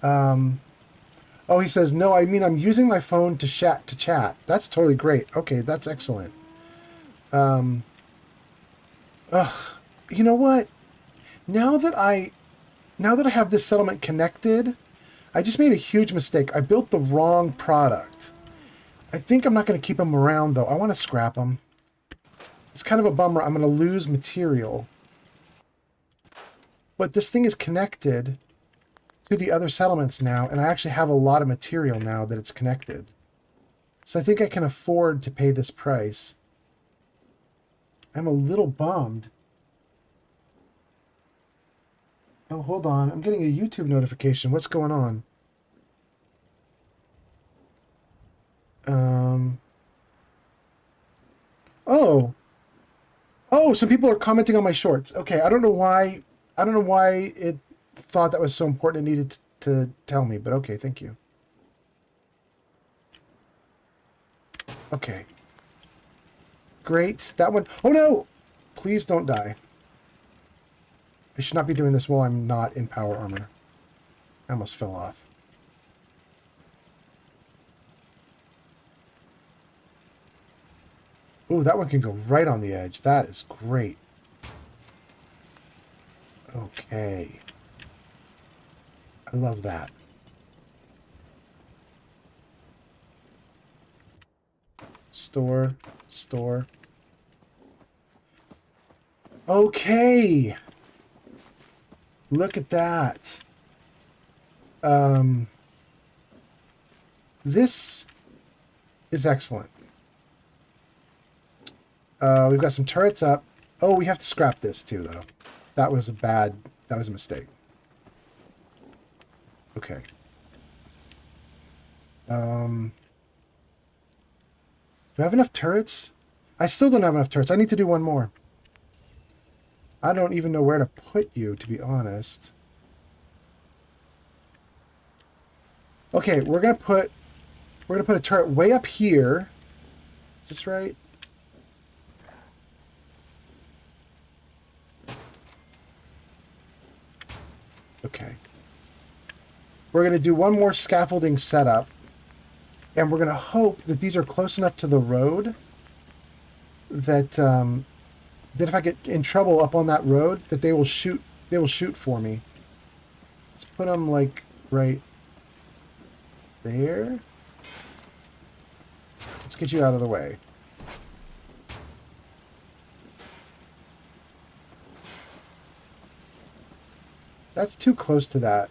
oh, he says, no, I mean, I'm using my phone to chat. That's totally great. Okay, that's excellent. You know what? Now that I have this settlement connected, I just made a huge mistake. I built the wrong product. I think I'm not going to keep them around, though. I want to scrap them. It's kind of a bummer. I'm going to lose material. But this thing is connected to the other settlements now, and I actually have a lot of material now that it's connected. So I think I can afford to pay this price. I'm a little bummed. Oh, hold on. I'm getting a YouTube notification. What's going on? Oh. Oh, some people are commenting on my shorts. Okay, I don't know why it thought that was so important it needed to tell me, but okay, thank you. Okay. Great. That one. Oh no! Please don't die. I should not be doing this while I'm not in power armor. I almost fell off. Ooh, that one can go right on the edge. That is great. Okay. I love that. Store. Store. Okay. Look at that. This is excellent. We've got some turrets up. Oh, we have to scrap this too, though. That was a mistake. Okay. Do I have enough turrets? I still don't have enough turrets. I need to do one more. I don't even know where to put you, to be honest. Okay, we're gonna put a turret way up here. Is this right? Okay. We're gonna do one more scaffolding setup, and we're gonna hope that these are close enough to the road that that if I get in trouble up on that road, that they will shoot for me. Let's put them like right there. Let's get you out of the way. That's too close to that.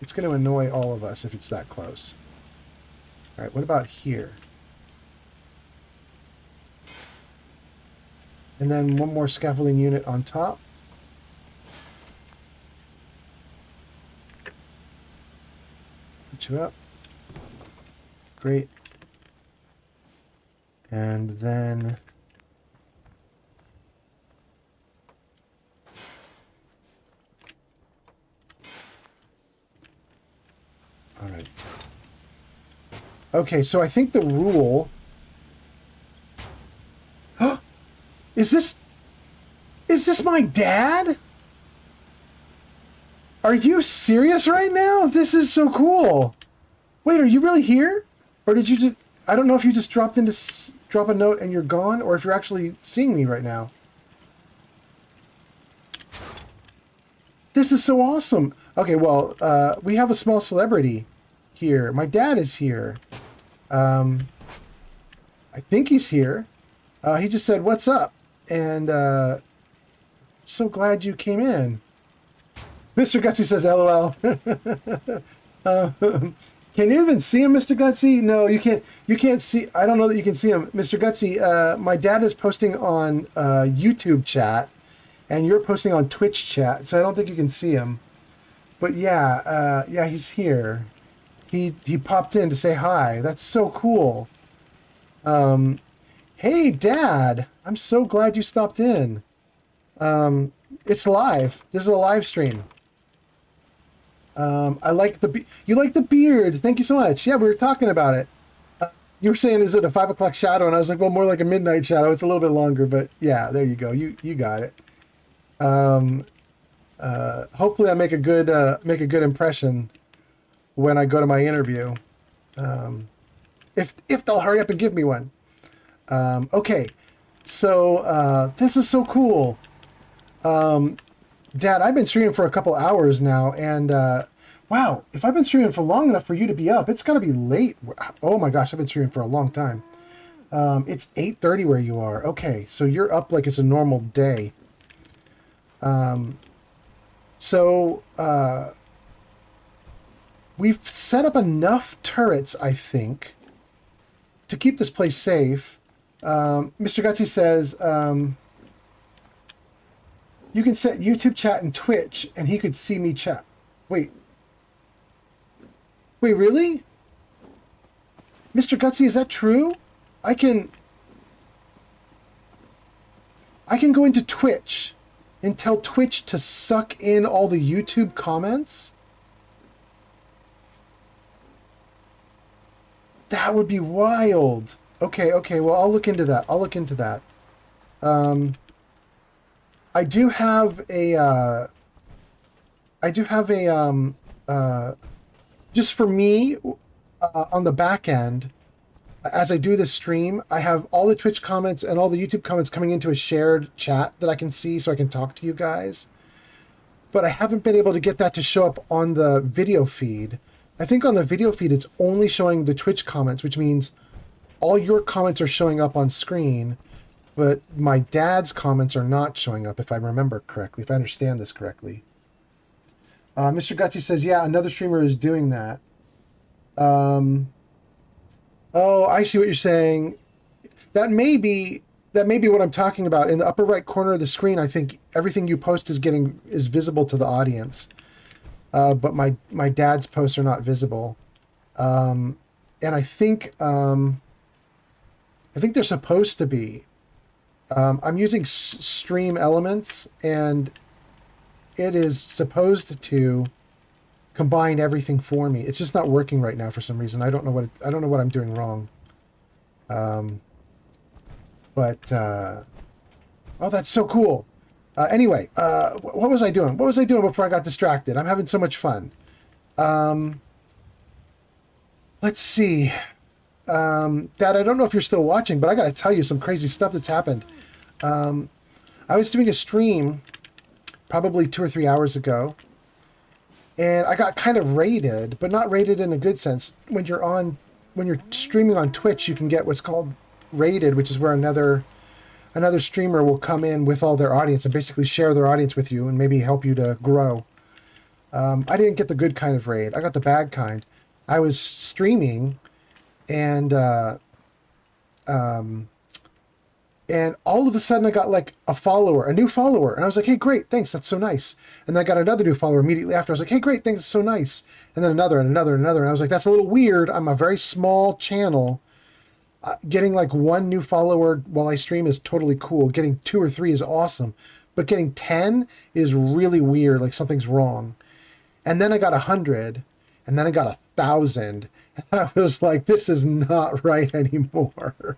It's going to annoy all of us if it's that close. All right, what about here? And then one more scaffolding unit on top. Put you up. Great. And then... all right. Okay, so I think the rule... Is this my dad? Are you serious right now? This is so cool. Wait, are you really here? Or did you just... I don't know if you just dropped in to drop a note and you're gone, or if you're actually seeing me right now. This is so awesome. Okay, well, we have a small celebrity here. My dad is here. I think he's here. He just said, "What's up?" And so glad you came in. Mr. Gutsy says, "LOL." Can you even see him, Mr. Gutsy? No, you can't. You can't see. I don't know that you can see him, Mr. Gutsy. My dad is posting on YouTube chat, and you're posting on Twitch chat, so I don't think you can see him. But yeah, yeah, he's here. He popped in to say hi. That's so cool. Hey, Dad. I'm so glad you stopped in. It's live. This is a live stream. I like you like the beard. Thank you so much. Yeah, we were talking about it. You were saying, is it a 5 o'clock shadow? And I was like, well, more like a midnight shadow. It's a little bit longer, but yeah, there you go. You got it. Hopefully I make a good impression when I go to my interview. If they'll hurry up and give me one. Okay. So, this is so cool. Dad, I've been streaming for a couple hours now, and wow, if I've been streaming for long enough for you to be up, it's got to be late. Oh my gosh, I've been streaming for a long time. It's 8:30 where you are. Okay, so you're up like it's a normal day. We've set up enough turrets, I think, to keep this place safe. Mr. Gutsy says... you can set YouTube chat and Twitch, and he could see me chat. Wait. Wait, really? Mr. Gutsy, is that true? I can go into Twitch and tell Twitch to suck in all the YouTube comments? That would be wild. Okay, well, I'll look into that. I do have a just for me on the back end. As I do this stream, I have all the Twitch comments and all the YouTube comments coming into a shared chat that I can see so I can talk to you guys. But I haven't been able to get that to show up on the video feed. I think on the video feed, it's only showing the Twitch comments, which means all your comments are showing up on screen, but my dad's comments are not showing up, if I remember correctly, if I understand this correctly. Mr. Gutsy says, yeah, another streamer is doing that. Oh, I see what you're saying. That may be what I'm talking about. In the upper right corner of the screen, I think everything you post is visible to the audience. But my dad's posts are not visible. And I think they're supposed to be. I'm using Stream Elements, and it is supposed to combine everything for me. It's just not working right now for some reason. I don't know what I'm doing wrong. Oh, that's so cool. Anyway, what was I doing? What was I doing before I got distracted? I'm having so much fun. Let's see. Dad, I don't know if you're still watching, but I got to tell you some crazy stuff that's happened. I was doing a stream probably 2 or 3 hours ago, and I got kind of raided, but not raided in a good sense. When you're streaming on Twitch, you can get what's called raided, which is where another streamer will come in with all their audience and basically share their audience with you and maybe help you to grow. I didn't get the good kind of raid. I got the bad kind. I was streaming, and all of a sudden I got like a new follower. And I was like, hey, great, thanks, that's so nice. And then I got another new follower immediately after. I was like, hey, great, thanks, that's so nice. And then another and another and another. And I was like, that's a little weird. I'm a very small channel. Getting like one new follower while I stream is totally cool. Getting 2 or 3 is awesome. But getting 10 is really weird, like something's wrong. And then I got 100, and then I got 1,000. And I was like, this is not right anymore.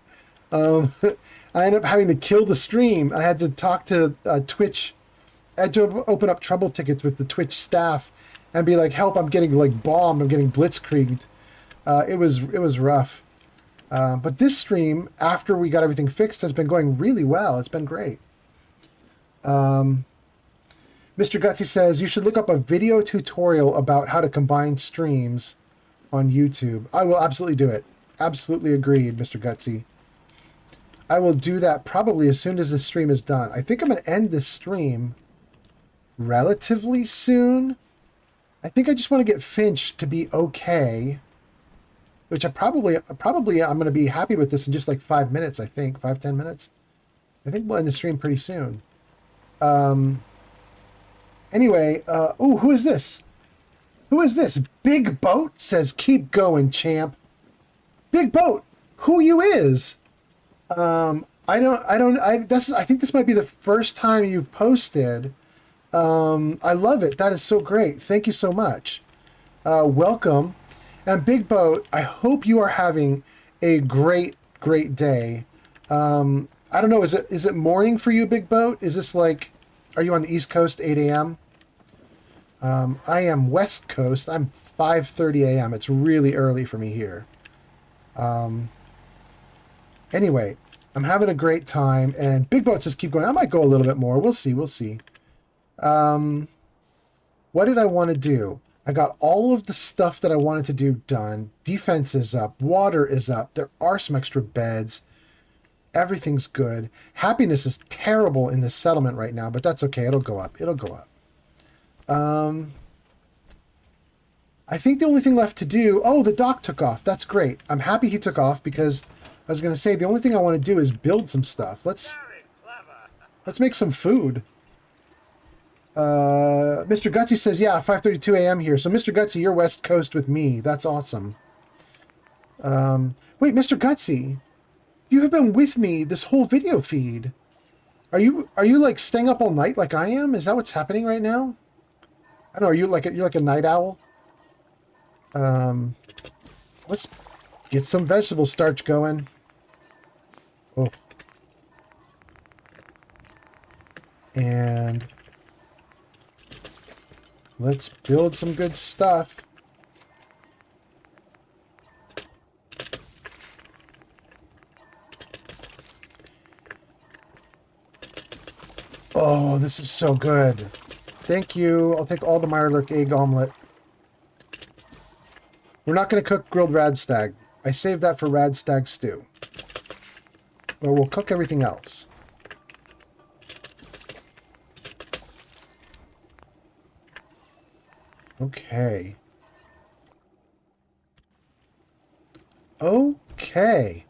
I ended up having to kill the stream. I had to talk to Twitch. I had to open up trouble tickets with the Twitch staff and be like, help, I'm getting like bombed. I'm getting blitzkrieged. It was rough. But this stream, after we got everything fixed, has been going really well. It's been great. Mr. Gutsy says, you should look up a video tutorial about how to combine streams on YouTube. I will absolutely do it. Absolutely agreed, Mr. Gutsy. I will do that probably as soon as this stream is done. I think I'm going to end this stream relatively soon. I think I just want to get Finch to be okay, which I'm going to be happy with this in just like 5 minutes, I think. 5-10 minutes. I think we'll end the stream pretty soon. Anyway, ooh, who is this? Who is this? Big Boat says, keep going, champ. Big Boat, who you is? I think this might be the first time you've posted. I love it. That is so great. Thank you so much. Welcome. And Big Boat, I hope you are having a great, great day. I don't know, is it morning for you, Big Boat? Is this like, are you on the East Coast, 8 a.m.? I am West Coast. I'm 5:30 a.m. It's really early for me here. Anyway, I'm having a great time, and Big Boat says keep going. I might go a little bit more. We'll see. What did I want to do? I got all of the stuff that I wanted to do done. Defense is up. Water is up. There are some extra beds. Everything's good. Happiness is terrible in this settlement right now, but that's okay. It'll go up. It'll go up. I think the only thing left to do... Oh, the doc took off. That's great. I'm happy he took off because I was going to say the only thing I want to do is build some stuff. Let's make some food. Mr. Gutsy says, yeah, 5:32 a.m. here. So, Mr. Gutsy, you're West Coast with me. That's awesome. Wait, Mr. Gutsy, you have been with me this whole video feed. Are you like staying up all night like I am? Is that what's happening right now? I don't know. You're like a night owl. Let's get some vegetable starch going. Oh. And let's build some good stuff. Oh, this is so good. Thank you. I'll take all the Mirelurk egg omelet. We're not going to cook grilled radstag. I saved that for radstag stew. But we'll cook everything else. Okay. Okay.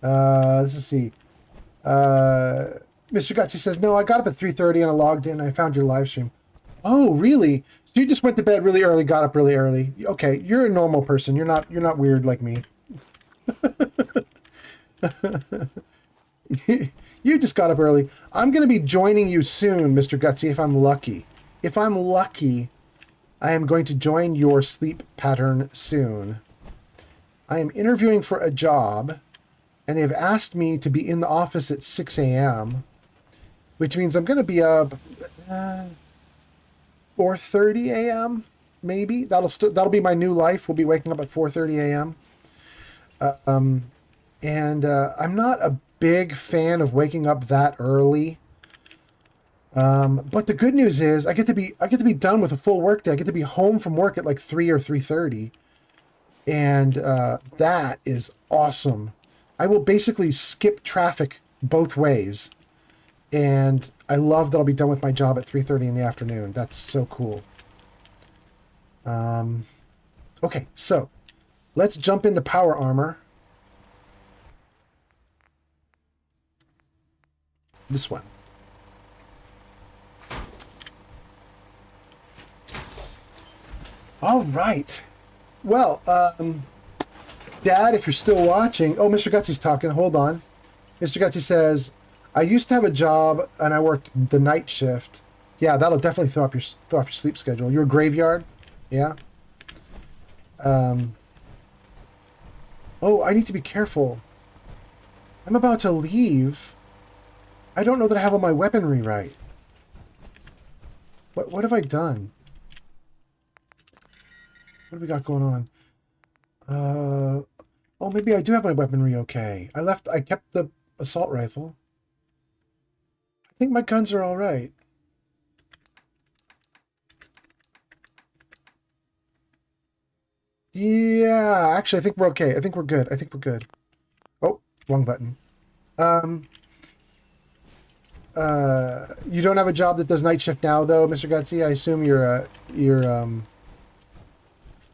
Let's see. Mr. Gutsy says, no, I got up at 3:30 and I logged in. I found your live stream. Oh, really? So you just went to bed really early, got up really early. Okay, you're a normal person. You're not weird like me. You just got up early. I'm going to be joining you soon, Mr. Gutsy, if I'm lucky. If I'm lucky, I am going to join your sleep pattern soon. I am interviewing for a job, and they have asked me to be in the office at 6 a.m., which means I'm going to be up 4:30 a.m., maybe. That'll be my new life. We'll be waking up at 4:30 a.m. I'm not a big fan of waking up that early. But the good news is I get to be done with a full work day. I get to be home from work at like 3 or 3:30. And that is awesome. I will basically skip traffic both ways. And I love that I'll be done with my job at 3:30 in the afternoon. That's so cool. Okay, so let's jump into power armor. This one. All right. Well, Dad, if you're still watching... Oh, Mr. Gutsy's talking. Hold on. Mr. Gutsy says, I used to have a job, and I worked the night shift. Yeah, that'll definitely throw off your sleep schedule. You're a graveyard? Yeah? Oh, I need to be careful. I'm about to leave. I don't know that I have all my weaponry right. What have I done? What do we got going on? Oh, maybe I do have my weaponry okay. I kept the assault rifle. I think my guns are all right. Yeah, actually, I think we're okay. I think we're good. I think we're good. Oh, wrong button. You don't have a job that does night shift now, though, Mr. Gutsy? I assume you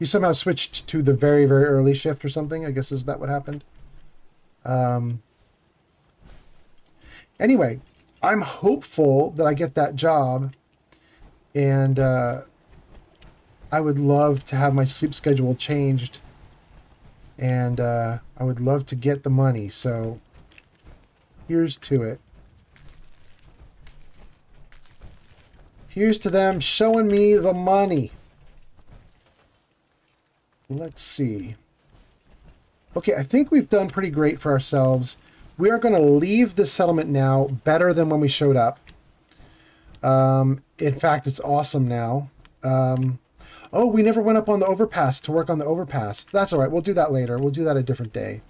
somehow switched to the very, very early shift or something. I guess is that what happened? Anyway, I'm hopeful that I get that job, and I would love to have my sleep schedule changed, and I would love to get the money. So here's to it. Here's to them showing me the money. Let's see. Okay, I think we've done pretty great for ourselves. We are going to leave this settlement now better than when we showed up. In fact, it's awesome now. Oh, we never went up on the overpass to work on the overpass. That's all right. We'll do that later. We'll do that a different day.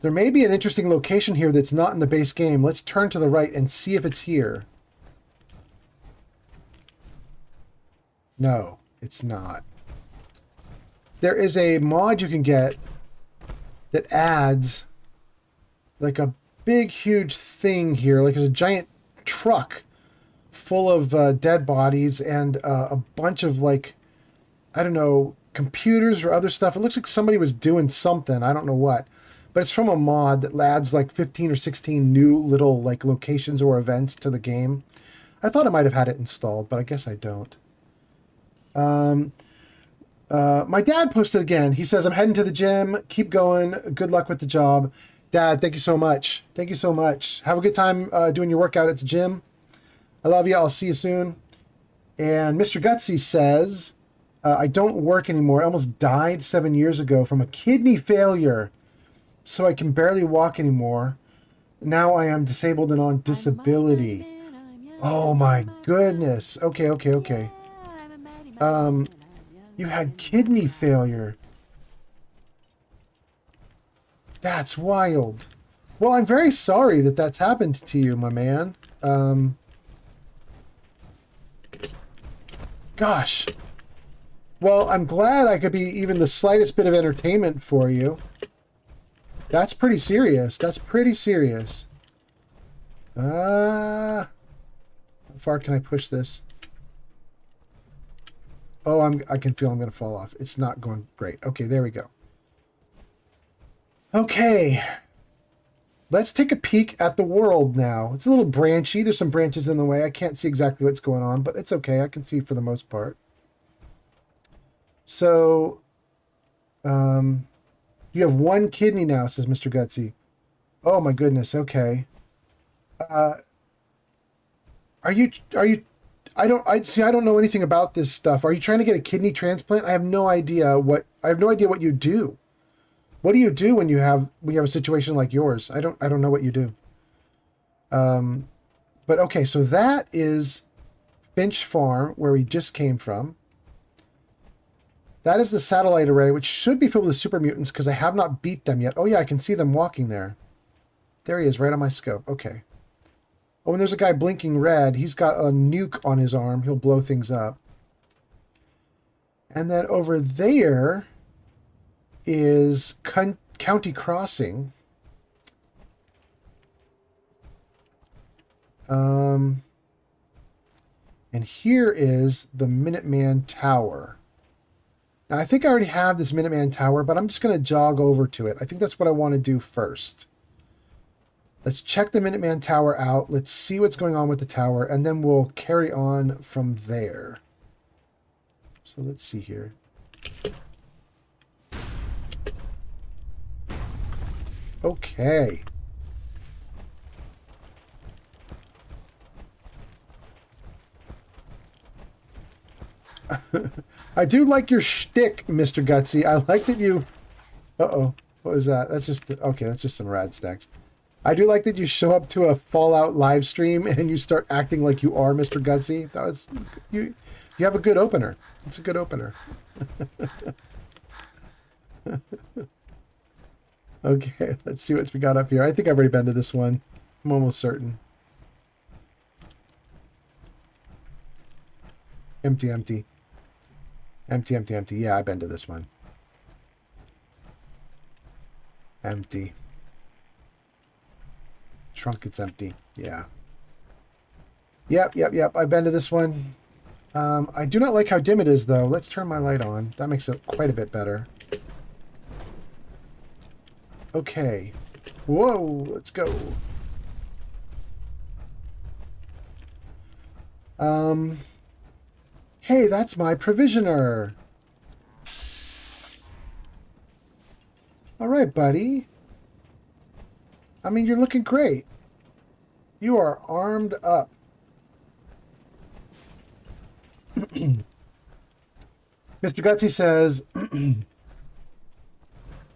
There may be an interesting location here that's not in the base game. Let's turn to the right and see if it's here. No, it's not. There is a mod you can get that adds like a big, huge thing here. Like it's a giant truck full of dead bodies and a bunch of like, I don't know, computers or other stuff. It looks like somebody was doing something. I don't know what. But it's from a mod that adds like 15 or 16 new little like locations or events to the game. I thought I might have had it installed, but I guess I don't. My dad posted again. He says, I'm heading to the gym. Keep going. Good luck with the job. Dad, thank you so much. Thank you so much. Have a good time doing your workout at the gym. I love you. I'll see you soon. And Mr. Gutsy says, I don't work anymore. I almost died 7 years ago from a kidney failure. So I can barely walk anymore. Now I am disabled and on disability. Oh my goodness. Okay, okay, okay. You had kidney failure. That's wild. Well, I'm very sorry that that's happened to you, my man. Gosh. Well, I'm glad I could be even the slightest bit of entertainment for you. That's pretty serious. That's pretty serious. How far can I push this? Oh, I can feel I'm going to fall off. It's not going great. Okay, there we go. Okay. Let's take a peek at the world now. It's a little branchy. There's some branches in the way. I can't see exactly what's going on, but it's okay. I can see for the most part. So, you have one kidney now, says Mr. Gutsy. Oh my goodness. Okay. Are you, I don't know anything about this stuff. Are you trying to get a kidney transplant? I have no idea what you do. What do you do when you have a situation like yours? I don't know what you do. But okay, so that is Finch Farm, where we just came from. That is the satellite array, which should be filled with super mutants because I have not beat them yet. Oh yeah, I can see them walking there. There he is, right on my scope. Okay. Oh, and there's a guy blinking red. He's got a nuke on his arm. He'll blow things up. And then over there is County Crossing. And here is the Minuteman Tower. Now, I think I already have this Minuteman Tower, but I'm just going to jog over to it. I think that's what I want to do first. Let's check the Minuteman Tower out. Let's see what's going on with the tower, and then we'll carry on from there. So let's see here. Okay. I do like your shtick, Mr. Gutsy. I like that you... Uh-oh. What was that? That's just... Okay, that's just some rad stacks. I do like that you show up to a Fallout live stream and you start acting like you are Mr. Gutsy. That was... You have a good opener. It's a good opener. Okay, let's see what we got up here. I think I've already been to this one. I'm almost certain. Empty, empty. Empty, empty, empty. Yeah, I've been to this one. Empty. Trunk, it's empty. Yeah. Yep. I've been to this one. I do not like how dim it is, though. Let's turn my light on. That makes it quite a bit better. Okay. Whoa, let's go. Hey, that's my provisioner. All right, buddy. I mean, you're looking great. You are armed up. Mr. Gutsy says,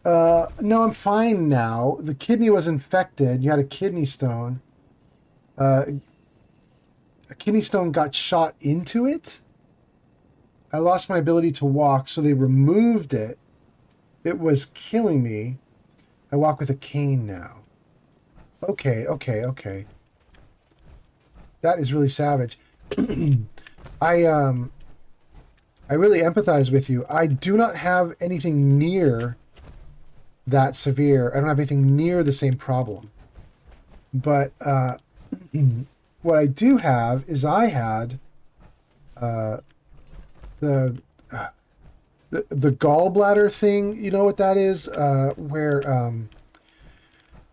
no, I'm fine now. The kidney was infected. You had a kidney stone. A kidney stone got shot into it. I lost my ability to walk, so they removed it. It was killing me. I walk with a cane now. Okay. That is really savage. I really empathize with you. I do not have anything near that severe. I don't have anything near the same problem. But what I do have is I had the gallbladder thing. You know what that is? Where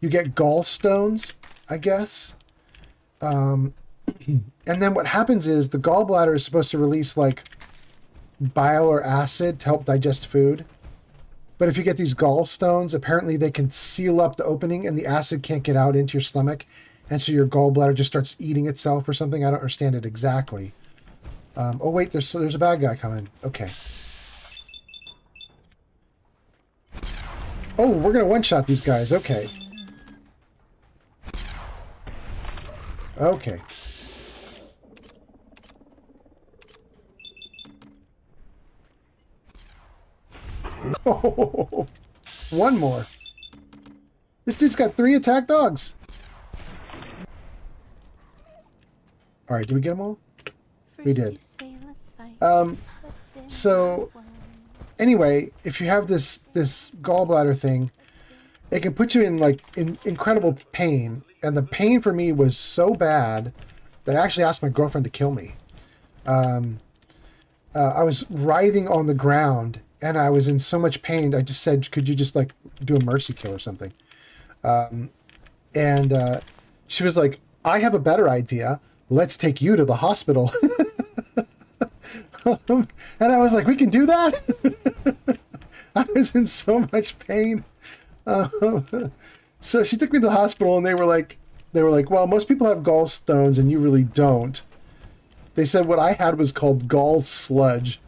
you get gallstones, I guess. And then what happens is the gallbladder is supposed to release like bile or acid to help digest food. But if you get these gallstones, apparently they can seal up the opening and the acid can't get out into your stomach. And so your gallbladder just starts eating itself or something. I don't understand it exactly. Oh, wait, there's a bad guy coming. Okay. Oh, we're gonna one-shot these guys. Okay. Okay. Oh, one more. This dude's got 3 attack dogs. All right, did we get them all? We did. So anyway, if you have this gallbladder thing, it can put you in like incredible pain, and the pain for me was so bad that I actually asked my girlfriend to kill me. I was writhing on the ground, and I was in so much pain. I just said, "Could you just like do a mercy kill or something?" And she was like, "I have a better idea. Let's take you to the hospital." And I was like, "We can do that?" I was in so much pain. So she took me to the hospital, and they were like, "Well, most people have gallstones, and you really don't." They said what I had was called gall sludge.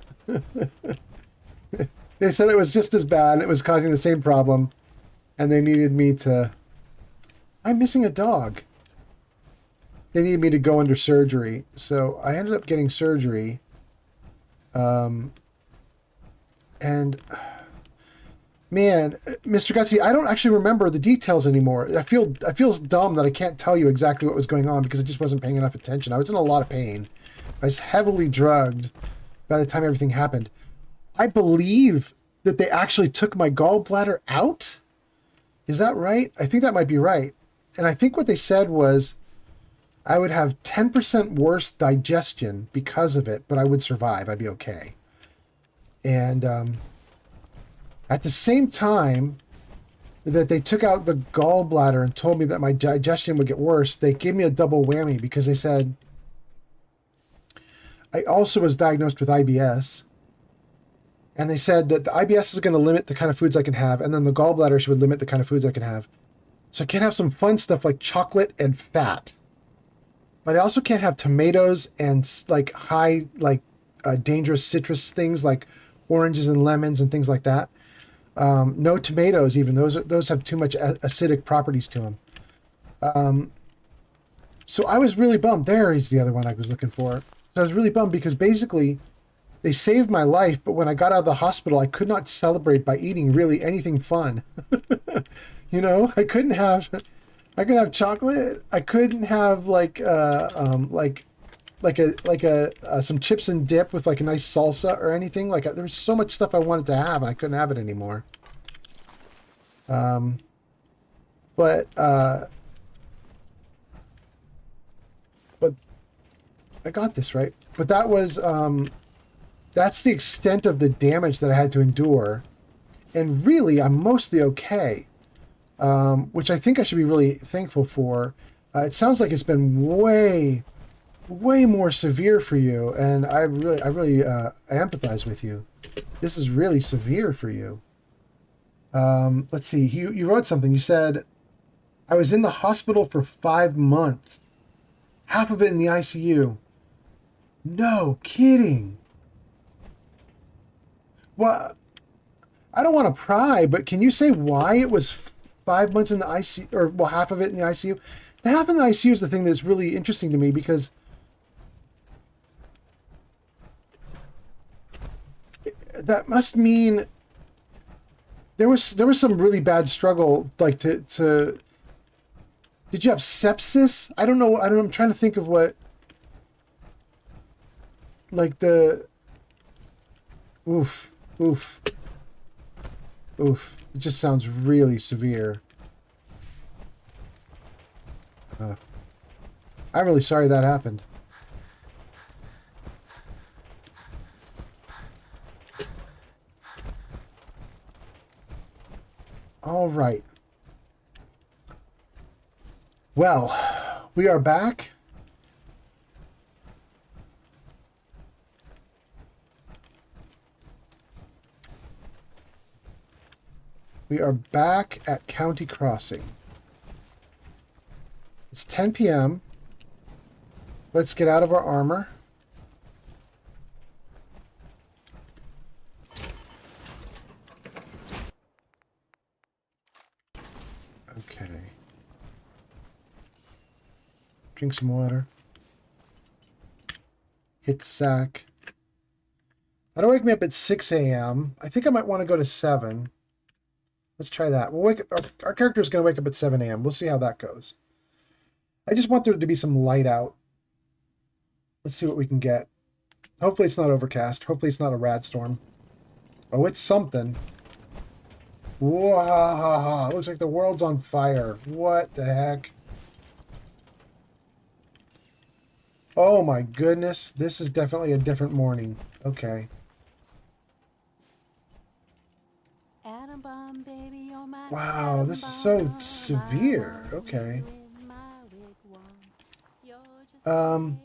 They said it was just as bad. It was causing the same problem, and they needed me to... I'm missing a dog. They needed me to go under surgery, so I ended up getting surgery. And man, Mr. Gutsy, I don't actually remember the details anymore. I feel dumb that I can't tell you exactly what was going on because I just wasn't paying enough attention. I was in a lot of pain. I was heavily drugged by the time everything happened. I believe that they actually took my gallbladder out. Is that right? I think that might be right. And I think what they said was I would have 10% worse digestion because of it, but I would survive. I'd be okay. And at the same time that they took out the gallbladder and told me that my digestion would get worse, they gave me a double whammy because they said I also was diagnosed with IBS. And they said that the IBS is going to limit the kind of foods I can have, and then the gallbladder should limit the kind of foods I can have. So I can't have some fun stuff like chocolate and fat. But I also can't have tomatoes and like high, like dangerous citrus things like oranges and lemons and things like that. No tomatoes even. Those have too much acidic properties to them. So I was really bummed. There is the other one I was looking for. So I was really bummed because basically they saved my life, but when I got out of the hospital, I could not celebrate by eating really anything fun. You know, I couldn't have chocolate. I couldn't have like some chips and dip with like a nice salsa or anything. Like there was so much stuff I wanted to have, and I couldn't have it anymore. But I got this right. But that was that's the extent of the damage that I had to endure, and really I'm mostly okay. Which I think I should be really thankful for. It sounds like it's been way more severe for you, and I really empathize with you. This is really severe for you. Let's see. You wrote something. You said, I was in the hospital for 5 months. Half of it in the ICU. No kidding. Well, I don't want to pry, but can you say why it was 5 months in the ICU, or well, half of it in the ICU? The half in the ICU is the thing that's really interesting to me because that must mean there was some really bad struggle, like to did you have sepsis? I don't know. I'm trying to think of what, like the oof. It just sounds really severe. I'm really sorry that happened. All right. Well, we are back. We are back at County Crossing. It's 10 p.m. Let's get out of our armor. Okay. Drink some water. Hit the sack. That'll wake me up at 6 a.m. I think I might want to go to 7. Let's try that. We'll wake up, our character's going to wake up at 7 a.m. We'll see how that goes. I just want there to be some light out. Let's see what we can get. Hopefully it's not overcast. Hopefully it's not a rad storm. Oh, it's something. Whoa, it looks like the world's on fire. What the heck? Oh my goodness. This is definitely a different morning. Okay. Wow, this is so severe. Okay. Mr.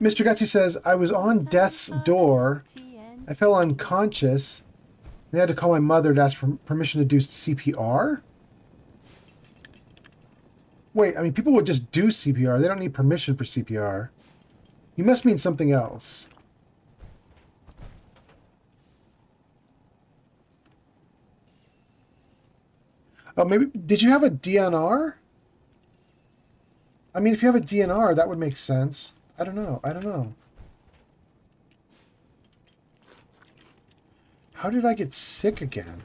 Gutsy says, I was on death's door. I fell unconscious. They had to call my mother to ask for permission to do CPR? Wait, I mean, people would just do CPR. They don't need permission for CPR. You must mean something else. Oh, maybe, did you have a DNR? I mean, if you have a DNR, that would make sense. I don't know. I don't know. How did I get sick again?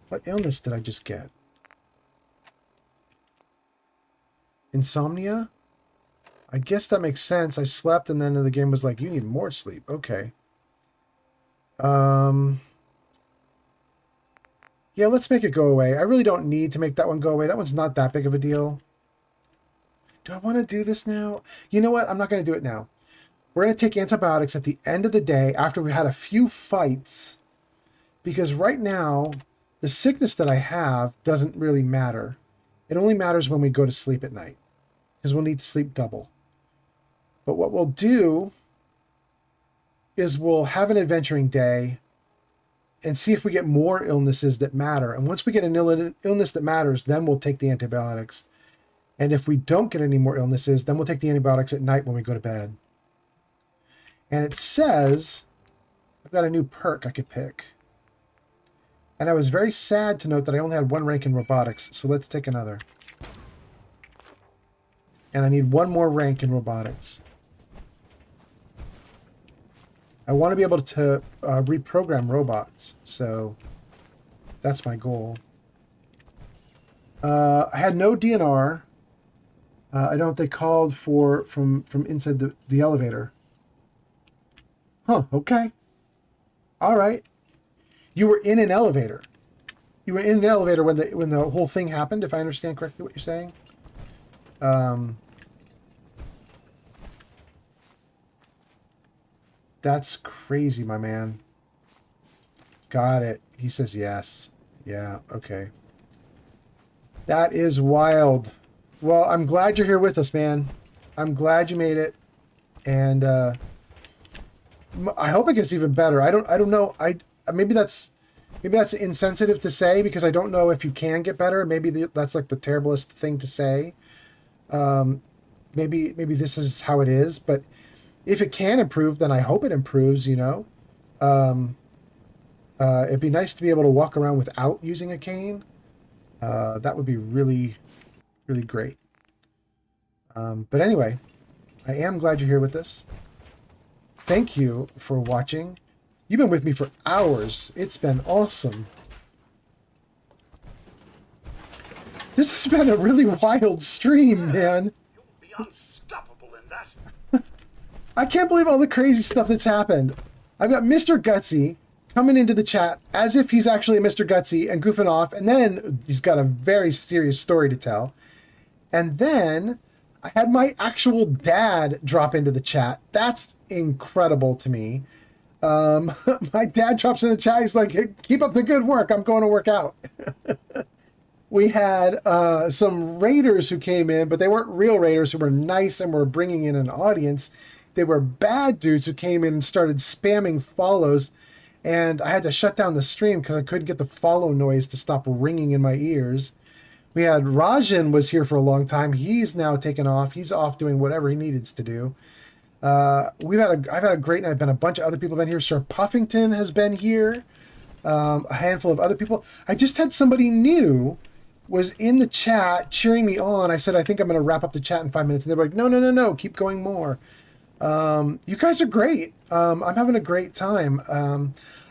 What illness did I just get? Insomnia? I guess that makes sense. I slept and then the game was like, you need more sleep. Okay. Yeah, let's make it go away. I really don't need to make that one go away. That one's not that big of a deal. Do I want to do this now? You know what? I'm not going to do it now. We're going to take antibiotics at the end of the day after we had a few fights. Because right now, the sickness that I have doesn't really matter. It only matters when we go to sleep at night. Because we'll need to sleep double. But what we'll do is we'll have an adventuring day and see if we get more illnesses that matter. And once we get an illness that matters, then we'll take the antibiotics. And if we don't get any more illnesses, then we'll take the antibiotics at night when we go to bed. And it says, I've got a new perk I could pick. And I was very sad to note that I only had 1 rank in robotics, so let's take another. And I need 1 more rank in robotics. I want to be able to reprogram robots, so that's my goal. I had no DNR. I don't know if they called from inside the elevator. Huh, okay. All right. You were in an elevator. You were in an elevator when the whole thing happened, if I understand correctly what you're saying. That's crazy, my man. Got it. He says yes. Yeah, okay. That is wild. Well, I'm glad you're here with us, man. I'm glad you made it. And I hope it gets even better. I don't know. Maybe that's insensitive to say because I don't know if you can get better. Maybe that's like the terriblest thing to say. Maybe this is how it is, but if it can improve, then I hope it improves, you know. It'd be nice to be able to walk around without using a cane. That would be really, really great. But anyway, I am glad you're here with us. Thank you for watching. You've been with me for hours. It's been awesome. This has been a really wild stream, man. You'll be unstoppable in that. I can't believe all the crazy stuff that's happened. I've got Mr. Gutsy coming into the chat as if he's actually Mr. Gutsy and goofing off, and then he's got a very serious story to tell. And then I had my actual dad drop into the chat. That's incredible to me. My dad drops in the chat. He's like, hey, keep up the good work. I'm going to work out. We had some raiders who came in, but they weren't real raiders who were nice and were bringing in an audience. They were bad dudes who came in and started spamming follows. And I had to shut down the stream because I couldn't get the follow noise to stop ringing in my ears. We had Rajan was here for a long time. He's now taken off. He's off doing whatever he needed to do. I've had a great night. Been a bunch of other people have been here. Sir Puffington has been here. A handful of other people. I just had somebody new was in the chat cheering me on. I said, I think I'm going to wrap up the chat in 5 minutes. And they were like, no, no, no, no, keep going more. You guys are great. I'm having a great time.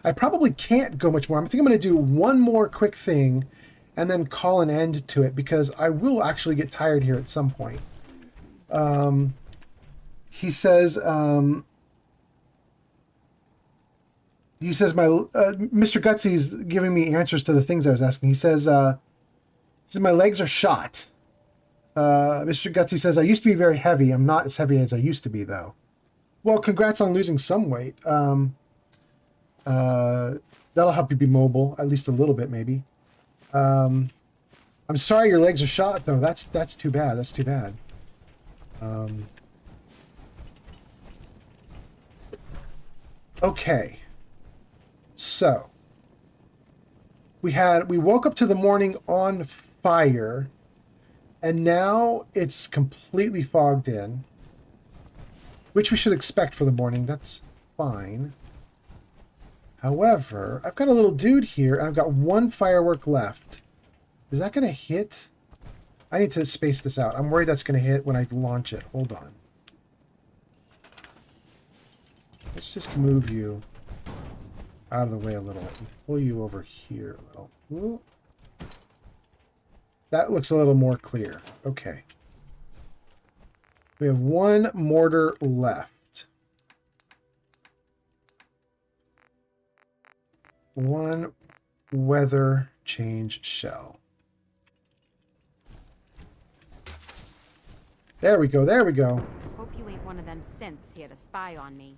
I probably can't go much more. I think I'm going to do one more quick thing and then call an end to it because I will actually get tired here at some point. He says, Mr. Gutsy's giving me answers to the things I was asking. He says my legs are shot. Mr. Gutsy says, I used to be very heavy. I'm not as heavy as I used to be, though. Well, congrats on losing some weight. That'll help you be mobile, at least a little bit, maybe. I'm sorry your legs are shot, though. That's too bad. That's too bad. Okay. So, we woke up to the morning on fire, and now it's completely fogged in, which we should expect for the morning. That's fine. However, I've got a little dude here, and I've got one firework left. Is that going to hit? I need to space this out. I'm worried that's going to hit when I launch it. Hold on. Let's just move you out of the way a little and pull you over here a little. Ooh. That looks a little more clear. Okay. We have one mortar left. One weather change shell. There we go, there we go. Hope you ain't one of them synths here to spy on me.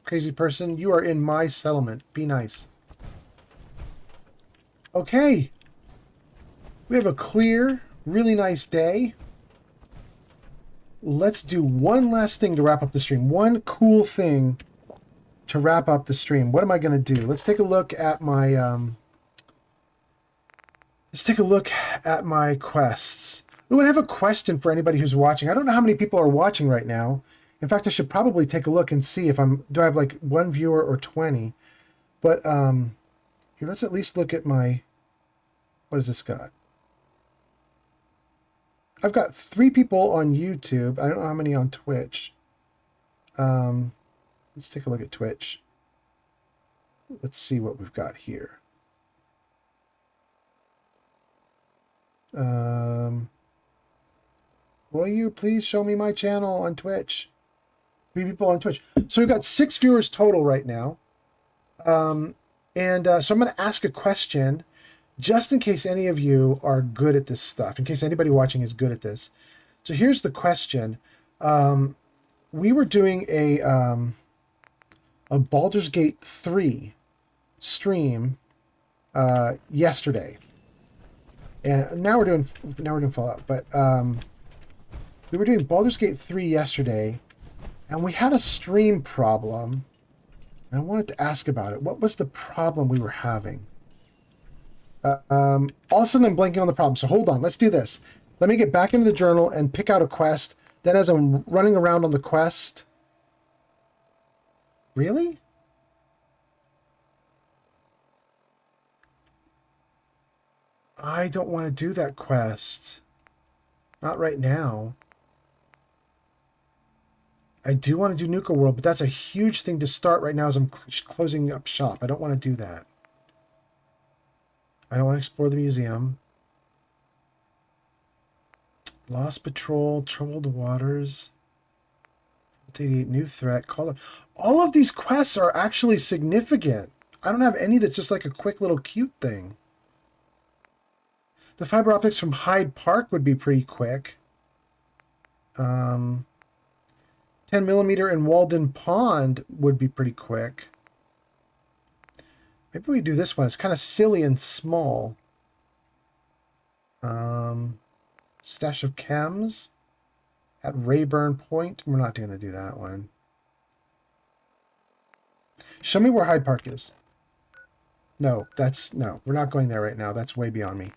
Crazy person, you are in my settlement. Be nice. Okay. We have a clear, really nice day. Let's do one last thing to wrap up the stream. One cool thing to wrap up the stream. What am I going to do? Let's take a look at my quests. Ooh, I have a question for anybody who's watching. I don't know how many people are watching right now. In fact, I should probably take a look and see if do I have like one viewer or 20. But here, let's at least look at my, what has this got? I've got 3 people on YouTube. I don't know how many on Twitch. Let's take a look at Twitch. Let's see what we've got here. Will you please show me my channel on Twitch? 3 people on Twitch. So we've got 6 viewers total right now. So I'm going to ask a question just in case any of you are good at this stuff, in case anybody watching is good at this. So here's the question. We were doing a Baldur's Gate 3 stream yesterday. And now we're doing Fallout, but we were doing Baldur's Gate 3 yesterday, and we had a stream problem, and I wanted to ask about it. What was the problem we were having? All of a sudden, I'm blanking on the problem, so hold on. Let's do this. Let me get back into the journal and pick out a quest. Then as I'm running around on the quest... Really? I don't want to do that quest. Not right now. I do want to do Nuka World, but that's a huge thing to start right now as I'm closing up shop. I don't want to do that. I don't want to explore the museum. Lost Patrol, Troubled Waters, 88 New Threat, Caller. All of these quests are actually significant. I don't have any that's just like a quick little cute thing. The fiber optics from Hyde Park would be pretty quick. 10mm in Walden Pond would be pretty quick. Maybe we do this one. It's kind of silly and small. Stash of Chems at Rayburn Point. We're not going to do that one. Show me where Hyde Park is. No, we're not going there right now. That's way beyond me.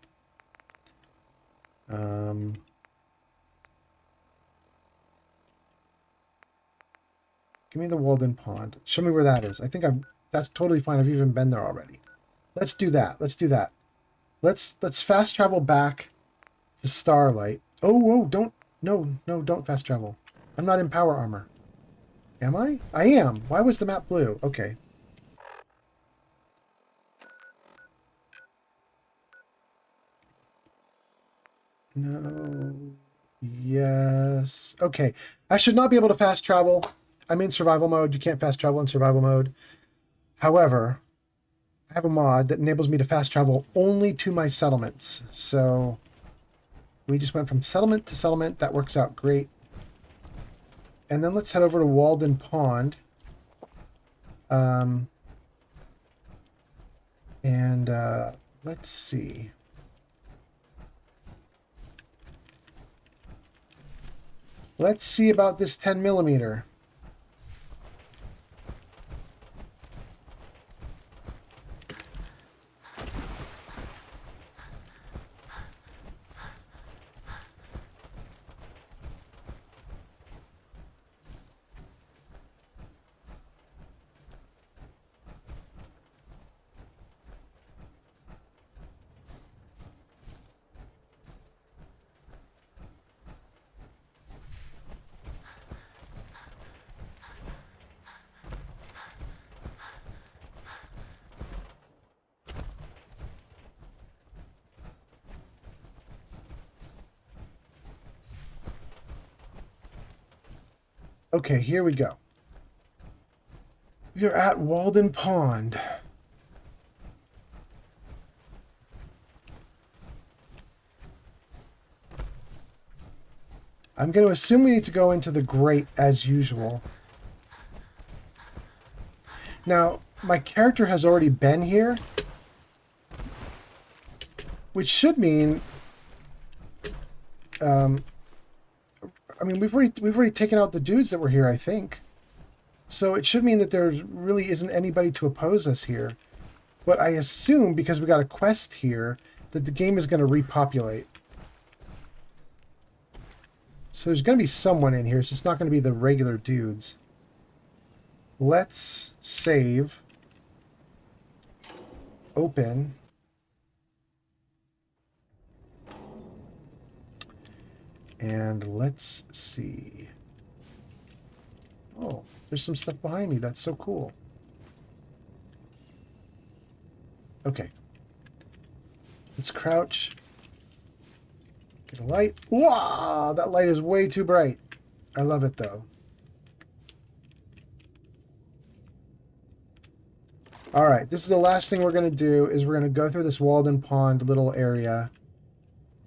Give me the Walden Pond. Show me where that is. I think that's totally fine. I've even been there already. Let's do that. Let's do that. Let's fast travel back to Starlight. Oh, whoa, don't, no, don't fast travel. I'm not in power armor. Am I? I am. Why was the map blue? Okay. No. Yes. Okay. I should not be able to fast travel. I'm in survival mode. You can't fast travel in survival mode. However, I have a mod that enables me to fast travel only to my settlements. So we just went from settlement to settlement. That works out great. And then let's head over to Walden Pond. Let's see. Let's see about this 10 millimeter. Okay, here we go. We're at Walden Pond. I'm going to assume we need to go into the grate as usual. Now, my character has already been here, which should mean, I mean, we've already taken out the dudes that were here, I think. So it should mean that there really isn't anybody to oppose us here. But I assume, because we got a quest here, that the game is going to repopulate. So there's going to be someone in here. It's just not going to be the regular dudes. Let's save. Open. And let's see. Oh, there's some stuff behind me. That's so cool. Okay. Let's crouch. Get a light. Wow, that light is way too bright. I love it though. All right, this is the last thing we're going to do is we're going to go through this Walden Pond little area.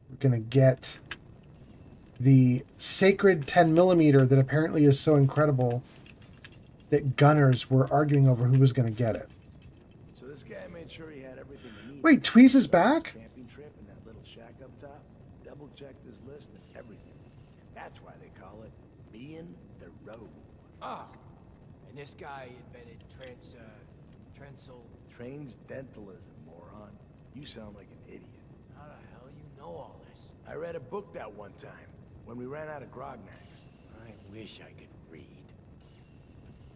We're going to get the sacred 10 millimeter that apparently is so incredible that gunners were arguing over who was going to get it. So this guy made sure he had everything he needed. Wait, Tweez is back? Camping trip and that little shack up top. Double checked his list and everything. And that's why they call it being the road. Oh, and this guy invented Transdentalism, moron. You sound like an idiot. How the hell you know all this? I read a book that one time when we ran out of grognacks. I wish I could read.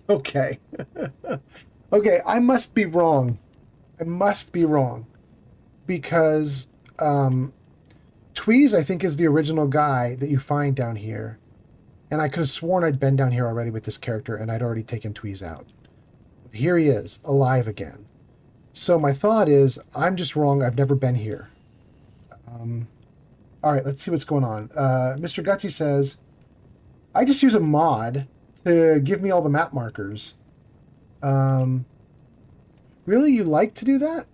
Okay. Okay, I must be wrong. I must be wrong. Because Tweez, I think, is the original guy that you find down here. And I could have sworn I'd been down here already with this character and I'd already taken Tweez out. But here he is, alive again. So my thought is, I'm just wrong. I've never been here. All right, let's see what's going on. Mr. Gutsy says, I just use a mod to give me all the map markers. Really? You like to do that?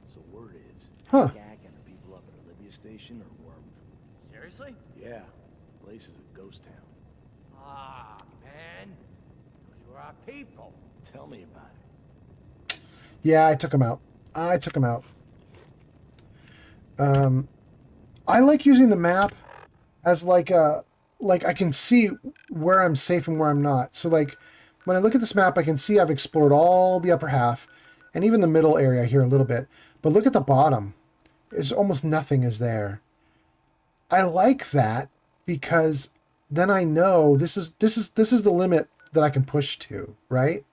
So word is, Huh. Gak and the people up at Olivia Station are warm. Seriously? Yeah, place is a ghost town. Ah, man. Those were our people. Tell me about it. Yeah, I took him out. I like using the map as like I can see where I'm safe and where I'm not. So like when I look at this map, I can see I've explored all the upper half and even the middle area here a little bit. But look at the bottom. There's almost nothing is there. I like that because then I know this is the limit that I can push to, right?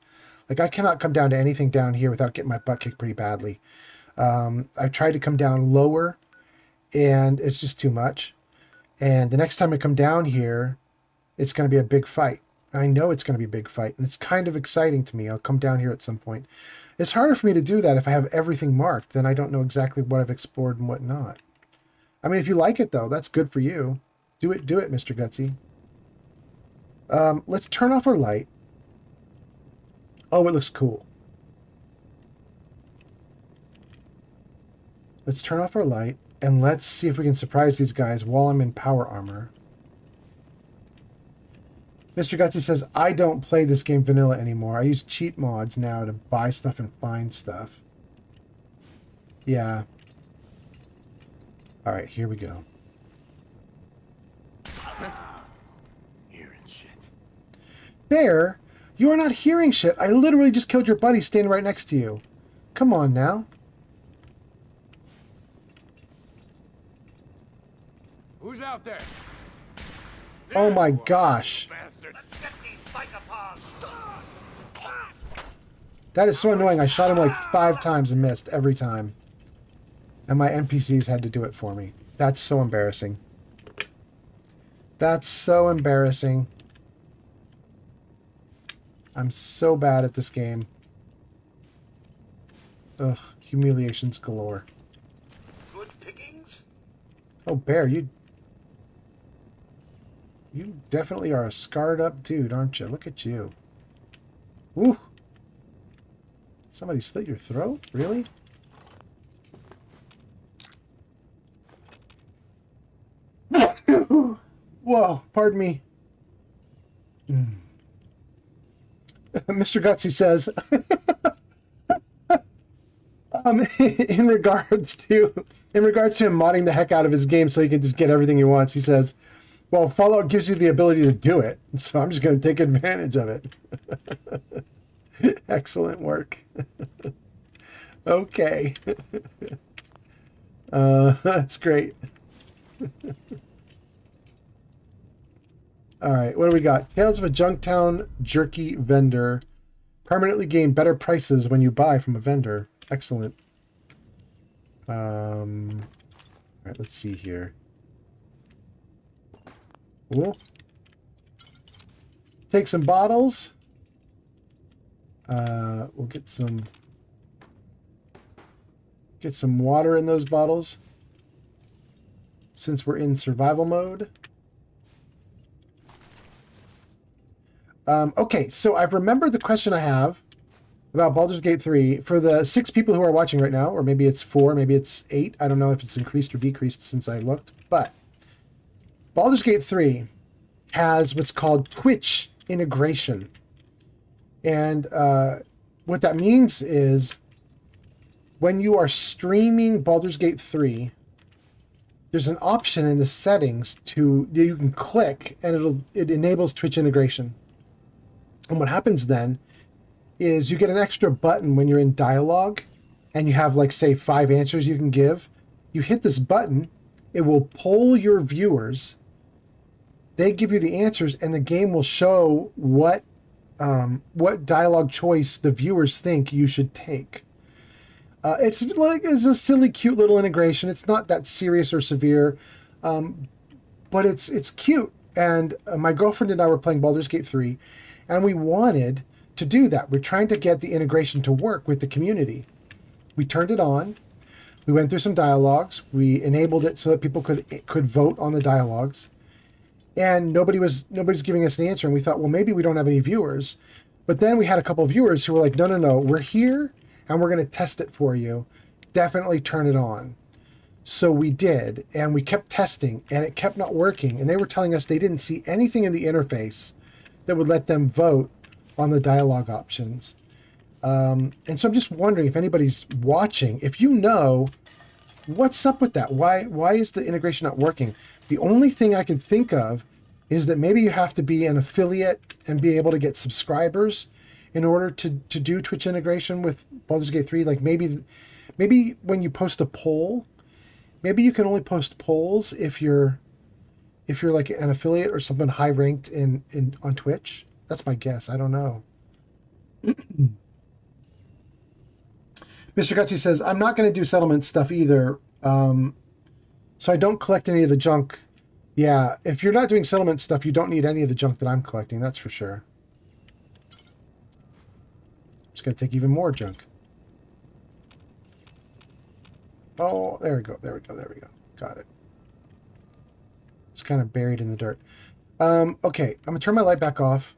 Like, I cannot come down to anything down here without getting my butt kicked pretty badly. I've tried to come down lower, and it's just too much. And the next time I come down here, it's going to be a big fight. I know it's going to be a big fight, and it's kind of exciting to me. I'll come down here at some point. It's harder for me to do that if I have everything marked. Then I don't know exactly what I've explored and what not. I mean, if you like it, though, that's good for you. Do it, Mr. Gutsy. Let's turn off our light. Oh, it looks cool. Let's turn off our light, and let's see if we can surprise these guys while I'm in power armor. Mr. Gutsy says, I don't play this game vanilla anymore. I use cheat mods now to buy stuff and find stuff. Yeah. Alright, here we go. Hearing shit. Bear, you are not hearing shit. I literally just killed your buddy standing right next to you. Come on now. Who's out there? Oh my gosh. Let's get these psychopaths. That is so annoying. I shot him like 5 times and missed every time. And my NPCs had to do it for me. That's so embarrassing. That's so embarrassing. I'm so bad at this game. Ugh, humiliations galore. Good pickings? Oh, Bear, you definitely are a scarred up dude, aren't you? Look at you. Woo! Somebody slit your throat? Really? Whoa, pardon me. Mr. Gutsy says, in regards to him modding the heck out of his game so he can just get everything he wants, he says, well, Fallout gives you the ability to do it, so I'm just going to take advantage of it. Excellent work. Okay. That's great. All right, what do we got? Tales of a Junktown Jerky Vendor. Permanently gain better prices when you buy from a vendor. Excellent. All right, let's see here. Cool. Take some bottles. We'll get some water in those bottles since we're in survival mode. Okay, so I've remembered the question I have about Baldur's Gate 3 for the 6 people who are watching right now, or maybe it's 4, maybe it's 8. I don't know if it's increased or decreased since I looked, but Baldur's Gate 3 has what's called Twitch integration. And what that means is when you are streaming Baldur's Gate 3, there's an option in the settings you can click and it enables Twitch integration. And what happens then is you get an extra button when you're in dialogue and you have, like, say 5 answers you can give. You hit this button, it will poll your viewers. They give you the answers, and the game will show what dialogue choice the viewers think you should take. It's a silly, cute little integration. It's not that serious or severe, but it's cute. And my girlfriend and I were playing Baldur's Gate 3, and we wanted to do that. We're trying to get the integration to work with the community. We turned it on. We went through some dialogues. We enabled it so that people could vote on the dialogues. And nobody's giving us an answer. And we thought, well, maybe we don't have any viewers. But then we had a couple of viewers who were like, no, we're here and we're going to test it for you. Definitely turn it on. So we did, and we kept testing, and it kept not working. And they were telling us they didn't see anything in the interface that would let them vote on the dialogue options. And so I'm just wondering if anybody's watching, if you know, what's up with that? Why is the integration not working? The only thing I can think of is that maybe you have to be an affiliate and be able to get subscribers in order to do Twitch integration with Baldur's Gate 3. Like maybe when you post a poll, maybe you can only post polls if you're like an affiliate or something high ranked on Twitch. That's my guess. I don't know. Mr. Gutsy says, I'm not going to do settlement stuff either, so I don't collect any of the junk. Yeah, if you're not doing settlement stuff, you don't need any of the junk that I'm collecting, that's for sure. Just going to take even more junk. Oh, there we go, there we go, there we go. Got it. It's kind of buried in the dirt. Okay, I'm going to turn my light back off.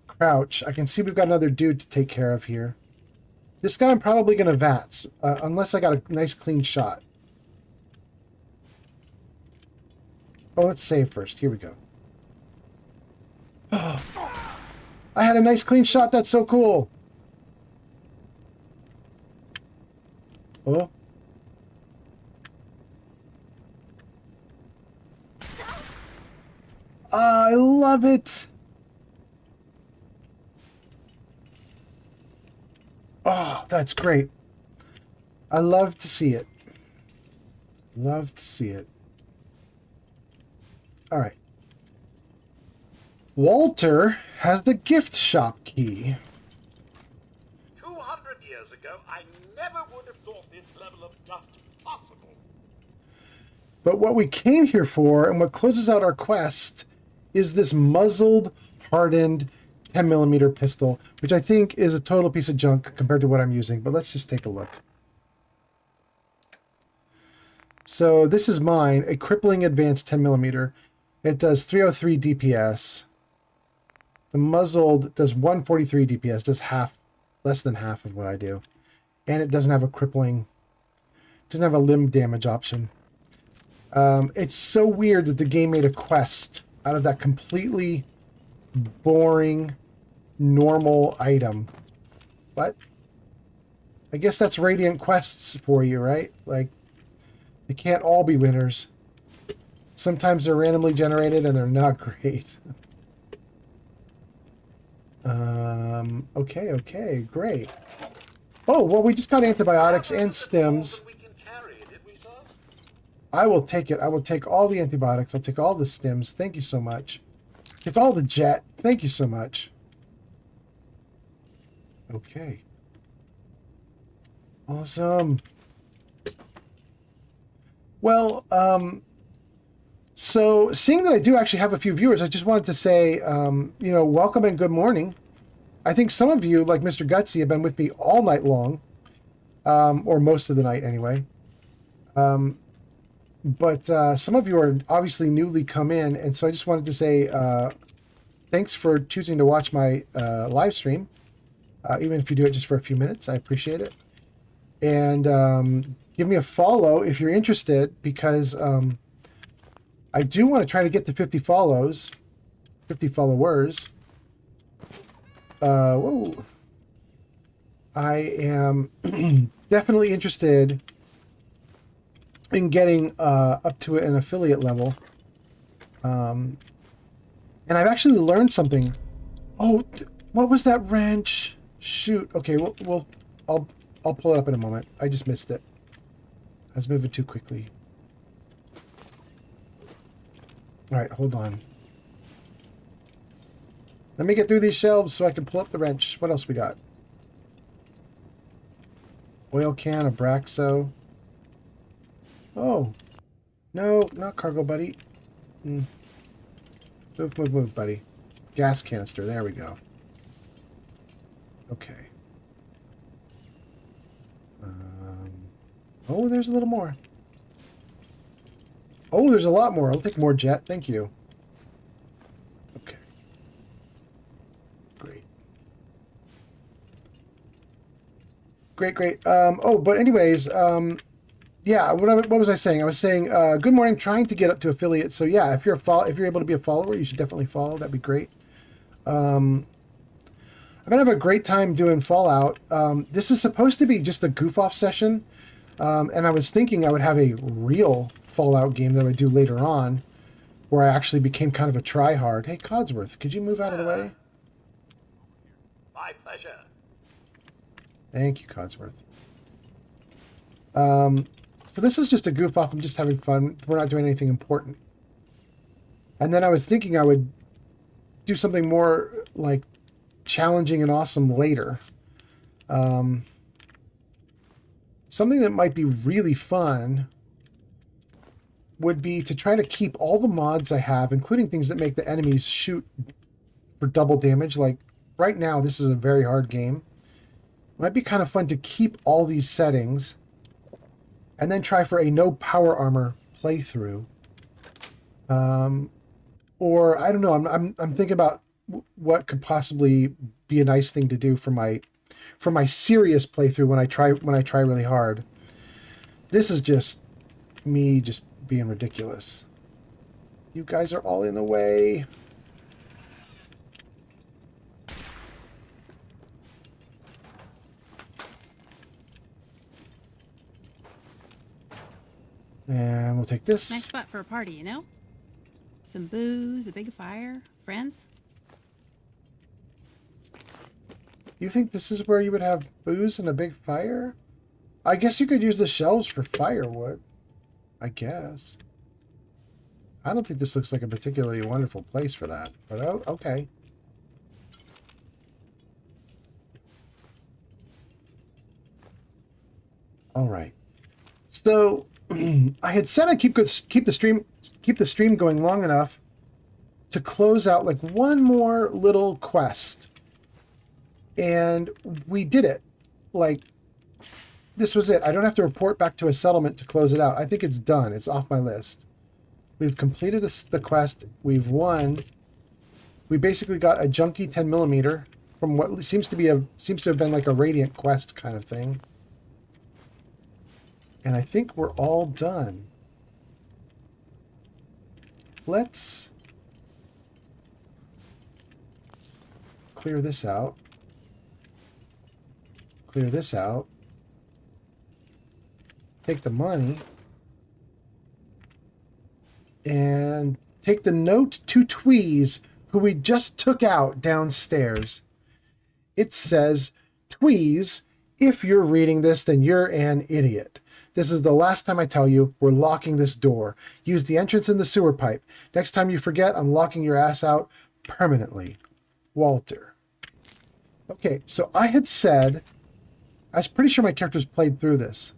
Crouch. I can see we've got another dude to take care of here. This guy I'm probably going to VATS, unless I got a nice clean shot. Oh, let's save first. Here we go. Oh, I had a nice clean shot. That's so cool. Oh. I love it. Oh, that's great. I love to see it. Love to see it. All right. Walter has the gift shop key. 200 years ago, I never would have thought this level of dust possible. But what we came here for, and what closes out our quest, is this muzzled, hardened 10mm pistol, which I think is a total piece of junk compared to what I'm using. But let's just take a look. So this is mine, a crippling advanced 10mm. It does 303 DPS. The muzzled does 143 DPS, does half, less than half of what I do. And it doesn't have a crippling, doesn't have a limb damage option. It's so weird that the game made a quest out of that completely boring, normal item. But I guess that's Radiant quests for you, right? Like, they can't all be winners. Sometimes they're randomly generated and they're not great. Okay, great. Oh, well, we just got antibiotics and stims. I will take it. I will take all the antibiotics. I'll take all the stims. Thank you so much. Take all the jet. Thank you so much. Okay. Awesome. Well, so seeing that I do actually have a few viewers, I just wanted to say, you know, welcome and good morning. I think some of you, like Mr. Gutsy, have been with me all night long, or most of the night anyway. But some of you are obviously newly come in, and so I just wanted to say thanks for choosing to watch my live stream, even if you do it just for a few minutes. I appreciate it. And give me a follow if you're interested, because I do want to try to get to 50 follows, 50 followers. Whoa. I am definitely interested in getting up to an affiliate level. And I've actually learned something. Oh, what was that wrench? Shoot. Okay, I'll pull it up in a moment. I just missed it. I was moving too quickly. All right, hold on. Let me get through these shelves so I can pull up the wrench. What else we got? Oil can, Abraxo. Oh. No, not cargo, buddy. Move, buddy. Gas canister. There we go. Okay. Oh, there's a little more. Oh, there's a lot more. I'll take more jet. Thank you. Okay. Great. Great. Oh, but anyways, yeah, what was I saying? I was saying, good morning, trying to get up to affiliate. So yeah, if you're able to be a follower, you should definitely follow. That'd be great. I'm gonna have a great time doing Fallout. This is supposed to be just a goof off session. And I was thinking I would have a real Fallout game that I would do later on, where I actually became kind of a try-hard. Hey, Codsworth, could you move out of the way? My pleasure. Thank you, Codsworth. So this is just a goof off. I'm just having fun. We're not doing anything important. And then I was thinking I would do something more like challenging and awesome later. Something that might be really fun would be to try to keep all the mods I have, including things that make the enemies shoot for double damage. Like right now, this is a very hard game. It might be kind of fun to keep all these settings and then try for a no power armor playthrough. Or I don't know. I'm thinking about what could possibly be a nice thing to do for my serious playthrough when I try really hard. This is just me just being ridiculous. You guys are all in the way. And we'll take this. Nice spot for a party, you know? Some booze, a big fire, friends. You think this is where you would have booze and a big fire? I guess you could use the shelves for firewood. I guess. I don't think this looks like a particularly wonderful place for that. But oh, okay. All right. So I had said I'd keep the stream going long enough to close out like one more little quest. And we did it. Like, this was it. I don't have to report back to a settlement to close it out. I think it's done. It's off my list. We've completed the quest. We've won. We basically got a junky 10mm from what seems to have been like a Radiant quest kind of thing. And I think we're all done. Let's clear this out. Clear this out. Take the money. And take the note to Tweez, who we just took out downstairs. It says, Tweez, if you're reading this, then you're an idiot. This is the last time I tell you, we're locking this door. Use the entrance in the sewer pipe. Next time you forget, I'm locking your ass out permanently. Walter. Okay, so I had said, I was pretty sure my character's played through this.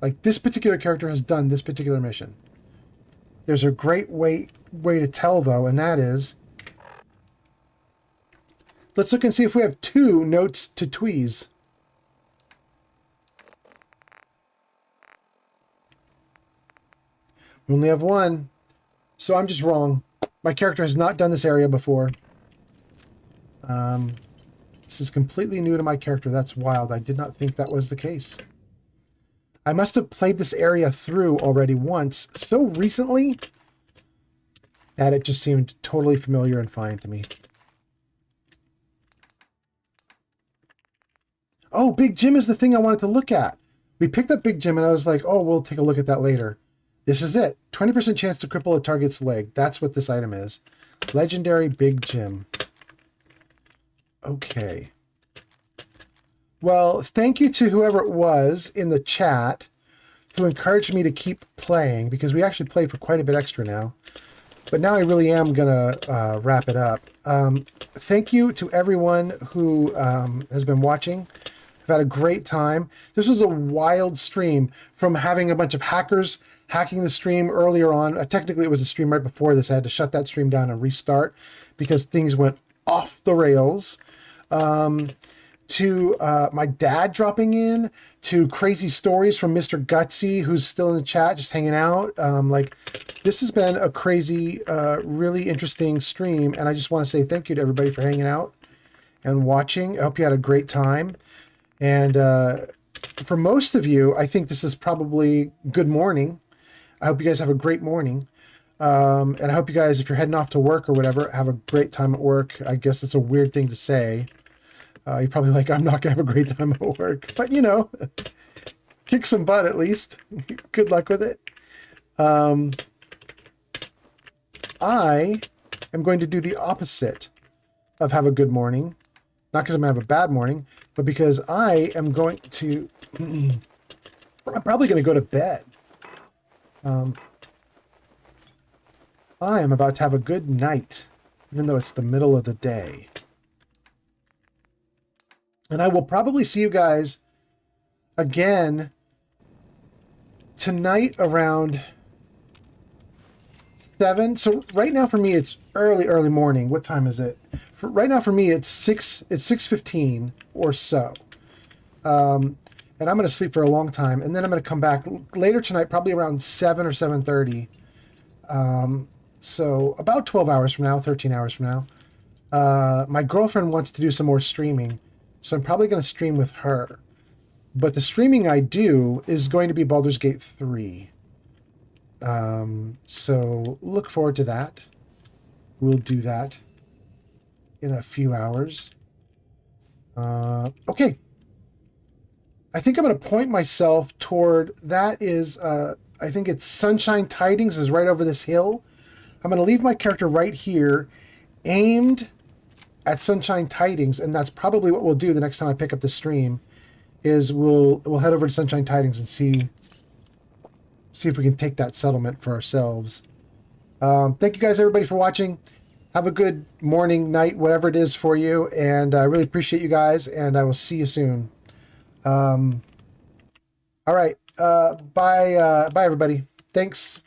Like, this particular character has done this particular mission. There's a great way to tell, though, and that is, let's look and see if we have 2 notes to Tweez. We only have 1. So I'm just wrong. My character has not done this area before. This is completely new to my character. That's wild. I did not think that was the case. I must have played this area through already once so recently that it just seemed totally familiar and fine to me. Oh, Big Jim is the thing I wanted to look at. We picked up Big Jim and I was like, oh, we'll take a look at that later. This is it. 20% chance to cripple a target's leg. That's what this item is. Legendary Big Jim. Okay. Well, thank you to whoever it was in the chat who encouraged me to keep playing, because we actually played for quite a bit extra now. But now I really am going to wrap it up. Thank you to everyone who has been watching. I've had a great time. This was a wild stream, from having a bunch of hackers hacking the stream earlier on. Technically, it was a stream right before this. I had to shut that stream down and restart because things went off the rails. To my dad dropping in, to crazy stories from Mr. Gutsy, who's still in the chat, just hanging out. Like, this has been a crazy, really interesting stream, and I just want to say thank you to everybody for hanging out and watching. I hope you had a great time. And for most of you, I think this is probably good morning. I hope you guys have a great morning. And I hope you guys, if you're heading off to work or whatever, have a great time at work. I guess it's a weird thing to say. You're probably like, I'm not going to have a great time at work. But, you know, kick some butt at least. Good luck with it. I am going to do the opposite of have a good morning. Not because I'm going to have a bad morning, but because I am going to... I'm probably going to go to bed. I am about to have a good night, even though it's the middle of the day. And I will probably see you guys again tonight around 7. So right now for me it's early morning. What time is it? Right now for me it's 6:15 or so. And I'm going to sleep for a long time, and then I'm going to come back later tonight, probably around 7 or 7:30. So about 12 hours from now, 13 hours from now. My girlfriend wants to do some more streaming, so I'm probably going to stream with her. But the streaming I do is going to be Baldur's Gate 3. So look forward to that. We'll do that in a few hours. Okay. I think I'm going to point myself toward, that is, I think it's Sunshine Tidings is right over this hill. I'm going to leave my character right here, aimed at Sunshine Tidings, and that's probably what we'll do the next time I pick up the stream, is we'll head over to Sunshine Tidings and see if we can take that settlement for ourselves. Thank you guys, everybody, for watching. Have a good morning, night, whatever it is for you, and I really appreciate you guys, and I will see you soon. All right. Bye, everybody. Thanks.